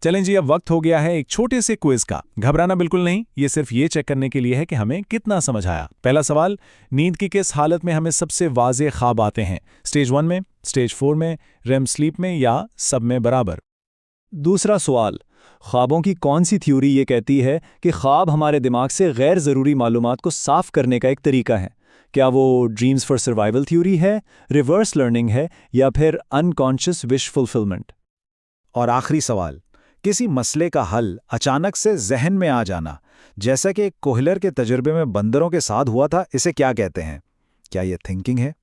[SPEAKER 6] चलें जी, अब वक्त हो गया है एक छोटे से क्विज का। घबराना बिल्कुल नहीं, ये सिर्फ ये चेक करने के लिए है कि हमें कितना समझ आया। पहला सवाल, नींद की किस हालत में हमें सबसे वाज़ेह ख्वाब आते हैं? स्टेज 1 में, स्टेज 4 में, रेम स्लीप में या सब में बराबर?
[SPEAKER 7] दूसरा सवाल, ख्वाबों की कौन सी थ्योरी ये कहती है कि ख्वाब हमारे दिमाग से गैर ज़रूरी मालूमात को साफ करने का एक तरीका है? क्या वो ड्रीम्स फॉर सर्वाइवल थ्योरी है, रिवर्स लर्निंग है, या फिर अनकॉन्शियस विश फुलफिलमेंट?
[SPEAKER 8] और आखिरी सवाल, किसी मसले का हल अचानक से जहन में आ जाना, जैसा कि कोहलर के तजुर्बे में बंदरों के साथ हुआ था, इसे क्या कहते हैं? क्या ये थिंकिंग है,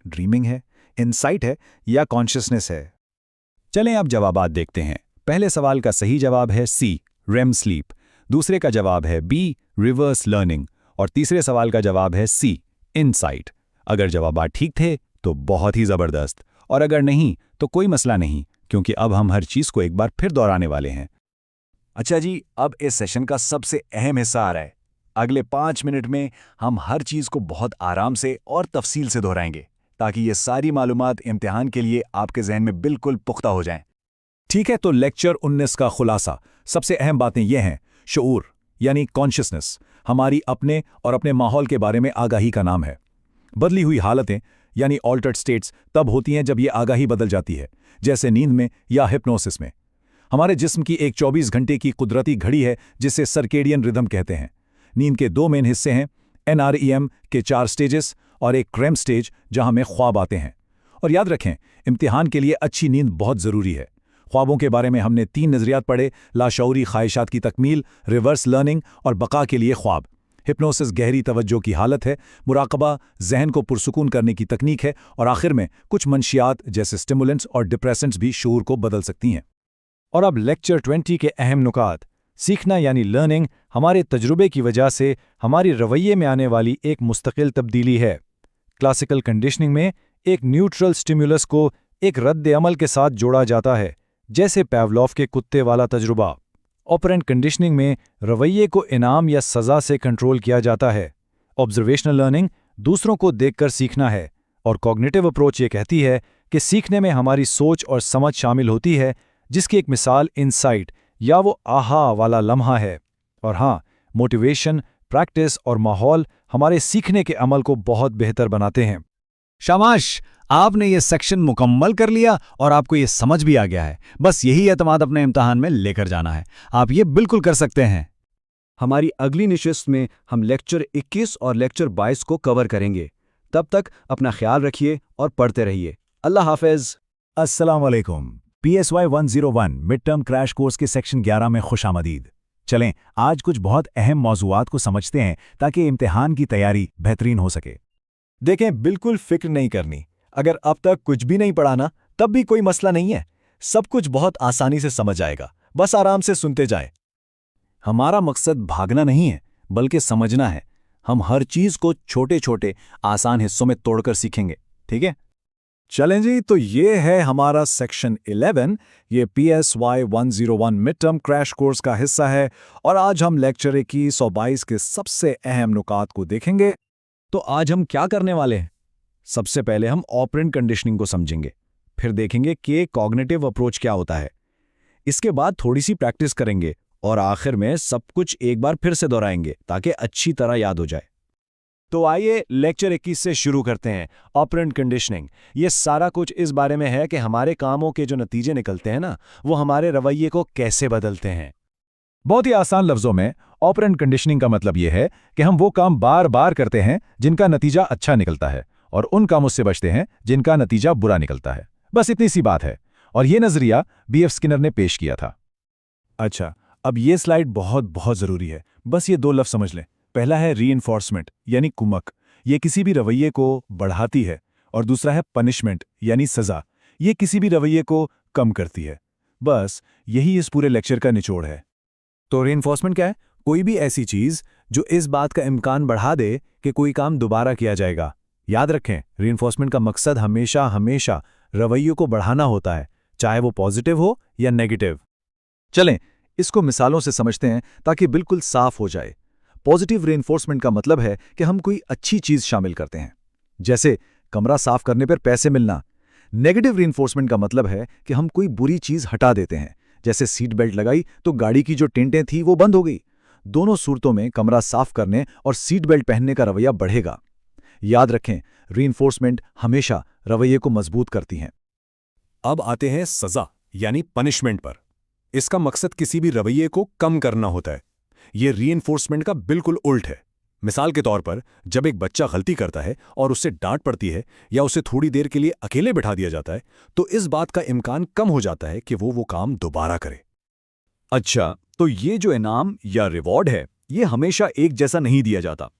[SPEAKER 8] ड्रीमिंग है, इनसाइट है या कॉन्शियसनेस है?
[SPEAKER 6] चलें अब जवाबात देखते हैं। पहले सवाल का सही जवाब है सी, रेम स्लीप। दूसरे का जवाब है बी, रिवर्स लर्निंग। और तीसरे सवाल का जवाब है सी, इनसाइट। अगर जवाबात ठीक थे तो बहुत ही ज़बरदस्त, और अगर नहीं तो कोई मसला नहीं, क्योंकि अब हम हर चीज़ को एक बार फिर दोहराने वाले हैं।
[SPEAKER 5] अच्छा जी, अब इस सेशन का सबसे अहम हिस्सा आ रहा है। अगले 5 मिनट में हम हर चीज़ को बहुत आराम से और तफसील से दोहराएंगे, ताकि ये सारी मालूमात इम्तिहान के लिए आपके जहन में बिल्कुल पुख्ता हो जाएं। ठीक है, तो लेक्चर 19 का खुलासा। सबसे अहम बातें ये हैं। शऊर यानी कॉन्शियसनेस हमारी अपने और अपने माहौल के बारे में आगाही का नाम है। बदली हुई हालतें यानी ऑल्टर्ड स्टेट्स तब होती हैं जब ये आगाही बदल जाती है, जैसे नींद में या हिप्नोसिस में। हमारे जिस्म की एक 24 घंटे की कुदरती घड़ी है जिसे सर्केडियन रिदम कहते हैं। नींद के 2 मेन हिस्से हैं, NREM के 4 स्टेजेस और एक REM स्टेज जहां में ख्वाब आते हैं। और याद रखें, इम्तिहान के लिए अच्छी नींद बहुत ज़रूरी है। ख्वाबों के बारे में हमने 3 नज़रियात पढ़े, लाशऊरी ख्वाहिशात की तकमील, रिवर्स लर्निंग और बका के लिए ख्वाब। हिप्नोसिस गहरी तवज्जो की हालत है, मुराकबा जहन को पुरसुकून करने की तकनीक है, और आखिर में कुछ मंशियात जैसे स्टिमुलेंट्स और डिप्रेसेंट्स भी शऊर को बदल सकती हैं।
[SPEAKER 7] और अब लेक्चर 20 के अहम नुकात। सीखना यानी लर्निंग हमारे तजुर्बे की वजह से हमारी रवैये में आने वाली एक मुस्तकिल तब्दीली है। क्लासिकल कंडीशनिंग में एक न्यूट्रल स्टिमुलस को एक रद्द-ए-अमल के साथ जोड़ा जाता है, जैसे पावलोव के कुत्ते वाला तजुर्बा। ऑपरेंट कंडीशनिंग में रवैये को इनाम या सज़ा से कंट्रोल किया जाता है। ऑब्जर्वेशनल लर्निंग दूसरों को देखकर सीखना है, और कॉग्निटिव अप्रोच ये कहती है कि सीखने में हमारी सोच और समझ शामिल होती है, जिसकी एक मिसाल इनसाइट या वो आहा वाला लम्हा है। और हाँ, मोटिवेशन, प्रैक्टिस और माहौल हमारे सीखने के अमल को बहुत बेहतर बनाते हैं।
[SPEAKER 5] शाबाश, आपने ये सेक्शन मुकम्मल कर लिया और आपको ये समझ भी आ गया है। बस यही एतमाद अपने इम्तिहान में लेकर जाना है। आप ये बिल्कुल कर सकते हैं।
[SPEAKER 7] हमारी अगली निशिस्त में हम लेक्चर 21 और लेक्चर 22 को कवर करेंगे। तब तक अपना ख्याल रखिए और पढ़ते रहिए। अल्लाह हाफ़िज़।
[SPEAKER 5] अस्सलाम वालेकुम। PSY 101 mid term crash course के सेक्शन 11 में खुशामदीद। चलें, आज कुछ बहुत अहम मौज़ूआत को समझते हैं ताकि इम्तिहान की तैयारी बेहतरीन हो सके।
[SPEAKER 8] देखें, बिल्कुल फिक्र नहीं करनी। अगर अब तक कुछ भी नहीं पढ़ा ना, तब भी कोई मसला नहीं है। सब कुछ बहुत आसानी से समझ आएगा, बस आराम से सुनते जाएं।
[SPEAKER 5] हमारा मकसद भागना नहीं है, बल्कि समझना है। हम हर चीज़ को छोटे छोटे आसान हिस्सों में तोड़कर सीखेंगे, ठीक है? चलें जी, तो ये है हमारा सेक्शन 11। ये PSY 101 mid term crash course का हिस्सा है और आज हम लेक्चर 21 और 22 के सबसे अहम नुकात को देखेंगे। तो आज हम क्या करने वाले हैं? सबसे पहले हम ऑपरेंट कंडीशनिंग को समझेंगे, फिर देखेंगे कि कॉग्निटिव अप्रोच क्या होता है। इसके बाद थोड़ी सी प्रैक्टिस करेंगे और आखिर में सब कुछ एक बार फिर से दोहराएंगे ताकि अच्छी तरह याद हो जाए। तो आइए लेक्चर 21 से शुरू करते हैं। ऑपरेंट कंडीशनिंग, ये सारा कुछ इस बारे में है कि हमारे कामों के जो नतीजे निकलते हैं ना, वो हमारे रवैये को कैसे बदलते हैं। बहुत ही आसान लफ्जों में ऑपरेंट कंडीशनिंग का मतलब ये है कि हम वो काम बार बार करते हैं जिनका नतीजा अच्छा निकलता है और उन कामों से बचते हैं जिनका नतीजा बुरा निकलता है। बस इतनी सी बात है और ये नजरिया BF स्किनर ने पेश किया था। अच्छा, अब ये स्लाइड बहुत जरूरी है। बस ये दो लफ्ज समझ लें। पहला है रीइंफोर्समेंट यानी कुमक, ये किसी भी रवैये को बढ़ाती है, और दूसरा है पनिशमेंट यानी सजा, ये किसी भी रवैये को कम करती है। बस यही इस पूरे लेक्चर का निचोड़ है। तो रीइंफोर्समेंट क्या है? कोई भी ऐसी चीज जो इस बात का इम्कान बढ़ा दे कि कोई काम दोबारा किया जाएगा। याद रखें, रीइंफोर्समेंट का मकसद हमेशा रवैयों को बढ़ाना होता है, चाहे वो पॉजिटिव हो या नेगेटिव। चलें इसको मिसालों से समझते हैं ताकि बिल्कुल साफ हो जाए। पॉजिटिव रीइंफोर्समेंट का मतलब है कि हम कोई अच्छी चीज शामिल करते हैं, जैसे कमरा साफ करने पर पैसे मिलना। नेगेटिव रीइंफोर्समेंट का मतलब है कि हम कोई बुरी चीज हटा देते हैं, जैसे सीट बेल्ट लगाई तो गाड़ी की जो टेंटें थी वो बंद हो गई। दोनों सूरतों में कमरा साफ करने और सीट बेल्ट पहनने का रवैया बढ़ेगा। याद रखें, रीइंफोर्समेंट हमेशा रवैये को मजबूत करती हैं। अब आते हैं सजा यानी पनिशमेंट पर। इसका मकसद किसी भी रवैये को कम करना होता है। ये रीइंफोर्समेंट का बिल्कुल उल्ट है। मिसाल के तौर पर, जब एक बच्चा गलती करता है और उससे डांट पड़ती है या उसे थोड़ी देर के लिए अकेले बिठा दिया जाता है, तो इस बात का इम्कान कम हो जाता है कि वो काम दोबारा करे। अच्छा, तो ये जो इनाम या रिवॉर्ड है, ये हमेशा एक जैसा नहीं दिया जाता।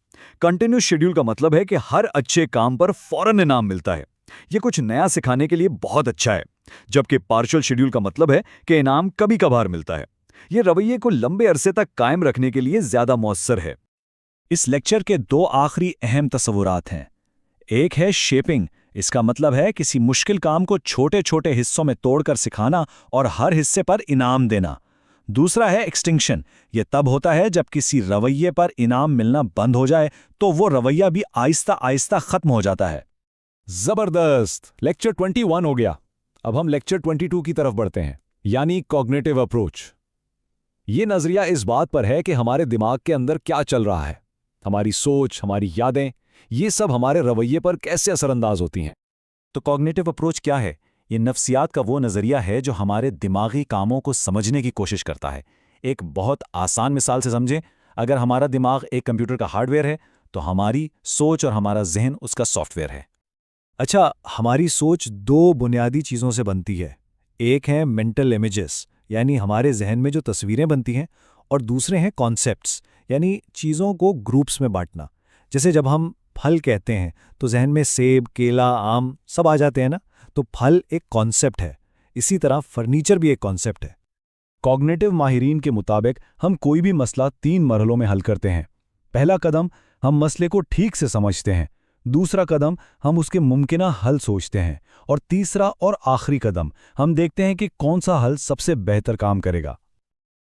[SPEAKER 5] कंटिन्यूस शेड्यूल का मतलब है कि हर अच्छे काम पर फौरन इनाम मिलता है। ये कुछ नया सिखाने के लिए बहुत अच्छा है, जबकि पार्शियल शेड्यूल का मतलब है कि इनाम कभी कभार मिलता है। ये रवैये को लंबे अरसे तक कायम रखने के लिए ज्यादा मौसर है। इस लेक्चर के दो आखिरी अहम तस्वुरात हैं। एक है शेपिंग, इसका मतलब है किसी मुश्किल काम को छोटे छोटे हिस्सों में तोड़कर सिखाना और हर हिस्से पर इनाम देना। दूसरा है एक्सटिंक्शन, यह तब होता है जब किसी रवैये पर इनाम मिलना बंद हो जाए तो वो रवैया भी आहिस्ता आहिस्ता खत्म हो जाता है। जबरदस्त, लेक्चर 21 हो गया। अब हम लेक्चर 22 की तरफ बढ़ते हैं, यानी कॉग्निटिव अप्रोच। ये नजरिया इस बात पर है कि हमारे दिमाग के अंदर क्या चल रहा है, हमारी सोच, हमारी यादें, ये सब हमारे रवैये पर कैसे असरअंदाज होती हैं। तो कॉग्निटिव अप्रोच क्या है? ये नफ्सियात का वो नजरिया है जो हमारे दिमागी कामों को समझने की कोशिश करता है। एक बहुत आसान मिसाल से समझें, अगर हमारा दिमाग एक कंप्यूटर का हार्डवेयर है तो हमारी सोच और हमारा जहन उसका सॉफ्टवेयर है। अच्छा, हमारी सोच दो बुनियादी चीज़ों से बनती है। एक है मेंटल इमेजेस, यानी हमारे जहन में जो तस्वीरें बनती हैं, और दूसरे हैं कॉन्सेप्ट्स, यानी चीज़ों को ग्रुप्स में बांटना। जैसे जब हम फल कहते हैं तो जहन में सेब, केला, आम सब आ जाते हैं ना, तो फल एक कॉन्सेप्ट है। इसी तरह फर्नीचर भी एक कॉन्सेप्ट है। कॉग्निटिव माहिरीन के मुताबिक हम कोई भी मसला 3 मरहलों में हल करते हैं। पहला कदम, हम मसले को ठीक से समझते हैं। दूसरा कदम, हम उसके मुमकिना हल सोचते हैं। और तीसरा और आखिरी कदम, हम देखते हैं कि कौन सा हल सबसे बेहतर काम करेगा।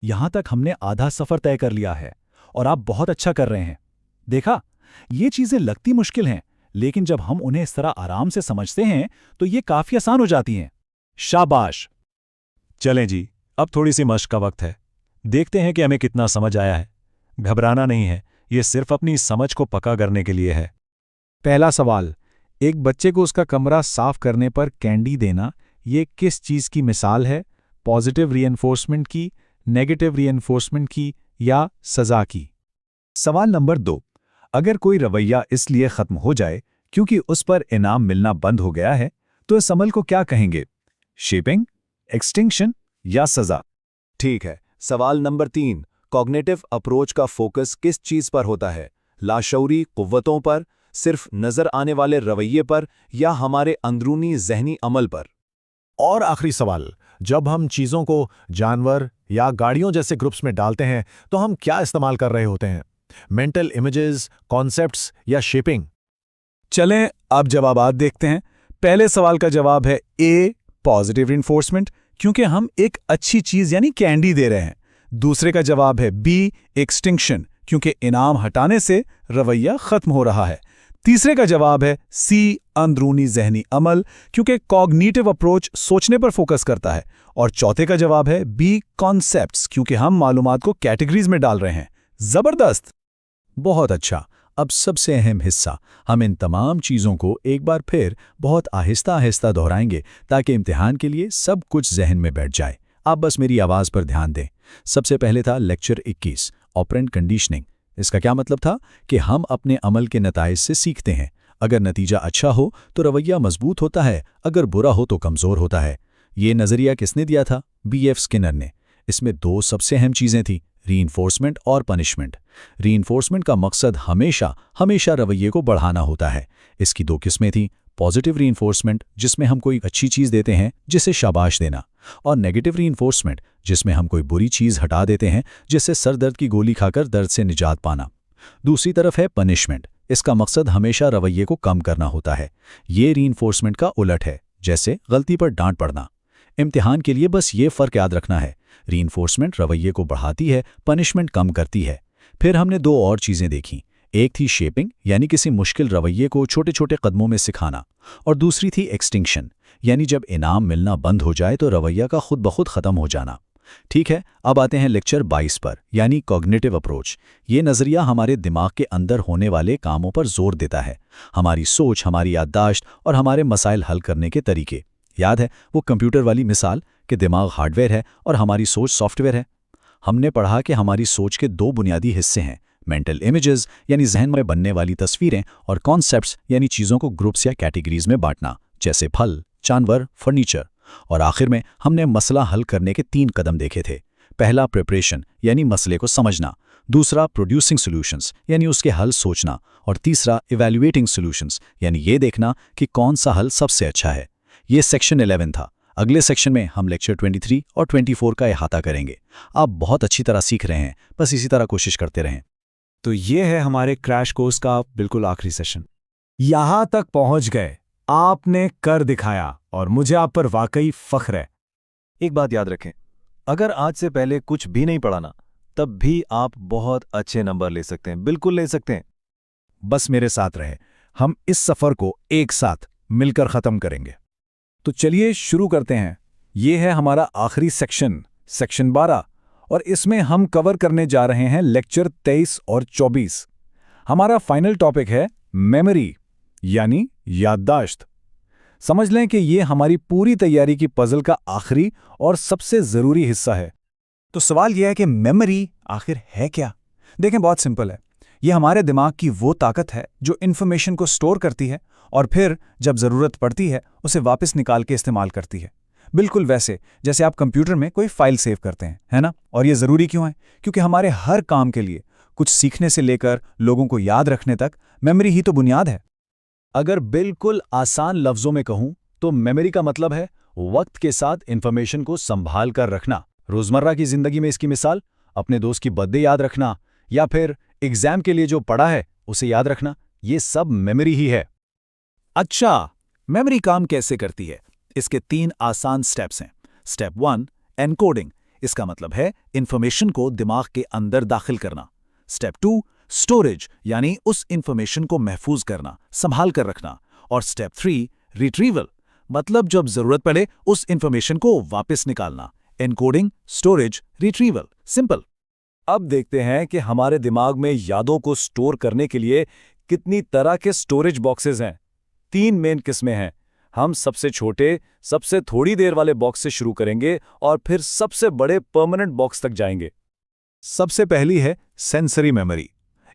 [SPEAKER 5] यहां तक हमने आधा सफर तय कर लिया है और आप बहुत अच्छा कर रहे हैं। देखा, ये चीजें लगती मुश्किल हैं, लेकिन जब हम उन्हें इस तरह आराम से समझते हैं तो ये काफी आसान हो जाती हैं। शाबाश। चलें जी, अब थोड़ी सी मश्क का वक्त है। देखते हैं कि हमें कितना समझ आया है। घबराना नहीं है, ये सिर्फ अपनी समझ को पक्का करने के लिए है। पहला सवाल, एक बच्चे को उसका कमरा साफ करने पर कैंडी देना, ये किस चीज की मिसाल है? पॉजिटिव रीइंफोर्समेंट की, नेगेटिव रीइंफोर्समेंट की या सजा की? सवाल नंबर 2, अगर कोई रवैया इसलिए खत्म हो जाए क्योंकि उस पर इनाम मिलना बंद हो गया है, तो इस अमल को क्या कहेंगे? शेपिंग, एक्सटिंक्शन या सजा? ठीक है। सवाल नंबर 3, कॉग्निटिव अप्रोच का फोकस किस चीज पर होता है? लाशऊरी कुव्वतों पर, सिर्फ नजर आने वाले रवैये पर, या हमारे अंदरूनी जहनी अमल पर?
[SPEAKER 8] और आखिरी सवाल, जब हम चीज़ों को जानवर या गाड़ियों जैसे ग्रुप्स में डालते हैं तो हम क्या इस्तेमाल कर रहे होते हैं? मेंटल इमेजेस, कॉन्सेप्ट्स या शेपिंग?
[SPEAKER 5] चलें अब जवाबात देखते हैं।
[SPEAKER 6] पहले सवाल का जवाब है ए, पॉजिटिव रिइंफोर्समेंट, क्योंकि हम एक अच्छी चीज यानी कैंडी दे रहे हैं। दूसरे का जवाब है बी, एक्सटिंक्शन, क्योंकि इनाम हटाने से रवैया खत्म हो रहा है। तीसरे का जवाब है सी, अंदरूनी जहनी अमल, क्योंकि कॉग्निटिव अप्रोच सोचने पर फोकस करता है। और चौथे का जवाब है बी, कॉन्सेप्ट्स, क्योंकि हम मालूमात को कैटेगरीज में डाल रहे हैं। जबरदस्त। बहुत अच्छा। अब सबसे अहम हिस्सा, हम इन तमाम चीज़ों को एक बार फिर बहुत आहिस्ता आहिस्ता दोहराएंगे ताकि इम्तिहान के लिए सब कुछ जहन में बैठ जाए। आप बस मेरी आवाज़ पर ध्यान दें। सबसे पहले था लेक्चर 21, ऑपरेंट कंडीशनिंग। इसका क्या मतलब था कि हम अपने अमल के नताइज से सीखते हैं। अगर नतीजा अच्छा हो तो रवैया मजबूत होता है, अगर बुरा हो तो कमज़ोर होता है। ये नज़रिया किसने दिया था? B.F. स्किनर ने। इसमें दो सबसे अहम चीज़ें थीं, रीइंफोर्समेंट और पनिशमेंट। रीइंफोर्समेंट का मकसद हमेशा रवैये को बढ़ाना होता है। इसकी दो किस्में थीं, पॉजिटिव रीइंफोर्समेंट, जिसमें हम कोई अच्छी चीज़ देते हैं जिसे शाबाश देना, और नेगेटिव रीइंफोर्समेंट, जिसमें हम कोई बुरी चीज़ हटा देते हैं जिससे सर दर्द की गोली खाकर दर्द से निजात पाना। दूसरी तरफ है पनिशमेंट। इसका मकसद हमेशा रवैये को कम करना होता है। ये रीइंफोर्समेंट का उलट है, जैसे गलती पर डांट पड़ना। इम्तिहान के लिए बस ये फ़र्क याद रखना है, रीइंफोर्समेंट रवैये को बढ़ाती है, पनिशमेंट कम करती है। फिर हमने दो और चीज़ें देखीं, एक थी शेपिंग, यानी किसी मुश्किल रवैये को छोटे छोटे कदमों में सिखाना, और दूसरी थी एक्सटिंक्शन, यानी जब इनाम मिलना बंद हो जाए तो रवैया का खुद ब खुद ख़त्म हो जाना। ठीक है, अब आते हैं लेक्चर 22 पर, यानी कॉग्निटिव अप्रोच। ये नज़रिया हमारे दिमाग के अंदर होने वाले कामों पर जोर देता है, हमारी सोच, हमारी याददाश्त और हमारे मसाइल हल करने के तरीके। याद है वो कंप्यूटर वाली मिसाल कि दिमाग हार्डवेयर है और हमारी सोच सॉफ्टवेयर है। हमने पढ़ा कि हमारी सोच के दो बुनियादी हिस्से हैं, मेंटल इमेजेस यानी जहन में बनने वाली तस्वीरें, और कॉन्सेप्ट्स यानी चीज़ों को ग्रुप्स या कैटेगरीज में बांटना, जैसे फल, जानवर, फर्नीचर। और आखिर में हमने मसला हल करने के 3 कदम देखे थे। पहला प्रिपरेशन यानी मसले को समझना, दूसरा प्रोड्यूसिंग सॉल्यूशंस यानी उसके हल सोचना, और तीसरा इवैल्यूएटिंग सॉल्यूशंस यानी ये देखना कि कौन सा हल सबसे अच्छा है। ये सेक्शन 11 था। अगले सेक्शन में हम लेक्चर 23 और 24 का अहाता करेंगे। आप बहुत अच्छी तरह सीख रहे हैं, बस इसी तरह कोशिश करते रहें।
[SPEAKER 7] तो ये है हमारे क्रैश कोर्स का बिल्कुल आखिरी सेशन। यहां तक पहुंच गए, आपने कर दिखाया और मुझे आप पर वाकई फख्र है।
[SPEAKER 5] एक बात याद रखें, अगर आज से पहले कुछ भी नहीं पढ़ा ना, तब भी आप बहुत अच्छे नंबर ले सकते हैं, बिल्कुल ले सकते हैं।
[SPEAKER 8] बस मेरे साथ रहे, हम इस सफ़र को एक साथ मिलकर ख़त्म करेंगे। तो चलिए शुरू करते हैं। ये है हमारा आखिरी सेक्शन, सेक्शन 12, और इसमें हम कवर करने जा रहे हैं लेक्चर 23 और 24। हमारा फाइनल टॉपिक है मेमोरी, यानी याददाश्त। समझ लें कि ये हमारी पूरी तैयारी की पजल का आखिरी और सबसे ज़रूरी हिस्सा है। तो सवाल यह है कि मेमोरी आखिर है क्या? देखें, बहुत सिंपल है। ये हमारे दिमाग की वो ताकत है जो इन्फॉर्मेशन को स्टोर करती है और फिर जब ज़रूरत पड़ती है उसे वापस निकाल के इस्तेमाल करती है। बिल्कुल वैसे जैसे आप कंप्यूटर में कोई फाइल सेव करते हैं, है ना? और ये ज़रूरी क्यों है? क्योंकि हमारे हर काम के लिए, कुछ सीखने से लेकर लोगों को याद रखने तक, मेमोरी ही तो बुनियाद है।
[SPEAKER 6] अगर बिल्कुल आसान लफ्ज़ों में कहूं तो मेमोरी का मतलब है वक्त के साथ इंफॉर्मेशन को संभाल कर रखना। रोज़मर्रा की ज़िंदगी में इसकी मिसाल अपने दोस्त की बर्थडे याद रखना या फिर एग्जाम के लिए जो पढ़ा है उसे याद रखना, ये सब मेमोरी ही है।
[SPEAKER 8] अच्छा, मेमोरी काम कैसे करती है? इसके 3 आसान स्टेप्स हैं। Step 1, encoding. इसका मतलब है इंफॉर्मेशन को दिमाग के अंदर दाखिल करना। स्टेप 2, स्टोरेज, यानी उस इंफॉर्मेशन को महफूज करना, संभाल कर रखना। और स्टेप 3, रिट्रीवल, मतलब जब जरूरत पड़े उस इंफॉर्मेशन को वापस निकालना। Encoding, storage, retrieval, simple.
[SPEAKER 7] अब देखते हैं कि हमारे दिमाग में यादों को स्टोर करने के लिए कितनी तरह के स्टोरेज बॉक्सेस हैं। 3 मेन किस्में हैं। हम सबसे छोटे, सबसे थोड़ी देर वाले बॉक्स से शुरू करेंगे और फिर सबसे बड़े परमानेंट बॉक्स तक जाएंगे।
[SPEAKER 5] सबसे पहली है सेंसरी मेमोरी।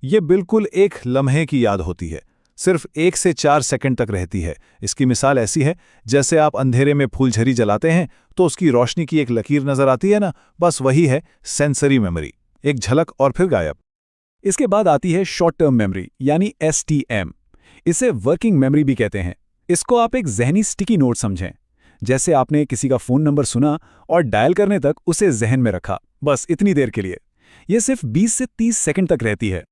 [SPEAKER 5] ये बिल्कुल एक लम्हे की याद होती है, सिर्फ 1 से 4 सेकंड तक रहती है। इसकी मिसाल ऐसी है जैसे आप अंधेरे में फूलझड़ी जलाते हैं तो उसकी रोशनी की एक लकीर नजर आती है ना, बस वही है सेंसरी मेमोरी, एक झलक और फिर गायब।
[SPEAKER 8] इसके बाद आती है शॉर्ट टर्म मेमोरी, यानी STM। इसे वर्किंग मेमोरी भी कहते हैं। इसको आप एक जहनी स्टिकी नोट समझें, जैसे आपने किसी का फ़ोन नंबर सुना और डायल करने तक उसे जहन में रखा, बस इतनी देर के लिए। यह सिर्फ 20 से 30 सेकंड तक रहती है।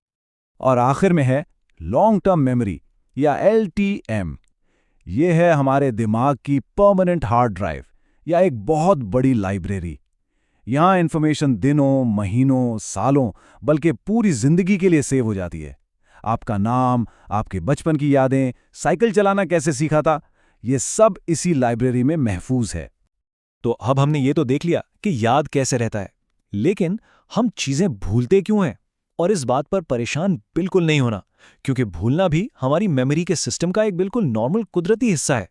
[SPEAKER 8] और आखिर में है लॉन्ग टर्म मेमोरी, या LTM। ये है हमारे दिमाग की परमानेंट हार्ड ड्राइव या एक बहुत बड़ी लाइब्रेरी। यहाँ इन्फॉर्मेशन दिनों, महीनों, सालों बल्कि पूरी जिंदगी के लिए सेव हो जाती है। आपका नाम, आपके बचपन की यादें, साइकिल चलाना कैसे सीखा था, ये सब इसी लाइब्रेरी में महफूज है।
[SPEAKER 6] तो अब हमने ये तो देख लिया कि याद कैसे रहता है, लेकिन हम चीजें भूलते क्यों हैं? और इस बात पर परेशान बिल्कुल नहीं होना, क्योंकि भूलना भी हमारी मेमोरी के सिस्टम का एक बिल्कुल नॉर्मल कुदरती हिस्सा है।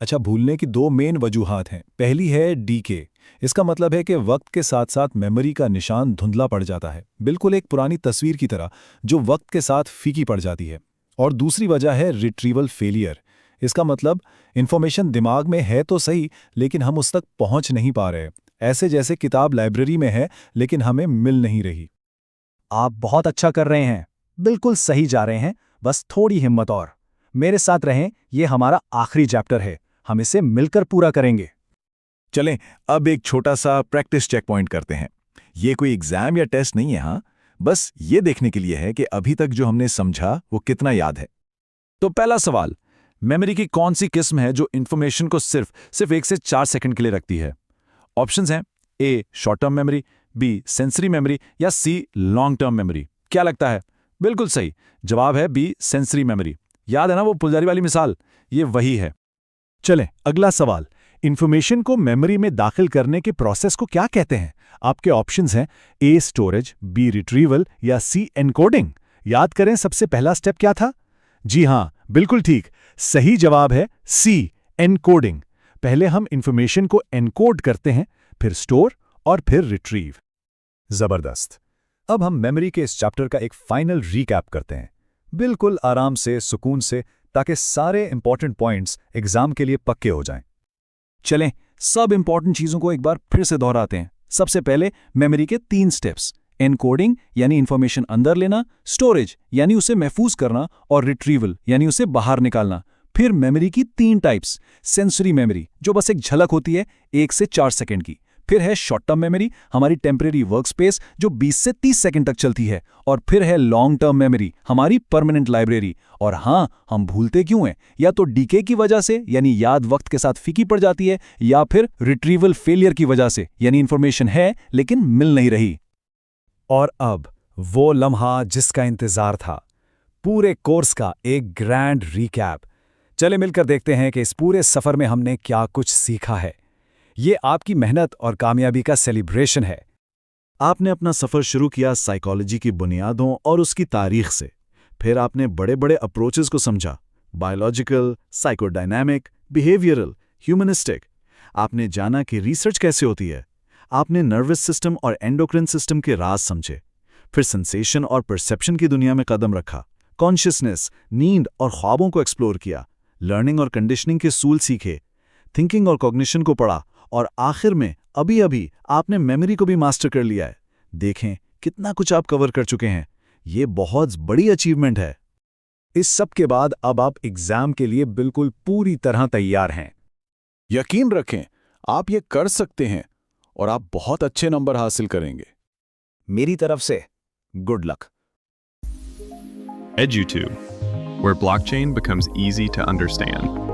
[SPEAKER 8] अच्छा, भूलने की दो मेन वजूहात हैं। पहली है डीके। इसका मतलब है कि वक्त के साथ साथ मेमोरी का निशान धुंधला पड़ जाता है, बिल्कुल एक पुरानी तस्वीर की तरह जो वक्त के साथ फीकी पड़ जाती है। और दूसरी वजह है रिट्रीवल फेलियर। इसका मतलब इंफॉर्मेशन दिमाग में है तो सही, लेकिन हम उस तक पहुंच नहीं पा रहे, ऐसे जैसे किताब लाइब्रेरी में है लेकिन हमें मिल नहीं रही। आप बहुत अच्छा कर रहे हैं, बिल्कुल सही जा रहे हैं, बस थोड़ी हिम्मत और मेरे साथ रहें। ये हमारा आखिरी चैप्टर है, हम इसे मिलकर पूरा करेंगे।
[SPEAKER 5] चलें, अब एक छोटा सा प्रैक्टिस चेक पॉइंट करते हैं। ये कोई एग्जाम या टेस्ट नहीं है, हाँ, बस ये देखने के लिए है कि अभी तक जो हमने समझा वो कितना याद है। तो पहला सवाल, मेमोरी की कौन सी किस्म है जो इंफॉर्मेशन को सिर्फ 1 से 4 सेकंड के लिए रखती है? ऑप्शंस हैं A short term memory, B sensory memory या सी लॉन्ग टर्म मेमोरी। क्या लगता है? बिल्कुल सही जवाब है बी सेंसरी मेमोरी। याद है ना वो पुजारी वाली मिसाल, ये वही है।
[SPEAKER 8] चलें, अगला सवाल, इंफॉर्मेशन को मेमोरी में दाखिल करने के प्रोसेस को क्या कहते हैं? आपके ऑप्शंस हैं ए स्टोरेज, बी रिट्रीवल या सी एनकोडिंग। याद करें सबसे पहला स्टेप क्या था? जी हां, बिल्कुल ठीक, सही जवाब है सी एनकोडिंग। पहले हम इंफॉर्मेशन को एनकोड करते हैं, फिर स्टोर और फिर रिट्रीव। जबरदस्त। अब हम मेमोरी के इस चैप्टर का एक फाइनल रीकैप करते हैं, बिल्कुल आराम से, सुकून से, ताकि सारे इंपॉर्टेंट पॉइंट्स एग्जाम के लिए पक्के हो जाएं। चलें, सब इंपॉर्टेंट चीजों को एक बार फिर से दोहराते हैं। सबसे पहले मेमोरी के 3 स्टेप्स, एनकोडिंग यानी इंफॉर्मेशन अंदर लेना, स्टोरेज यानी उसे महफूज करना और रिट्रीवल यानी उसे बाहर निकालना। फिर मेमोरी की 3 टाइप्स, सेंसरी मेमोरी जो बस एक झलक होती है 1 से 4 सेकंड की, फिर है शॉर्ट टर्म मेमोरी, हमारी टेम्परेरी वर्कस्पेस जो 20 से 30 सेकंड तक चलती है, और फिर है लॉन्ग टर्म मेमोरी, हमारी परमानेंट लाइब्रेरी। और हाँ, हम भूलते क्यों हैं? या तो डीके की वजह से यानी याद वक्त के साथ फीकी पड़ जाती है, या फिर रिट्रीवल फेलियर की वजह से यानी इंफॉर्मेशन है लेकिन मिल नहीं रही। और अब वो लम्हा जिसका इंतजार था, पूरे कोर्स का एक ग्रैंड रिकैप। चले मिलकर देखते हैं कि इस पूरे सफर में हमने क्या कुछ सीखा है। ये आपकी मेहनत और कामयाबी का सेलिब्रेशन है। आपने अपना सफर शुरू किया साइकोलॉजी की बुनियादों और उसकी तारीख से, फिर आपने बड़े बड़े अप्रोचेस को समझा, बायोलॉजिकल, साइकोडायनामिक, बिहेवियरल, ह्यूमनिस्टिक। आपने जाना कि रिसर्च कैसे होती है, आपने नर्वस सिस्टम और एंडोक्रिन सिस्टम के राज समझे, फिर सेंसेशन और परसेप्शन की दुनिया में कदम रखा, कॉन्शियसनेस, नींद और ख्वाबों को एक्सप्लोर किया, लर्निंग और कंडीशनिंग के सूल सीखे, थिंकिंग और कॉग्निशन को पढ़ा, और आखिर में अभी आपने मेमोरी को भी मास्टर कर लिया है। देखें कितना कुछ आप कवर कर चुके हैं, ये बहुत बड़ी अचीवमेंट है। इस सब के बाद अब आप एग्जाम के लिए बिल्कुल पूरी तरह तैयार हैं।
[SPEAKER 5] यकीन रखें, आप ये कर सकते हैं और आप बहुत अच्छे नंबर हासिल करेंगे।
[SPEAKER 8] मेरी तरफ से good luck.
[SPEAKER 10] EduTube, where blockchain becomes easy to understand.